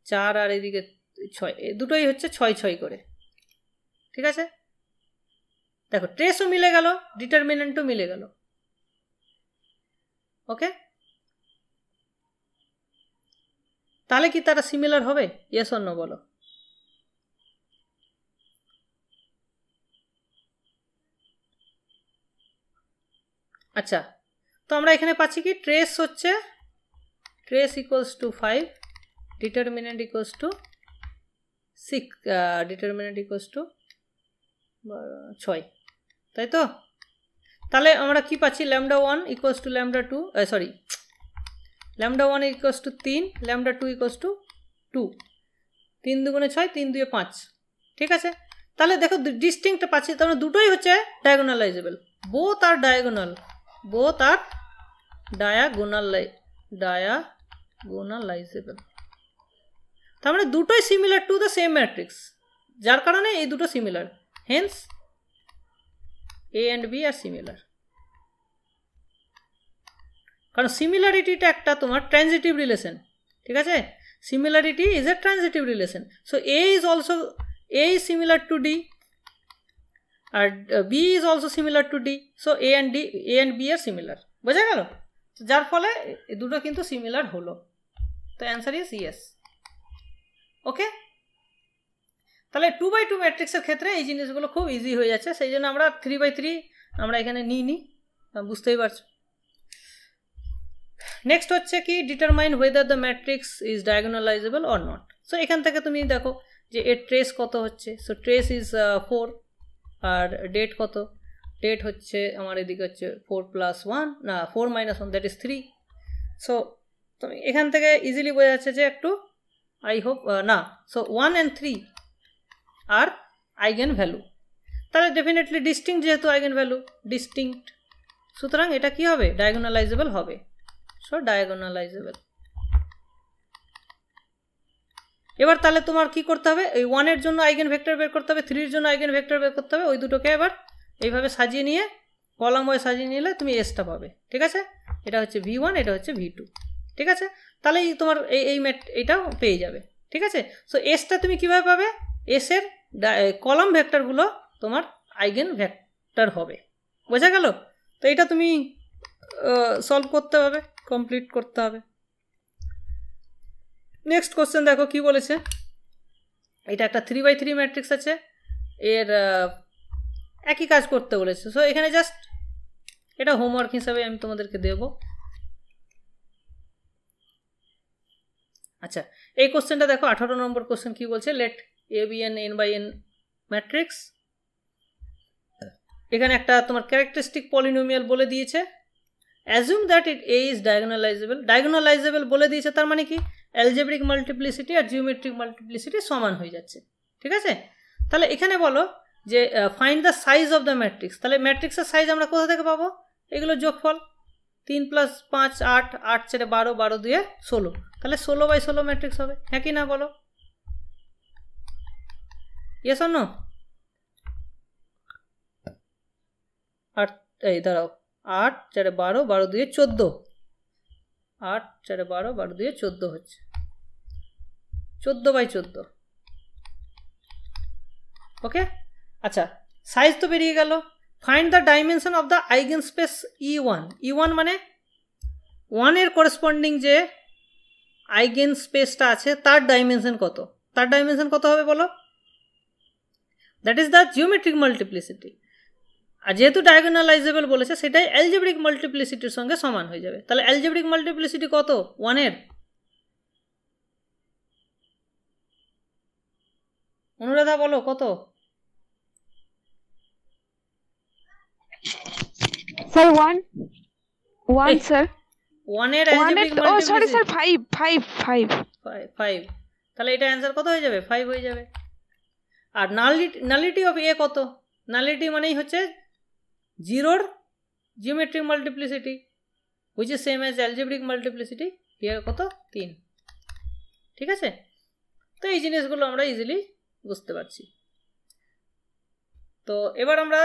4 আর এদিকে 6, দুটোই হচ্ছে 6 6 করে, ঠিক আছে। দেখো ট্রেসও মিলে গেল, ডিটারমিনেন্টও মিলে গেল, ওকে। তাহলে কি তারা সিমিলার হবে, ইয়েস অর নো বলো। আচ্ছা, তো আমরা এখানে পাচ্ছি কি, ট্রেস হচ্ছে trace equals two 5, determinant equals to 6, determinant equals to 6, তাই তো। তাহলে আমরা কি পাচ্ছি, lambda 1 equals to lambda 2, sorry, lambda 1 equals to 3, lambda 2 equals to 2, 3 দুগুণে 6, 3 2 5, ঠিক আছে। তাহলে দেখো ডিস্টিংক্ট পাচ্ছি, তার মানে দুটোই হচ্ছে diagonalizable, both are diagonal, both are diagonalizable, তার মানে দুটোই similar to the same matrix, যার কারণে এই দুটো similar, hence A and B are similar. কারণ সিমিলারিটিটা একটা তোমার ট্রানজিটিভ রিলেশন, ঠিক আছে। Similarity is a transitive relation, so A is also A is similar to D আর B is also similar to D, so A and B are similar, বোঝা গেল। যার ফলে দুটো কিন্তু সিমিলার হলো, তো অ্যান্সার ইজ ইয়েস, ওকে। তাহলে 2x2 ম্যাট্রিক্সের ক্ষেত্রে এই জিনিসগুলো খুব ইজি হয়ে যাচ্ছে, সেই জন্য আমরা 3x3 আমরা এখানে নিই, বুঝতেই পারছো। নেক্সট হচ্ছে কি, determine whether the matrix is diagonalizable or not. So এখান থেকে তুমি দেখো যে এর ট্রেস কত হচ্ছে, সো ট্রেস ইজ 4, আর ডেট কত, ডেট হচ্ছে আমার এদিকে হচ্ছে 4 + 1 না 4 - 1, দ্যাট ইজ 3। সো তুমি এখান থেকে ইজিলি বোঝা যাচ্ছে যে একটু, আই হোপ না, so 1 and 3 are eigen value, তাহলে ডেফিনেটলি ডিস্টিংক্ট, যেহেতু আইগেন ভ্যালু ডিস্টিংক্ট, সুতরাং এটা কি হবে, ডায়াগোনালাইজেবল হবে, সো ডায়াগোনালাইজেবল। এবার তাহলে তোমার কি করতে হবে, এই 1 এর জন্য আইগেন ভেক্টর বের করতে হবে, 3 এর জন্য আইগেন ভেক্টর বের করতে হবে, ওই দুটোকে এবার এইভাবে সাজিয়ে নিয়ে কলাম ওয়াইজ সাজিয়ে নিলে তুমি এসটা পাবে, ঠিক আছে। এটা হচ্ছে V1, এটা হচ্ছে V2, ঠিক আছে। তাহলে তোমার এইটাও পেয়ে যাবে, ঠিক আছে। সো এসটা তুমি কিভাবে পাবে, এস এর কলাম ভেক্টরগুলো তোমার আইগেন ভেক্টর হবে, বোঝা গেল। তো এটা তুমি সলভ করতে হবে, কমপ্লিট করতে হবে। নেক্সট কোশ্চেন দেখো কি বলেছে, এটা একটা 3x3 ম্যাট্রিক্স আছে, এর একই কাজ করতে বলেছে। সো এখানে জাস্ট এটা হোমওয়ার্ক হিসাবে আমি তোমাদেরকে দেব। আচ্ছা, এই কোশ্চেনটা দেখো 18 নম্বর কোশ্চেন কি বলছে, let A B n n/n matrix. এখানে একটা তোমার ক্যারেক্টারিস্টিক পলিনোমিয়াল বলে দিয়েছে, assume that it A is diagonalizable. Diagonalizable বলে দিয়েছে, তার মানে কি অ্যালজেব্রিক মাল্টিপ্লিসিটি আর জিওমেট্রিক মাল্টিপ্লিসিটি সমান হয়ে যাচ্ছে, ঠিক আছে। তাহলে এখানে বলো যে find the size of the matrix. তাহলে ম্যাট্রিক্সের সাইজ আমরা কোথা থেকে পাবো, এগুলো যোগফল, 3 + 5 8, 8 × 12, 12 × 2 16, তাহলে 16/16 ম্যাট্রিক্স হবে, হ্যাঁ কি না বলো, ইয়েস অর নো। আর এই দাঁড়াও, 8 × 12, 12 × 2 14, 8 × 12, 12 × 2 14 হচ্ছে 14/14, ওকে। আচ্ছা, সাইজ তো বেরিয়ে গেল। Find the dimension of the eigen space E1। E1 মানে 1 এর করেসপন্ডিং যে আইগেন স্পেসটা আছে তার ডাইমেনশন কত, তার ডাইমেনশন কত হবে বলো, that is the geometric multiplicity. আর যেহেতু ডায়াগোনালাইজেবল বলেছে, সেটাই অ্যালজেব্রিক মাল্টিপ্লিসিটির সঙ্গে সমান হয়ে যাবে। তাহলে অ্যালজেব্রিক মাল্টিপ্লিসিটি কত 1 এর, অনুরাধা বলো কত? স্যার 1 এই, 1 স্যার 1 এর 1 algebraic ও সরি multiplicity স্যার 5 5, তাহলে এটা অ্যান্সার কত হয়ে যাবে? 5 হয়ে যাবে। আর নালিটি অফ এ কত? নালিটি মানেই হচ্ছে জিরোর geometric multiplicity, which is same as algebraic multiplicity. Here কত? 3। ঠিক আছে, তো এই জিনিসগুলো আমরা ইজিলি বুঝতে পারছি। তো এবার আমরা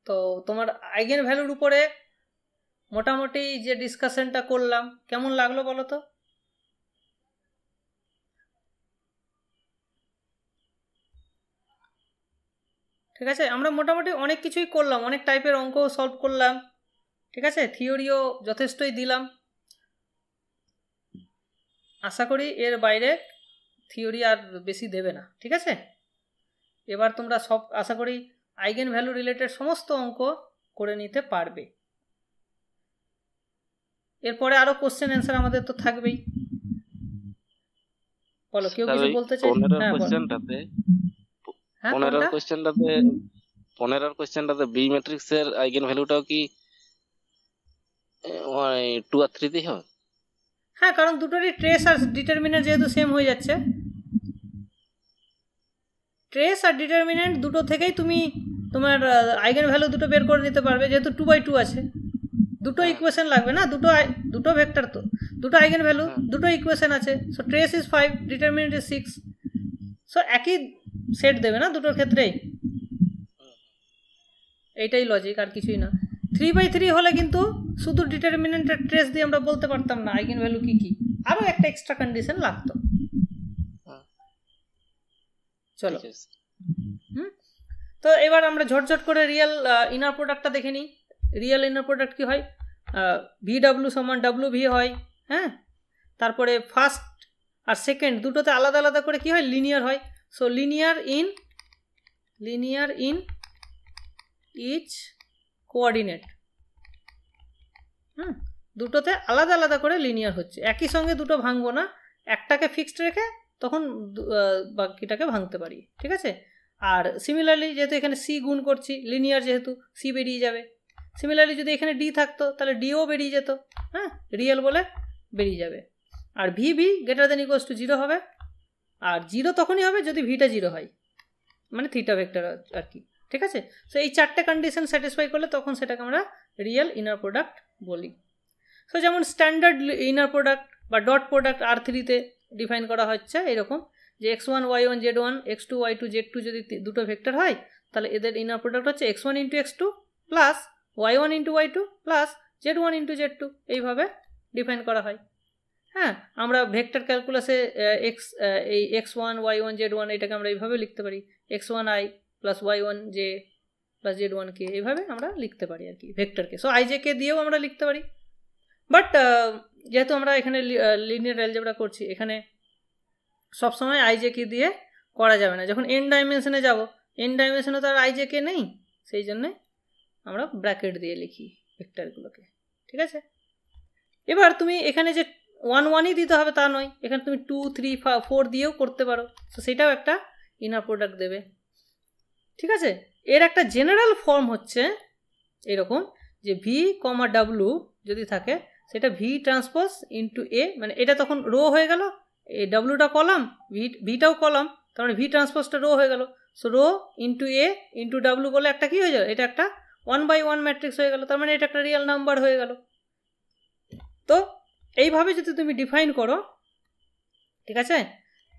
তো তোমার আইগেন ভ্যালুর উপরে মোটামুটি যে ডিসকাশনটা করলাম কেমন লাগলো বলো তো? ঠিক আছে, আমরা মোটামুটি অনেক কিছুই করলাম, অনেক টাইপের অঙ্ক সলভ করলাম। ঠিক আছে, থিওরিও যথেষ্টই দিলাম। আশা করি এর বাইরে থিওরি আর বেশি দেবে না। ঠিক আছে, এবার তোমরা সব আশা করি আইগেন ভ্যালু রিলেটেড সমস্ত অঙ্ক করে নিতে পারবে। এরপরে আরো কোশ্চেন অ্যান্সার আমাদের তো থাকবেই। বলো, কেউ কিছু বলতে চাই? হ্যাঁ, কোশ্চেনটাতে হ্যাঁ, 15 কোশ্চেনটাতে বি ম্যাট্রিক্স এর আইগেন ভ্যালুটাও কি 2 আর 3 তেই হবে? হ্যাঁ, কারণ দুটোরই ট্রেস আর ডিটারমিনেন্ট যেহেতু সেম হয়ে যাচ্ছে, ট্রেস আর ডিটারমিনেন্ট দুটো থেকেই তুমি তোমার আইগেন ভ্যালু দুটো বের করে নিতে পারবে। যেহেতু 2/2 আছে, দুটো ইকুয়েশন লাগবে না, দুটো ভেক্টর, তো দুটো আইগেন ভ্যালু, দুটো ইকুয়েশন আছে। So trace is 5, determinant is 6। So একই সেট দেবে না দুটোর ক্ষেত্রেই। এইটাই লজিক, আর কিছুই না। 3/3 হলে কিন্তু শুধু ডিটারমিনেন্টের ট্রেস দিয়ে আমরা বলতে পারতাম না আইগেন ভ্যালু কি কি, আরও একটা এক্সট্রা কন্ডিশন লাগতো। চলো, তো এবার আমরা ঝটঝট করে রিয়েল ইনার প্রোডাক্টটা দেখে নিই। রিয়েল ইনার প্রোডাক্ট কি হয়? VW সমান WV হয়। হ্যাঁ, তারপরে ফার্স্ট আর সেকেন্ড দুটোতে আলাদা আলাদা করে কি হয়? লিনিয়ার হয়। So linear in each coordinate. দুটোতে আলাদা আলাদা করে লিনিয়ার হচ্ছে, একই সঙ্গে দুটো ভাঙবো না, একটাকে ফিক্সড রেখে তখন বাকিটাকে ভাঙতে পারি। ঠিক আছে, আর সিমিলারলি যেহেতু এখানে সি গুণ করছি, লিনিয়ার যেহেতু সি বেরিয়ে যাবে। সিমিলারলি যদি এখানে ডি থাকতো তাহলে ডিও বেরিয়ে যেত। হ্যাঁ, রিয়েল বলে বেরিয়ে যাবে। আর V greater than equals to 0 হবে, আর 0 তখনই হবে যদি ভিটা 0 হয়, মানে থিটা ভেক্টর আর কি। ঠিক আছে, সো এই চারটে কন্ডিশন স্যাটিসফাই করলে তখন সেটাকে আমরা রিয়েল ইনার প্রোডাক্ট বলি। সো যেমন স্ট্যান্ডার্ড ইনার প্রোডাক্ট বা ডট প্রোডাক্ট R3-তে ডিফাইন করা হচ্ছে এরকম, যে x1 y1 z1 x2 y2 z2 যদি দুটো ভেক্টর হয় তাহলে এদের ইনার প্রোডাক্ট হচ্ছে x1 into x2 plus y1 into y2 plus z1 into z2, এইভাবে ডিফাইন করা হয়। হ্যাঁ, আমরা ভেক্টর ক্যালকুলাসে এই x1 y1 z1 এটাকে আমরা এইভাবে লিখতে পারি, x1i plus y1j plus z1k, এইভাবে আমরা লিখতে পারি আর কি ভেক্টরকে। সো ijk দিয়েও আমরা লিখতে পারি, বাট যেহেতু আমরা এখানে লিনিয়ার অ্যালজেব্রা করছি, এখানে সবসময় ijk দিয়ে করা যাবে না। যখন n ডাইমেনশনে যাব, n ডাইমেনশনে তো আর ijk নেই, সেই জন্যে আমরা ব্র্যাকেট দিয়ে লিখি ভেক্টরগুলোকে। ঠিক আছে, এবার তুমি এখানে যে 1 দিতে হবে তা নয়, এখানে তুমি 2 3 4 দিয়েও করতে পারো, তো সেটাও একটা ইনার প্রোডাক্ট দেবে। ঠিক আছে, এর একটা জেনারেল ফর্ম হচ্ছে এরকম, যে ভি কমা ডাব্লু যদি থাকে সেটা ভি ট্রান্সপোজ ইন্টু এ, মানে এটা তখন রো হয়ে গেল, এই ডাব্লুটা কলাম, ভিটাও কলাম, তার মানে ভি ট্রান্সপোজটা রো হয়ে গেল। সো রো ইন্টু এ ইন্টু ডাব্লু করলে একটা কি হয়ে যাবে? এটা একটা 1/1 ম্যাট্রিক্স হয়ে গেল, তার মানে এটা একটা রিয়েল নাম্বার হয়ে গেল। তো এইভাবে যদি তুমি ডিফাইন করো, ঠিক আছে,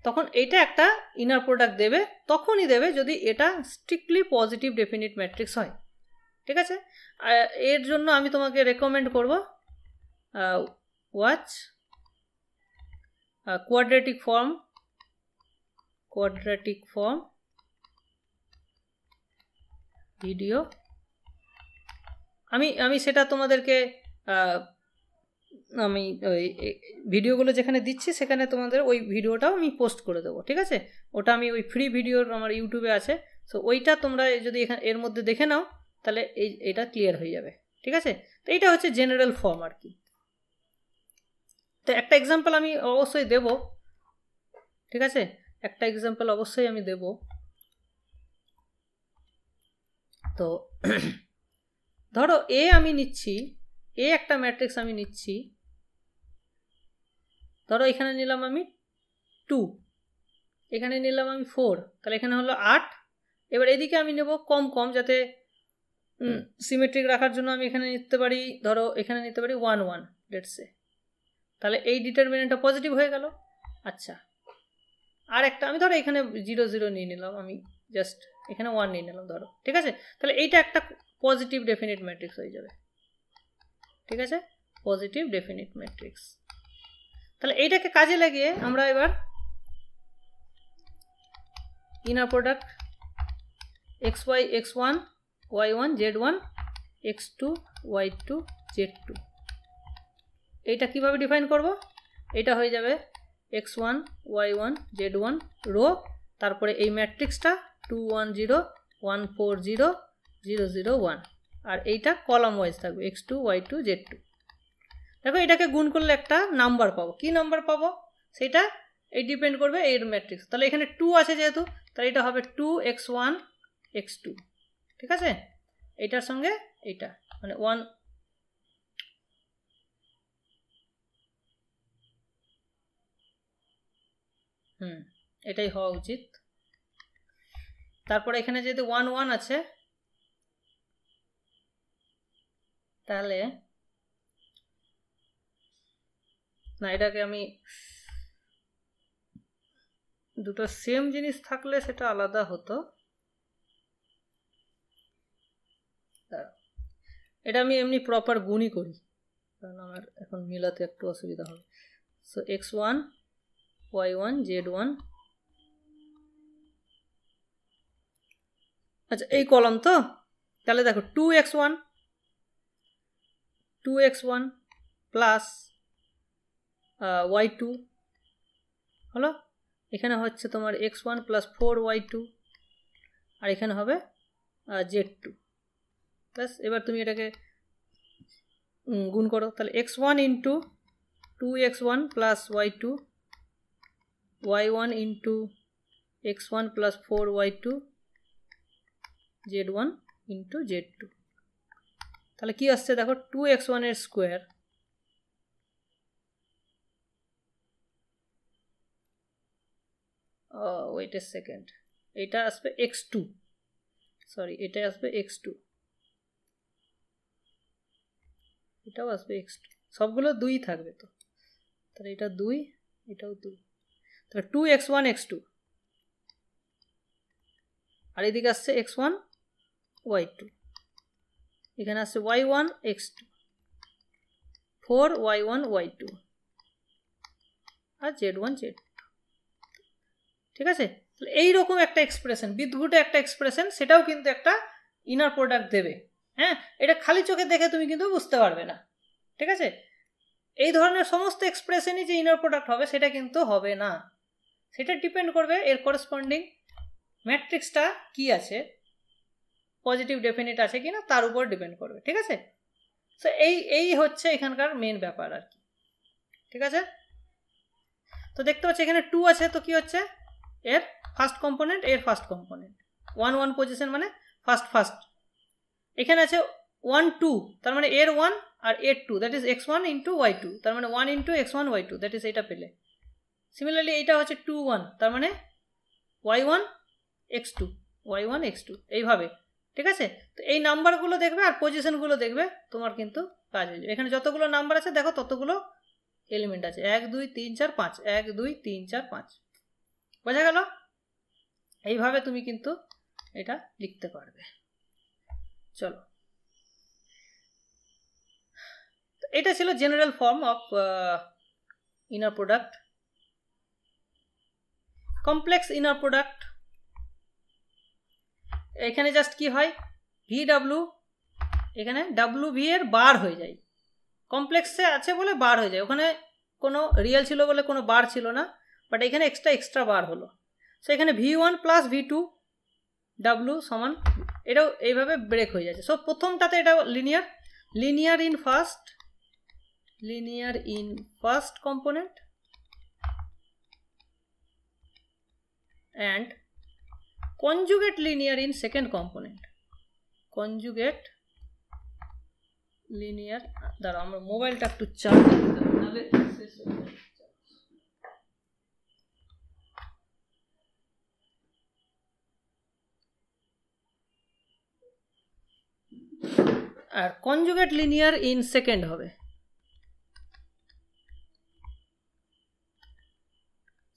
তখন এটা একটা ইনার প্রোডাক্ট দেবে, তখনই দেবে যদি এটা স্ট্রিক্টলি পজিটিভ ডেফিনিট ম্যাট্রিক্স হয়। ঠিক আছে, এর জন্য আমি তোমাকে রেকমেন্ড করব ওয়াচ কোয়াড্রেটিক ফর্ম ভিডিও। আমি সেটা তোমাদেরকে আমি ওই ভিডিওগুলো যেখানে দিচ্ছি সেখানে তোমাদের ওই ভিডিওটাও আমি পোস্ট করে দেবো। ঠিক আছে, ওটা আমি ওই ফ্রি ভিডিওর আমার ইউটিউবে আছে, সো ওইটা তোমরা যদি এখানে এর মধ্যে দেখে নাও তাহলে এটা ক্লিয়ার হয়ে যাবে। ঠিক আছে, তো এইটা হচ্ছে জেনারেল ফর্ম আর কি। তো একটা এক্সাম্পল আমি অবশ্যই দেব। ঠিক আছে, একটা এক্সাম্পল অবশ্যই আমি দেব। তো ধরো এ আমি নিচ্ছি, এ একটা ম্যাট্রিক্স আমি নিচ্ছি, ধরো এখানে নিলাম আমি 2, এখানে নিলাম আমি 4, তাহলে এখানে হলো 8। এবার এদিকে আমি নেব কম কম, যাতে সিমেট্রিক রাখার জন্য আমি এখানে নিতে পারি, ধরো এখানে নিতে পারি 1 1 লেটস সে, তাহলে এই ডিটারমিনেন্টটা পজিটিভ হয়ে গেল। আচ্ছা, আর একটা আমি ধরো এখানে 0 0 নিয়ে নিলাম, আমি জাস্ট এখানে 1 নিয়ে নিলাম ধরো, ঠিক আছে? তাহলে এইটা একটা পজিটিভ ডেফিনিট ম্যাট্রিক্স হয়ে যাবে, ঠিক আছে? Positive definite matrix. তাহলে এইটাকে কাজে লাগিয়ে আমরা এবার inner product xy x1 y1 z1 x2 y2 z2 এইটা কিভাবে ডিফাইন করব? এটা হয়ে যাবে x1 y1 z1 রো, তারপরে এই ম্যাট্রিক্সটা 2 1 0 1 4 0 0 0 1, আর এইটা কলাম ওয়াইজ থাকবে x2 y2 z2। দেখো এটাকে গুণ করলে একটা নাম্বার পাবো, কি নাম্বার পাবো সেটা এই ডিপেন্ড করবে এর ম্যাট্রিক্স। তাহলে এখানে 2 আছে যেহেতু, তাহলে এটা হবে 2x1 x2, ঠিক আছে? এটার সঙ্গে এটা মানে 1, এটাই হওয়া উচিত। তারপরে এখানে যেহেতু 1 1 আছে, তাহলে না, এটাকে আমি দুটো সেম জিনিস থাকলে সেটা আলাদা হতো। এটা আমি এমনি প্রপার গুণই করি, কারণ আমার এখন মিলাতে একটু অসুবিধা হবে। সো x1 y1 z1, আচ্ছা এই কলাম তো, তাহলে দেখো 2x1 প্লাস y2 হলো, এখানে হচ্ছে তোমার x1 প্লাস 4y2, আর এখানে হবে z2 প্লাস, এবার তুমি এটাকে গুণ করো, তাহলে x1 into 2x1 plus y2 y1 into x1 plus 4y2 z1 into z2, তাহলে কি আসছে দেখো 2x1 এর স্কোয়ার ওয়েট এ সেকেন্ড, এটা আসবে x2, সরি এটা আসবে x2, এটাও আসবে x2, সবগুলো 2 থাকবে তো, তাহলে এটা 2, এটাও 2, তাহলে 2x1 x2, আর এদিকে আসছে x1 y2, এখানে আসছে y1 x2 4y1 y2 আর z1 z2, ঠিক আছে? তাহলে এইরকম একটা এক্সপ্রেশন, বিদ্ভুটে একটা এক্সপ্রেশন, সেটাও কিন্তু একটা ইনার প্রোডাক্ট দেবে। হ্যাঁ, এটা খালি চোখে দেখে তুমি কিন্তু বুঝতে পারবে না, ঠিক আছে? এই ধরনের সমস্ত এক্সপ্রেশনই যে ইনার প্রোডাক্ট হবে সেটা কিন্তু হবে না, সেটা ডিপেন্ড করবে এর করেসপন্ডিং ম্যাট্রিক্সটা কি আছে, পজিটিভ ডেফিনিট আছে কিনা তার উপর ডিপেন্ড করবে, ঠিক আছে? সো এই হচ্ছে এখানকার মেন ব্যাপার আর কি, ঠিক আছে? তো দেখতে পাচ্ছি এখানে 2 আছে, তো কি হচ্ছে এর ফার্স্ট কম্পোনেন্ট, এর ফার্স্ট কম্পোনেন্ট 1 1 পজিশন মানে ফার্স্ট, এখানে আছে 1 2, তার মানে এর 1 আর এর 2, that is x1 into y2, তার মানে 1 into x1 y2, that is এটা পেলে। সিমিলারলি এইটা হচ্ছে 2 1, তার মানে y1 x2 y1 x2, এইভাবে, ঠিক আছে? তো এই নাম্বারগুলো দেখবে আর পজিশনগুলো দেখবে, তোমার কিন্তু কাজ হয়ে যাবে। এখানে যতগুলো নাম্বার আছে দেখো ততগুলো এলিমেন্ট আছে, 1 2 3 4 5, 1 2 3 4 5, বোঝা গেল? এইভাবে তুমি কিন্তু এটা লিখতে পারবে। চলো, এটা ছিল general form of inner product. Complex inner product, এখানে জাস্ট কি হয় VW, এখানে WV এর বার হয়ে যায়, কমপ্লেক্সে আছে বলে বার হয়ে যায়, ওখানে কোনো রিয়েল ছিল বলে কোনো বার ছিল না, বাট এখানে এক্সট্রা বার হলো। সো এখানে V1 প্লাস V2 W সমান, এটাও এইভাবে ব্রেক হয়ে যাচ্ছে। সো প্রথমটাতে এটা linear in first component, and conjugate linear in second component. Conjugate linear, দাঁড়াও আমরা মোবাইলটা একটু চার্জ দিতে হবে, নাহলে শেষ হয়ে যাবে। আর কনজুগেট লিনিয়ার ইন সেকেন্ড হবে,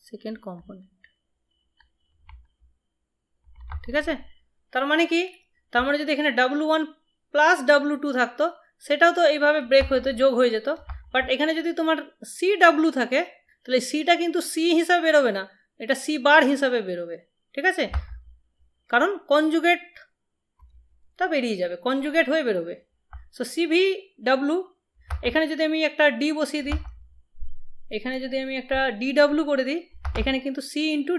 সেকেন্ড কম্পোনেন্ট। ঠিক আছে, তার মানে কি, তার মানে যদি এখানে W1 প্লাস W2 থাকতো সেটাও তো এইভাবে ব্রেক হতো, যোগ হয়ে যেত। বাট এখানে যদি তোমার CW থাকে তাহলে সিটা কিন্তু সি হিসাবে বেরোবে না, এটা সি বার হিসাবে বেরোবে। ঠিক আছে, কারণ কনজুগেটটা বেরিয়ে যাবে, কনজুগেট হয়ে বেরোবে। সো CV/W, এখানে যদি আমি একটা ডি বসিয়ে দিই, এখানে যদি আমি একটা DW করে দিই, এখানে কিন্তু C ইন্টু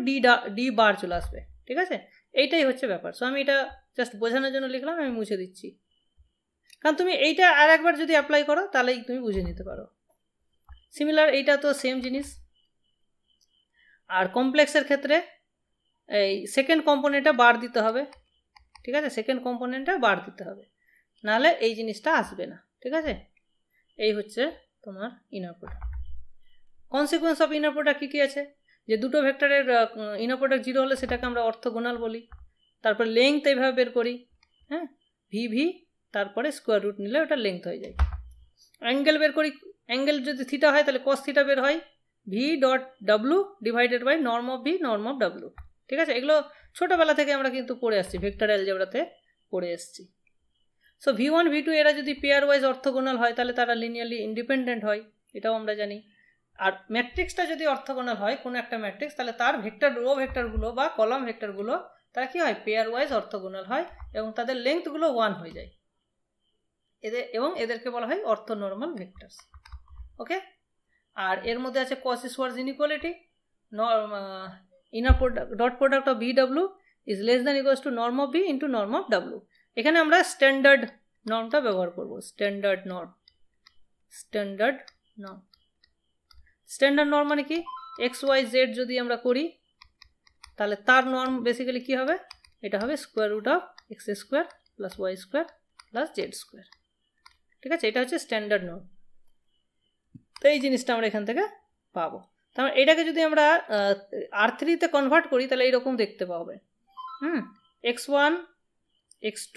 ডি বার চলে আসবে। ঠিক আছে, এইটাই হচ্ছে ব্যাপার। সো আমি এটা জাস্ট বোঝানোর জন্য লিখলাম, আমি মুছে দিচ্ছি, কারণ তুমি এইটা আর একবার যদি অ্যাপ্লাই করো তাহলেই তুমি বুঝে নিতে পারো। সিমিলার, এইটা তো সেম জিনিস। আর কমপ্লেক্সের ক্ষেত্রে এই সেকেন্ড কম্পোনেন্টটা বার দিতে হবে। ঠিক আছে, সেকেন্ড কম্পোনেন্টটা বার দিতে হবে, নাহলে এই জিনিসটা আসবে না। ঠিক আছে, এই হচ্ছে তোমার inner product. Consequence of inner product কী কী আছে, যে দুটো ভেক্টরের ইনার প্রোডাক্ট 0 হলে সেটাকে আমরা অর্থোগোনাল বলি। তারপর লেংথ এইভাবে বের করি, হ্যাঁ, ভি, তারপরে স্কোয়ার রুট নিলে ওটা লেংথ হয়ে যায়। অ্যাঙ্গেল বের করি, অ্যাঙ্গেল যদি থিটা হয় তাহলে কস থিটা বের হয়, V.W divided by norm of V, norm of W। ঠিক আছে, এগুলো ছোটোবেলা থেকে আমরা কিন্তু পড়ে আসছি, ভেক্টর অ্যালজেব্রাতে পড়ে এসছি। সো V1 V2 এরা যদি পেয়ার ওয়াইজ অর্থোগোনাল হয় তাহলে তারা লিনিয়ারলি ইন্ডিপেন্ডেন্ট হয়, এটাও আমরা জানি। আর ম্যাট্রিক্সটা যদি অর্থোগোনাল হয় কোনো একটা ম্যাট্রিক্স, তাহলে তার ভেক্টর রো ভেক্টরগুলো বা কলাম ভেক্টরগুলো তারা কি হয়, পেয়ার ওয়াইজ অর্থোগোনাল হয় এবং তাদের লেংথগুলো 1 হয়ে যায়, এদেরকে বলা হয় অর্থোনর্মাল ভেক্টরস। ওকে, আর এর মধ্যে আছে cos square inequality, inner product dot product of VW is less than equals to norm of V into norm of W। এখানে আমরা স্ট্যান্ডার্ড নর্মটা ব্যবহার করব, স্ট্যান্ডার্ড নর্ম। স্ট্যান্ডার্ড নর্ম মানে কি, XYZ যদি আমরা করি তাহলে তার নর্ম বেসিক্যালি কি হবে, এটা হবে square root of x² plus y² plus z²। ঠিক আছে, এটা হচ্ছে স্ট্যান্ডার্ড নর্ম। তো এই জিনিসটা আমরা এখান থেকে পাবো। তার মানে এটাকে যদি আমরা R3-তে কনভার্ট করি তাহলে এইরকম দেখতে পাবে, x1 x2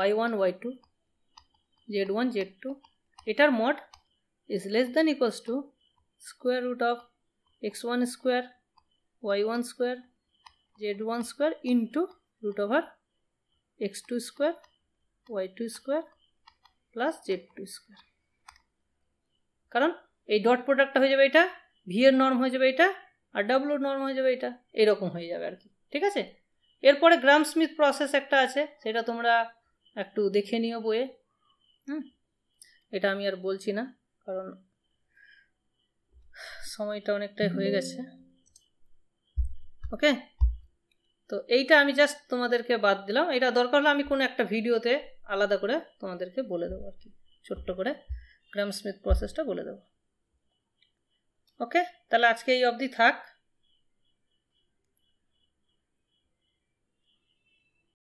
y1 y2 z1 z2, এটার mod is less than equals to square root of x1 square y1 square z1 square into root over x2 square y2 square plus z2 square। কারণ এই dot প্রোডাক্টটা হয়ে যাবে এটা, V এর norm হয়ে যাবে এটা, আর ডাব্লিউ নর্ম হয়ে যাবে এটা, এরকম হয়ে যাবে আর কি। ঠিক আছে, এরপরে গ্রাম স্মিথ প্রসেস একটা আছে, সেটা তোমরা একটু দেখে নিও বইয়ে। এটা আমি আর বলছি না, কারণ সময়টা অনেকটাই হয়ে গেছে। ওকে, তো এইটা আমি জাস্ট তোমাদেরকে বাদ দিলাম, এটা দরকার হলে আমি কোনো একটা ভিডিওতে আলাদা করে তোমাদেরকে বলে দেবো আর কি, ছোট্ট করে গ্রাম স্মিথ প্রসেসটা বলে দেবো। ওকে, তাহলে আজকে এই অবধি থাক।